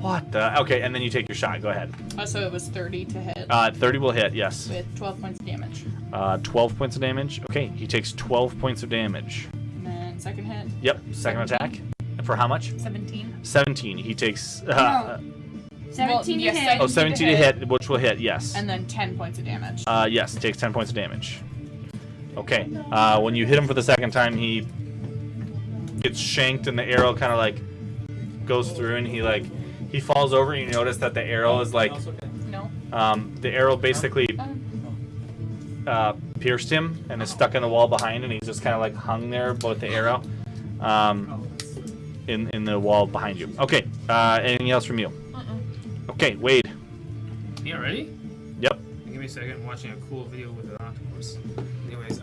What the? Okay, and then you take your shot. Go ahead. So it was 30 to hit. 30 will hit, yes. With 12 points of damage. 12 points of damage. Okay, he takes 12 points of damage. And then second hit. Yep, second 17. attack. For how much? 17. 17. He takes... No. 17 to hit. Oh, 17 to hit, which will hit, yes. And then 10 points of damage. Yes, takes 10 points of damage. Okay, when you hit him for the second time, he gets shanked and the arrow kind of like goes through and he falls over and you notice that the arrow is like... No. The arrow basically pierced him and is stuck in the wall behind and he's just kind of like hung there with the arrow in the wall behind you. Okay, anything else from you? Okay, Wade. Yeah, ready? Yep. Give me a second. I'm watching a cool video with an octopus. Anyways,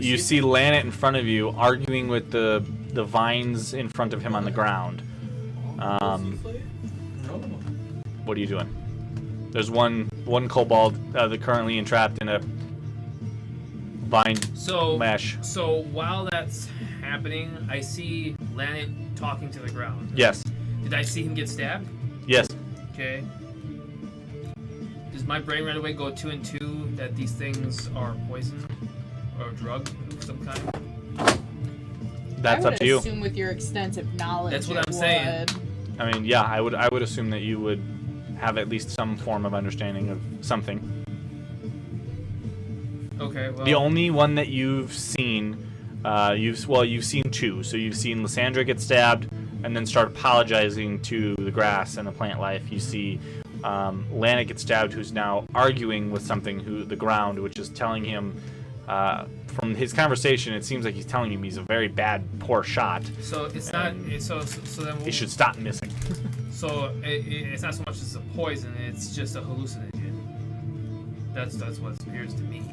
You see Lanet in front of you arguing with the vines in front of him on the ground. What are you doing? There's one kobold currently entrapped in a vine mesh. So while that's happening, I see Lanet talking to the ground. Yes. Did I see him get stabbed? Yes. Okay. Does my brain right away go 2 and 2 that these things are poison or drug of some kind? That's up to you. I would assume with your extensive knowledge. That's what I'm saying. I mean, yeah, I would assume that you would have at least some form of understanding of something. Okay. Well. The only one that you've seen, you've seen 2. So you've seen Lysandra get stabbed and then start apologizing to the grass and the plant life. You see Lana get stabbed, who's now arguing with something, the ground, which is telling him, from his conversation, it seems like he's telling him he's a very bad, poor shot. So it's not. So then. He should stop missing. So it's not so much as a poison; it's just a hallucinogen. That's what it appears to me.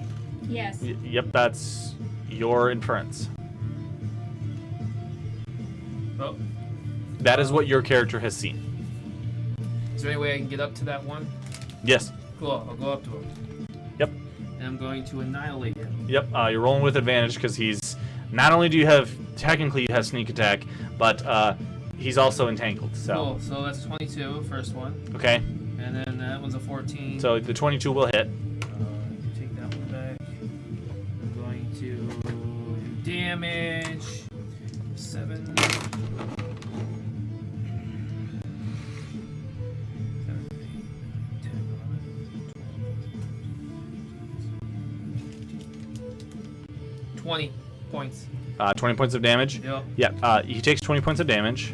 Yes. Yep, that's your inference. Oh. That is what your character has seen. Is there any way I can get up to that one? Yes. Cool. I'll go up to him. Yep. And I'm going to annihilate him. Yep. You're rolling with advantage because he's not only do you have technically you have sneak attack, but he's also entangled. So. Cool. So that's 22, first one. Okay. And then that one's a 14. So the 22 will hit. Take that one back. I'm going to do damage. 7. 20 points. 20 points of damage. Yep. Yeah. He takes 20 points of damage,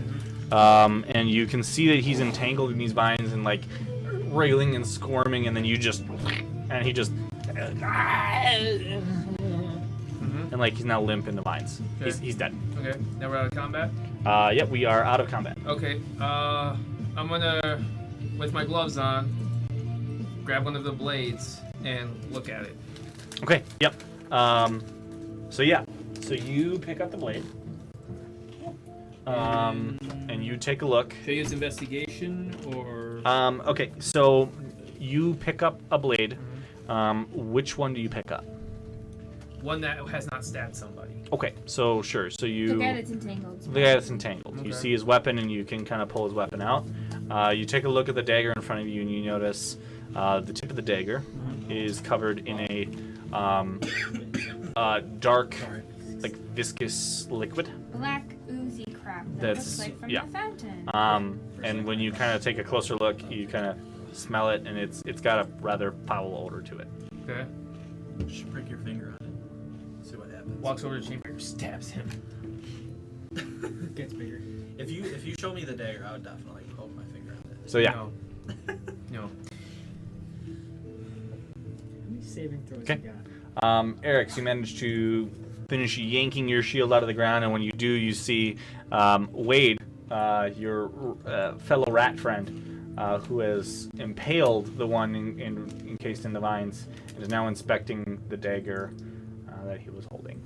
and you can see that he's entangled in these vines and like wriggling and squirming, and then he just, and like he's now limp in the vines. Okay. He's dead. Okay. Now we're out of combat. Yep. We are out of combat. Okay. I'm gonna, with my gloves on, grab one of the blades and look at it. Okay. Yep. So yeah. So you pick up the blade. And you take a look. Should I use investigation or? Okay. So you pick up a blade. Which one do you pick up? One that has not stabbed somebody. Okay. So sure. So you. The guy that's entangled. The guy that's entangled. Okay. You see his weapon, and you can kind of pull his weapon out. You take a look at the dagger in front of you, and you notice the tip of the dagger is covered in a dark, like viscous liquid. Black oozy crap that That's looks like from yeah. the fountain. And when you kind of take a closer look, you kind of smell it, and it's got a rather foul odor to it. Okay. Just prick your finger on it. See what happens. Walks over to Chamber, stabs him. Gets bigger. If you show me the dagger, I would definitely poke my finger on it. So yeah. No. No. How many saving throws Okay. you got? Eric, you managed to finish yanking your shield out of the ground, and when you do, you see Wade, your fellow rat friend, who has impaled the one encased in the vines, and is now inspecting the dagger that he was holding.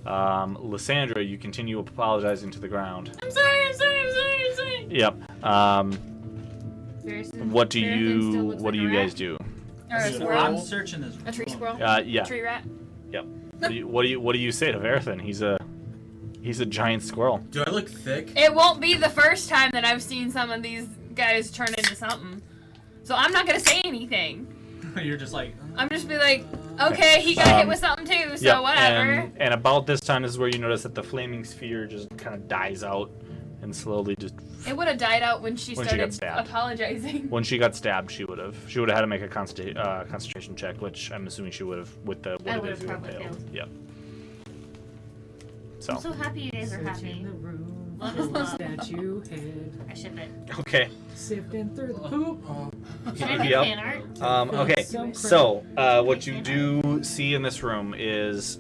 Lysandra, you continue apologizing to the ground. I'm sorry. Yep. What do you guys do? Or a I'm squirrel. searching this. A tree squirrel. Yeah. Tree rat. Yep. What do you say to Verithan? He's a giant squirrel. Do I look thick? It won't be the first time that I've seen some of these guys turn into something. So I'm not gonna say anything. You're just like. I'm just be like, okay, he got hit with something too, so Yep, whatever. and about this time is where you notice that the flaming sphere just kind of dies out and slowly just. It would have died out when she started got stabbed. apologizing. When she got stabbed, she would have had to make a concentration check, which I'm assuming she would have with the I what it would is have you would probably failed. failed. Yep. So. I'm so happy you guys are happy. Love is love. Statue head. I ship it. Okay. Sifting through the poop. Should I do Yep. fan art? Okay, so what you do see in this room is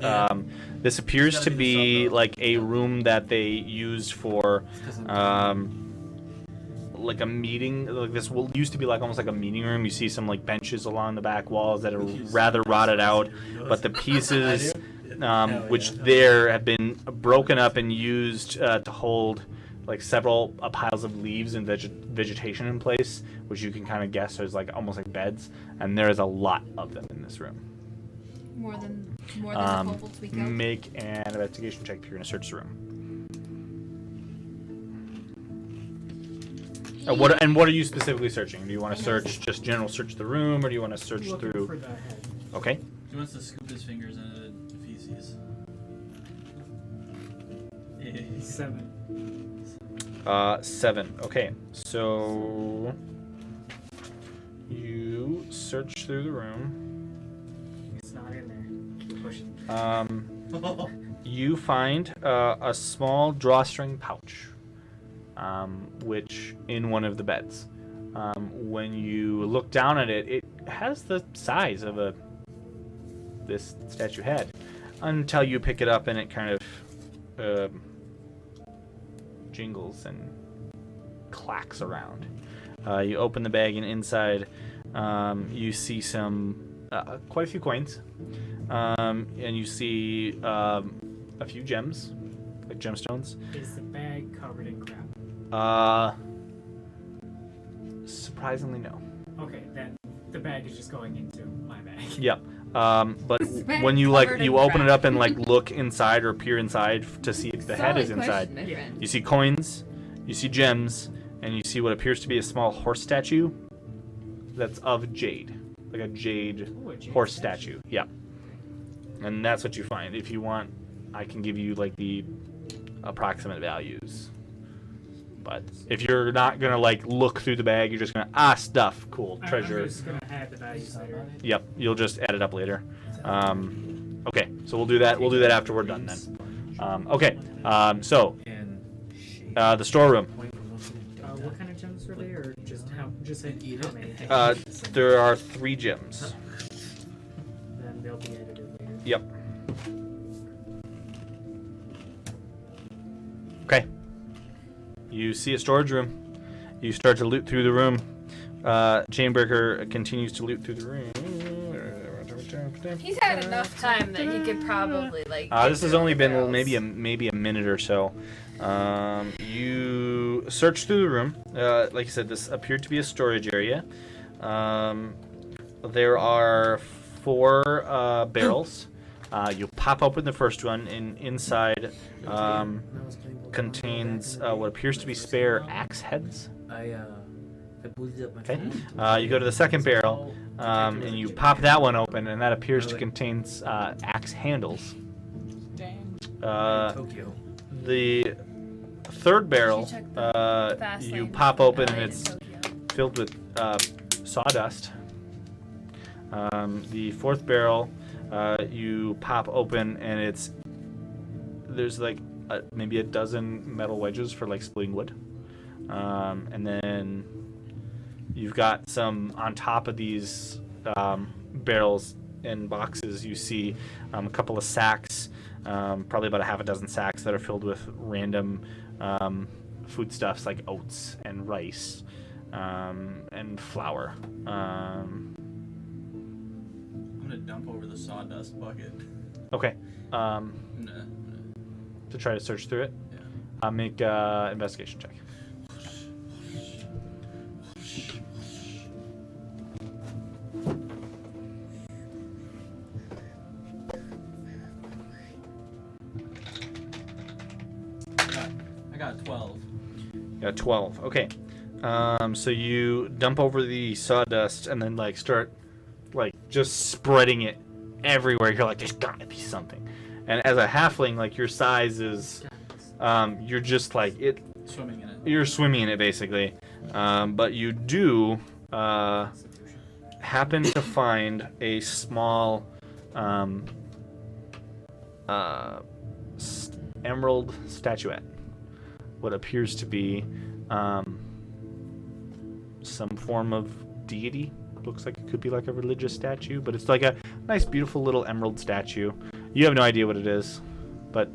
this appears to be like a room that they used for like a meeting. Like this used to be like almost like a meeting room. You see some like benches along the back walls that are rather rotted out, but the pieces which there have been broken up and used to hold like several piles of leaves and vegetation in place, which you can kind of guess is like almost like beds, and there is a lot of them in this room. More than the kobolds we killed. Make an investigation check if you're gonna search the room. What are you specifically searching? Do you want to search just general search the room, or do you want to search Looking through? for the head. Okay. He wants to scoop his fingers into the feces. 7. 7. Okay, so you search through the room. It's not in there. Keep pushing. You find a small drawstring pouch, which in one of the beds. When you look down at it, it has the size of this statue head, until you pick it up and it kind of jingles and clacks around. You open the bag and inside you see quite a few coins, and you see a few gems, like gemstones. Is the bag covered in crap? Surprisingly, no. Okay, then the bag is just going into my bag. Yep. But when you open it up and like look inside or peer inside to see if the head is inside, you see coins, you see gems, and you see what appears to be a small horse statue that's of jade, like a jade horse statue. Yeah. And that's what you find. If you want, I can give you like the approximate values. But if you're not gonna like look through the bag, you're just gonna stuff, cool, treasure. I'm just gonna add the values later. Yep, you'll just add it up later. Okay, so we'll do that. We'll do that after we're done then. Okay, so the storeroom. What kind of gems were they, or just how many? There are 3 gems. Then they'll be edited later. Yep. Okay. You see a storage room. You start to loot through the room. Chainbreaker continues to loot through the room. He's had enough time that he could probably like. This has only been maybe a minute or so. You search through the room. Like I said, this appeared to be a storage area. There are 4 barrels. You pop open the first one, and inside contains what appears to be spare axe heads. Okay. You go to the second barrel, and you pop that one open, and that appears to contain axe handles. The third barrel, you pop open, and it's filled with sawdust. The fourth barrel, you pop open, and there's like maybe a dozen metal wedges for like splitting wood, and then you've got some on top of these barrels and boxes. You see a couple of sacks, probably about a half a dozen sacks that are filled with random foodstuffs like oats and rice and flour. I'm gonna dump over the sawdust bucket. Okay. To try to search through it. Yeah. Make an investigation check. I got 12. You got 12. Okay. So you dump over the sawdust and then like start like just spreading it everywhere. You're like, there's gotta be something. And as a halfling, like your size is, you're just like it. Swimming in it. You're swimming in it basically, but you do happen to find a small emerald statuette. What appears to be some form of deity. Looks like it could be like a religious statue, but it's like a nice, beautiful little emerald statue. You have no idea what it is, but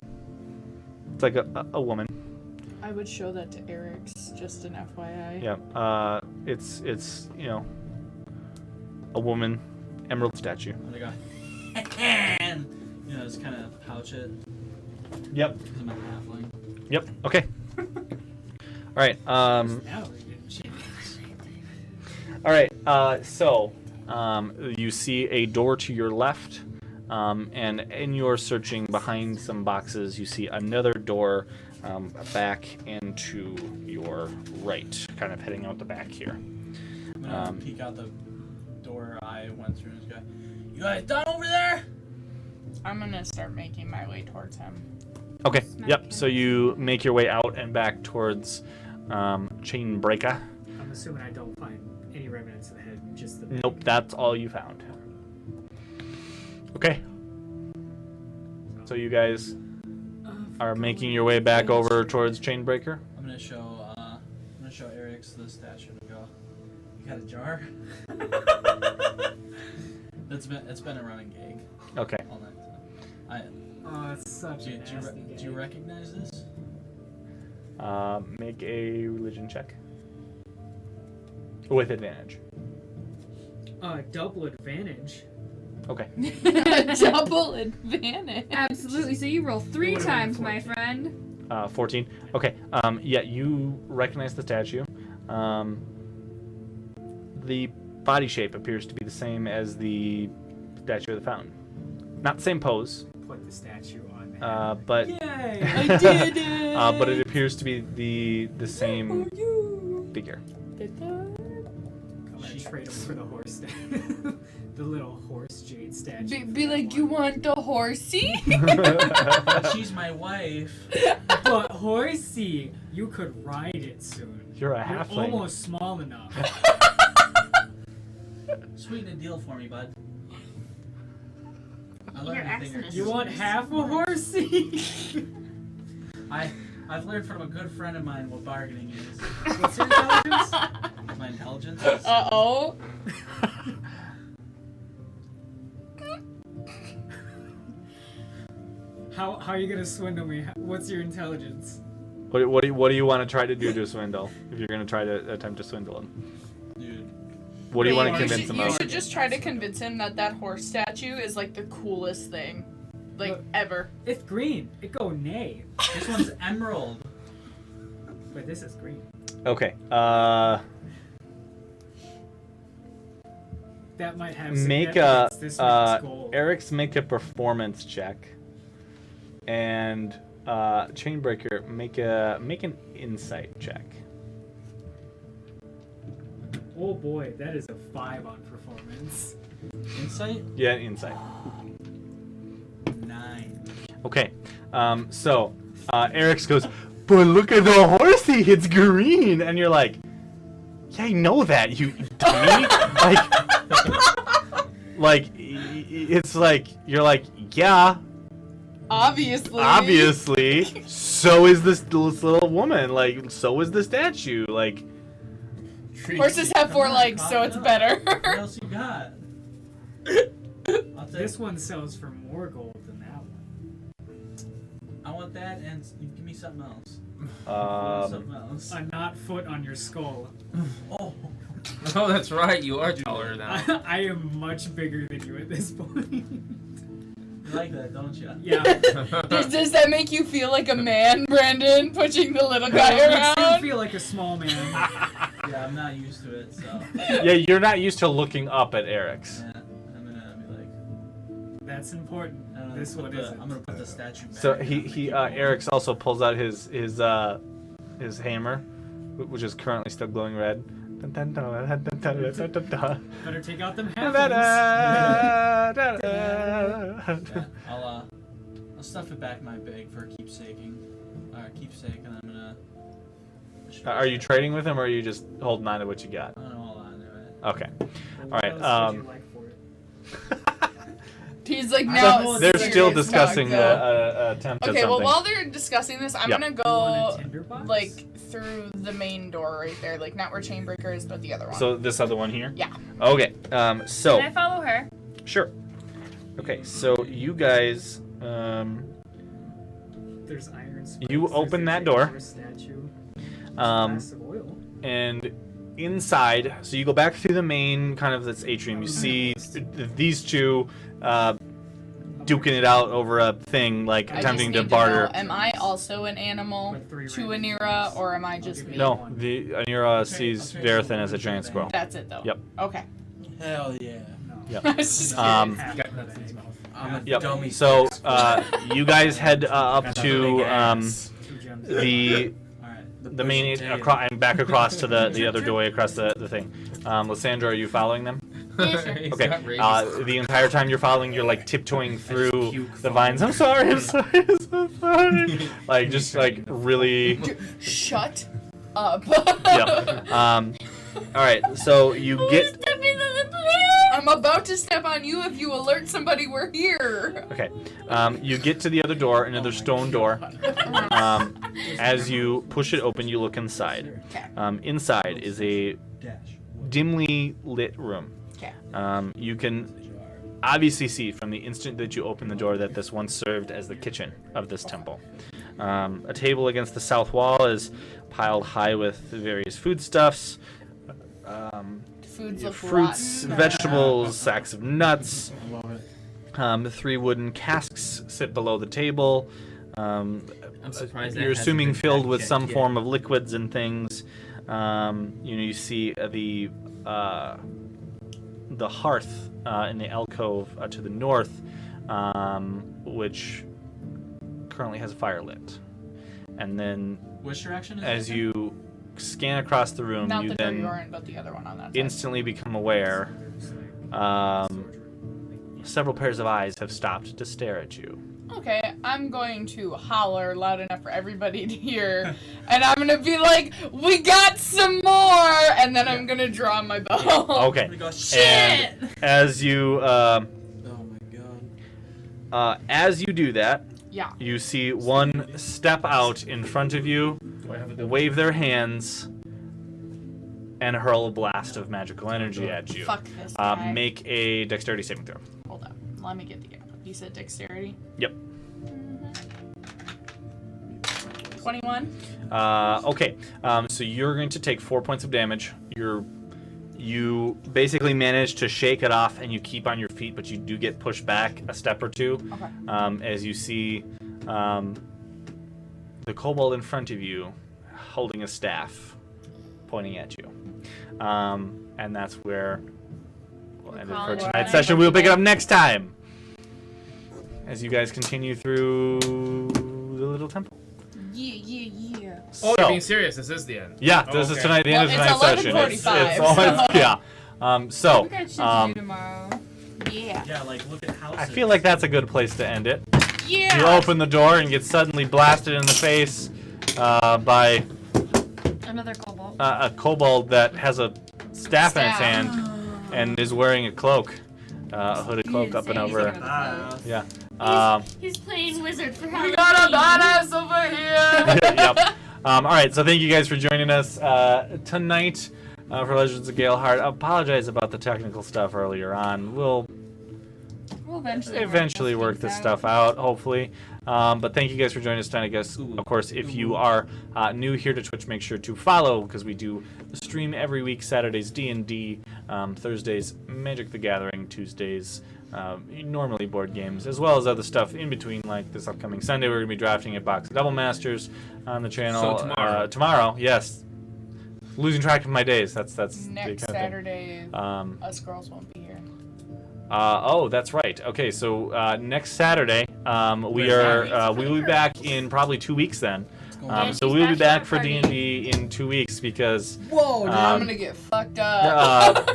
it's like a woman. I would show that to Eric's, just an FYI. Yeah, it's you know, a woman emerald statue. Oh my god. You know, just kind of pouch it. Yep. Because I'm a halfling. Yep. Okay. All right. All right. So you see a door to your left, and in your searching behind some boxes, you see another door back into your right, kind of heading out the back here. I'm gonna peek out the door I went through and just go, "You guys done over there?" I'm gonna start making my way towards him. Okay. Yep. So you make your way out and back towards Chainbreaker. I'm assuming I don't find any remnants of the head, just the. Nope, that's all you found. Okay. So you guys are making your way back over towards Chainbreaker. I'm gonna show Eric's the statue and go, "You got a jar?" It's been a running gag. Okay. All night. Oh, it's such a nasty do you recognize this? Make a religion check. With advantage. Double advantage. Okay. Double advantage. Absolutely. So you roll 3 times, my friend. 14. Okay. Yeah, you recognize the statue. The body shape appears to be the same as the statue of the fountain. Not the same pose. Put the statue on there. But Yay! I did it. but it appears to be the same figure. I'm gonna trade him for the horse statue. The little horse jade statue. Be like, you want the horsey? She's my wife. But horsey, you could ride it soon. You're a halfling. Almost small enough. Sweeten the deal for me, bud. Your accent is You want half a horsey? I've learned from a good friend of mine what bargaining is. What's your intelligence? My intelligence is... Uh-oh. How are you gonna swindle me? What's your intelligence? What do you want to try to do to swindle? If you're gonna try to attempt to swindle him, Dude. what do you want to convince him You of? should just try to convince him that horse statue is like the coolest thing, like Look. ever. It's green. It go nay. This one's emerald. But this is green. Okay. That might have Make a significance. This one's gold. Eric's make a performance check, and Chainbreaker make an insight check. Oh boy, that is a 5 on performance. Insight? Yeah, insight. 9. Okay. So Eric's goes, but look at the horsey, it's green, and you're like, yeah, I know that, you dummy. like it's like you're like, yeah. Obviously. So is this little woman. Like, so is the statue. Like, Horses have 4 legs, so it's better. What else you got? I'll take, This one sells for more gold than that one. I want that, and you give me something else. Something else. A knot foot on your skull. Oh. Oh, that's right. You are taller now. I am much bigger than you at this point. You like that, don't you? Yeah. Does that make you feel like a man, Brandon, pushing the little guy It makes you around? feel like a small man. Yeah, I'm not used to it, so. yeah, you're not used to looking up at Eric's. Yeah, I'm gonna be like. That's important. This one isn't. I'm gonna put the statue back. So he Eric's also pulls out his hammer, which is currently still glowing red. Better take out them halflings. I'll stuff it back in my bag for keepsake, and I'm gonna. Are you trading with him, or are you just holding on to what you got? I'm gonna hold on to it. Okay. All right. What would you like for it? He's like now. They're still serious discussing talk, the attempt at Okay, something. well, while they're discussing this, I'm Yep. gonna You want go a tinderbox? like through the main door right there, like not where Chainbreaker is, but the other one. So this other one here? Yeah. Okay. So. Can I follow her? Sure. Okay. So you guys. There's iron spikes, You there's open a that door. Jaguar statue, Um. glass of oil. And inside, so you go back through the main kind of this atrium. You see these two duking it out over a thing, like I attempting just to need barter. know, am I also an animal With 3 to random Anira, things. or am I just me? No, the Anira sees Verithan as a giant squirrel. That's it though. Yep. Okay. Hell yeah. Yep. I was just Um, Half got of nuts in his the mouth. I'm a Yep. dummy. So you guys head up to 2 gems. the Alright. the main and back across to the other doorway across the thing. Lysandra, are you following them? He's Okay. got rabies. The entire time you're following, you're like tiptoeing through the vines. I'm sorry. I'm sorry. I'm so sorry. Like just like really. Shut up. Yeah. All right. So you get. I'm about to step on you if you alert somebody we're here. Okay. You get to the other door, another stone door. As you push it open, you look inside. Inside is a dimly lit room. Okay. You can obviously see from the instant that you open the door that this once served as the kitchen of this temple. A table against the south wall is piled high with various foodstuffs. Foods look Fruits, rotten. vegetables, sacks of nuts. I love it. 3 wooden casks sit below the table. I'm surprised that You're hasn't assuming been filled with fact-checked some yet. form of liquids and things. You see the hearth in the alcove to the north, which currently has a fire lit. And then Which direction is as it? you scan across the room, Not you the door then you are in, but the other one on that side. instantly become aware several pairs of eyes have stopped to stare at you. Okay, I'm going to holler loud enough for everybody to hear, and I'm gonna be like, "We got some more!" And then I'm gonna draw my bow. Okay. We got And as you Oh my god. as you do that, Yeah. you see one step out in front of you, wave their hands, and hurl a blast of magical energy at you. Fuck this guy. Make a dexterity saving throw. Hold up. Let me get the. You said dexterity. Yep. 21. Okay. So you're going to take 4 points of damage. You basically manage to shake it off, and you keep on your feet, but you do get pushed back a step or two. Okay. As you see the kobold in front of you holding a staff pointing at you. And that's where we'll end it for calling it tonight's a night. session. We'll pick it up next time as you guys continue through the little temple. Yeah. Oh, you're being serious. This is the end. Yeah, this is tonight. The end of Well, it's tonight's session. 11:45, It's almost, so- yeah. So We got shit to do tomorrow. Yeah. Yeah, like look at houses. I feel like that's a good place to end it. Yeah. You open the door and get suddenly blasted in the face by Another kobold. a kobold that has a staff in its hand and is wearing a cloak, a hooded cloak up and over. Yeah. He's playing wizard for Halloween. We got a badass over here. Yep. All right. So thank you guys for joining us tonight for Legends of Galehardt. I apologize about the technical stuff earlier on. We'll eventually work this stuff out, hopefully. But thank you guys for joining us tonight. I guess, of course, if you are new here to Twitch, make sure to follow, because we do stream every week. Saturdays D&D, Thursdays Magic the Gathering, Tuesdays normally board games, as well as other stuff in between. Like this upcoming Sunday, we're going to be drafting a box of Double Masters on the channel. So tomorrow. Tomorrow, yes. Losing track of my days. That's the Next kind of thing. Saturday, us girls won't be here. Oh, that's right. Okay, so next Saturday, we will be back in probably 2 weeks then. So we'll be back for D&D in 2 weeks because Whoa, dude, I'm gonna get fucked up.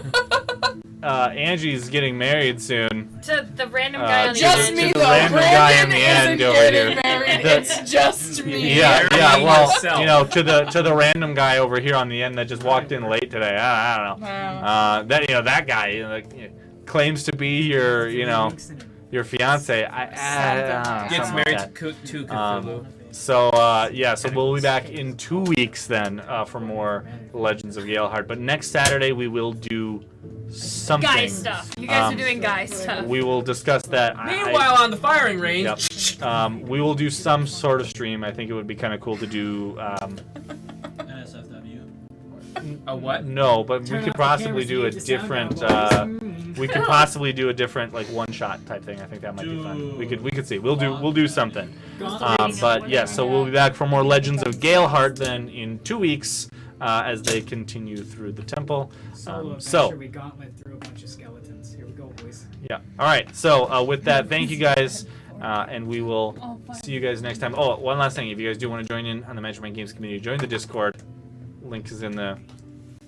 Angie's getting married soon. To the random guy on the just end. me the though. random guy on Brandon the end isn't over here. getting married. It's just me. Yeah, well, yourself. you know, to the random guy over here on the end that just walked in late today. I don't know. That guy claims to be your fiance. Gets married to Cthulhu. So we'll be back in 2 weeks then for more Legends of Galehardt. But next Saturday we will do something. Guy stuff. You guys are doing guy stuff. We will discuss that. Meanwhile, on the firing range. Yep. We will do some sort of stream. I think it would be kind of cool to do. NSFW. A what? No, but we could possibly do a different. We could possibly do a different like one-shot type thing. I think that might be fun. We could see. We'll do something. But yeah, so we'll be back for more Legends of Galehardt then in 2 weeks as they continue through the temple. So we gauntlet through a bunch of skeletons. Here we go, boys. yeah. All right. So with that, thank you guys, and we will see you guys next time. Oh, one last thing. If you guys do want to join in on the Magic Mind Games community, join the Discord. Link is in the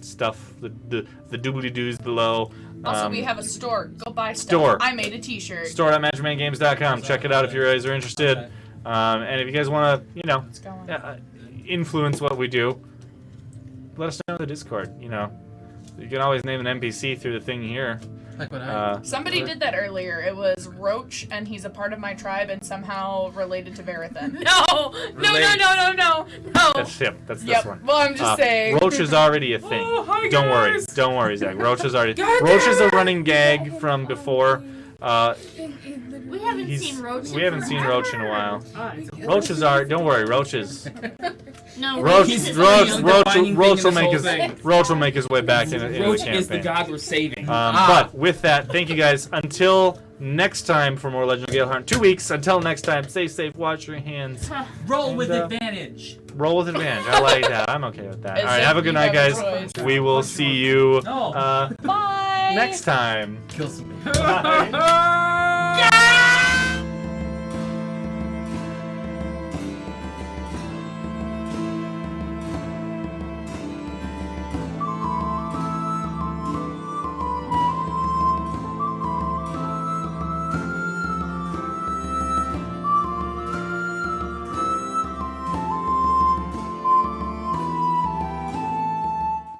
stuff, the doobly-doos below. Also, we have a store. Go buy stuff. Store. I made a T-shirt. Store.magicmangames.com. Check it out if you guys are interested. And if you guys want to, influence what we do, let us know in the Discord. You can always name an NPC through the thing here. Like what I Somebody did that earlier. It was Roach, and he's a part of my tribe and somehow related to Verithan. No. That's him. That's Yep. this one. Well, I'm just saying. Roach is already a thing. hi, Don't worry. guys. Don't worry, Zach. Roach is already. Roach is a running gag from before. We haven't seen Roach. We haven't seen Roach in a while. It's okay. Roaches are. Don't worry. Roaches. No, Roach Roach will make his way back into the Roach campaign. is the god we're saving. But with that, thank you guys. Until next time for more Legend of Galehardt in 2 weeks. Until next time, stay safe, wash your hands. Roll with advantage. Roll with advantage. I like that. I'm okay with that. As All right, if have a good you night, have a guys. choice. We will see you No. Bye. next time. Kill somebody. Bye.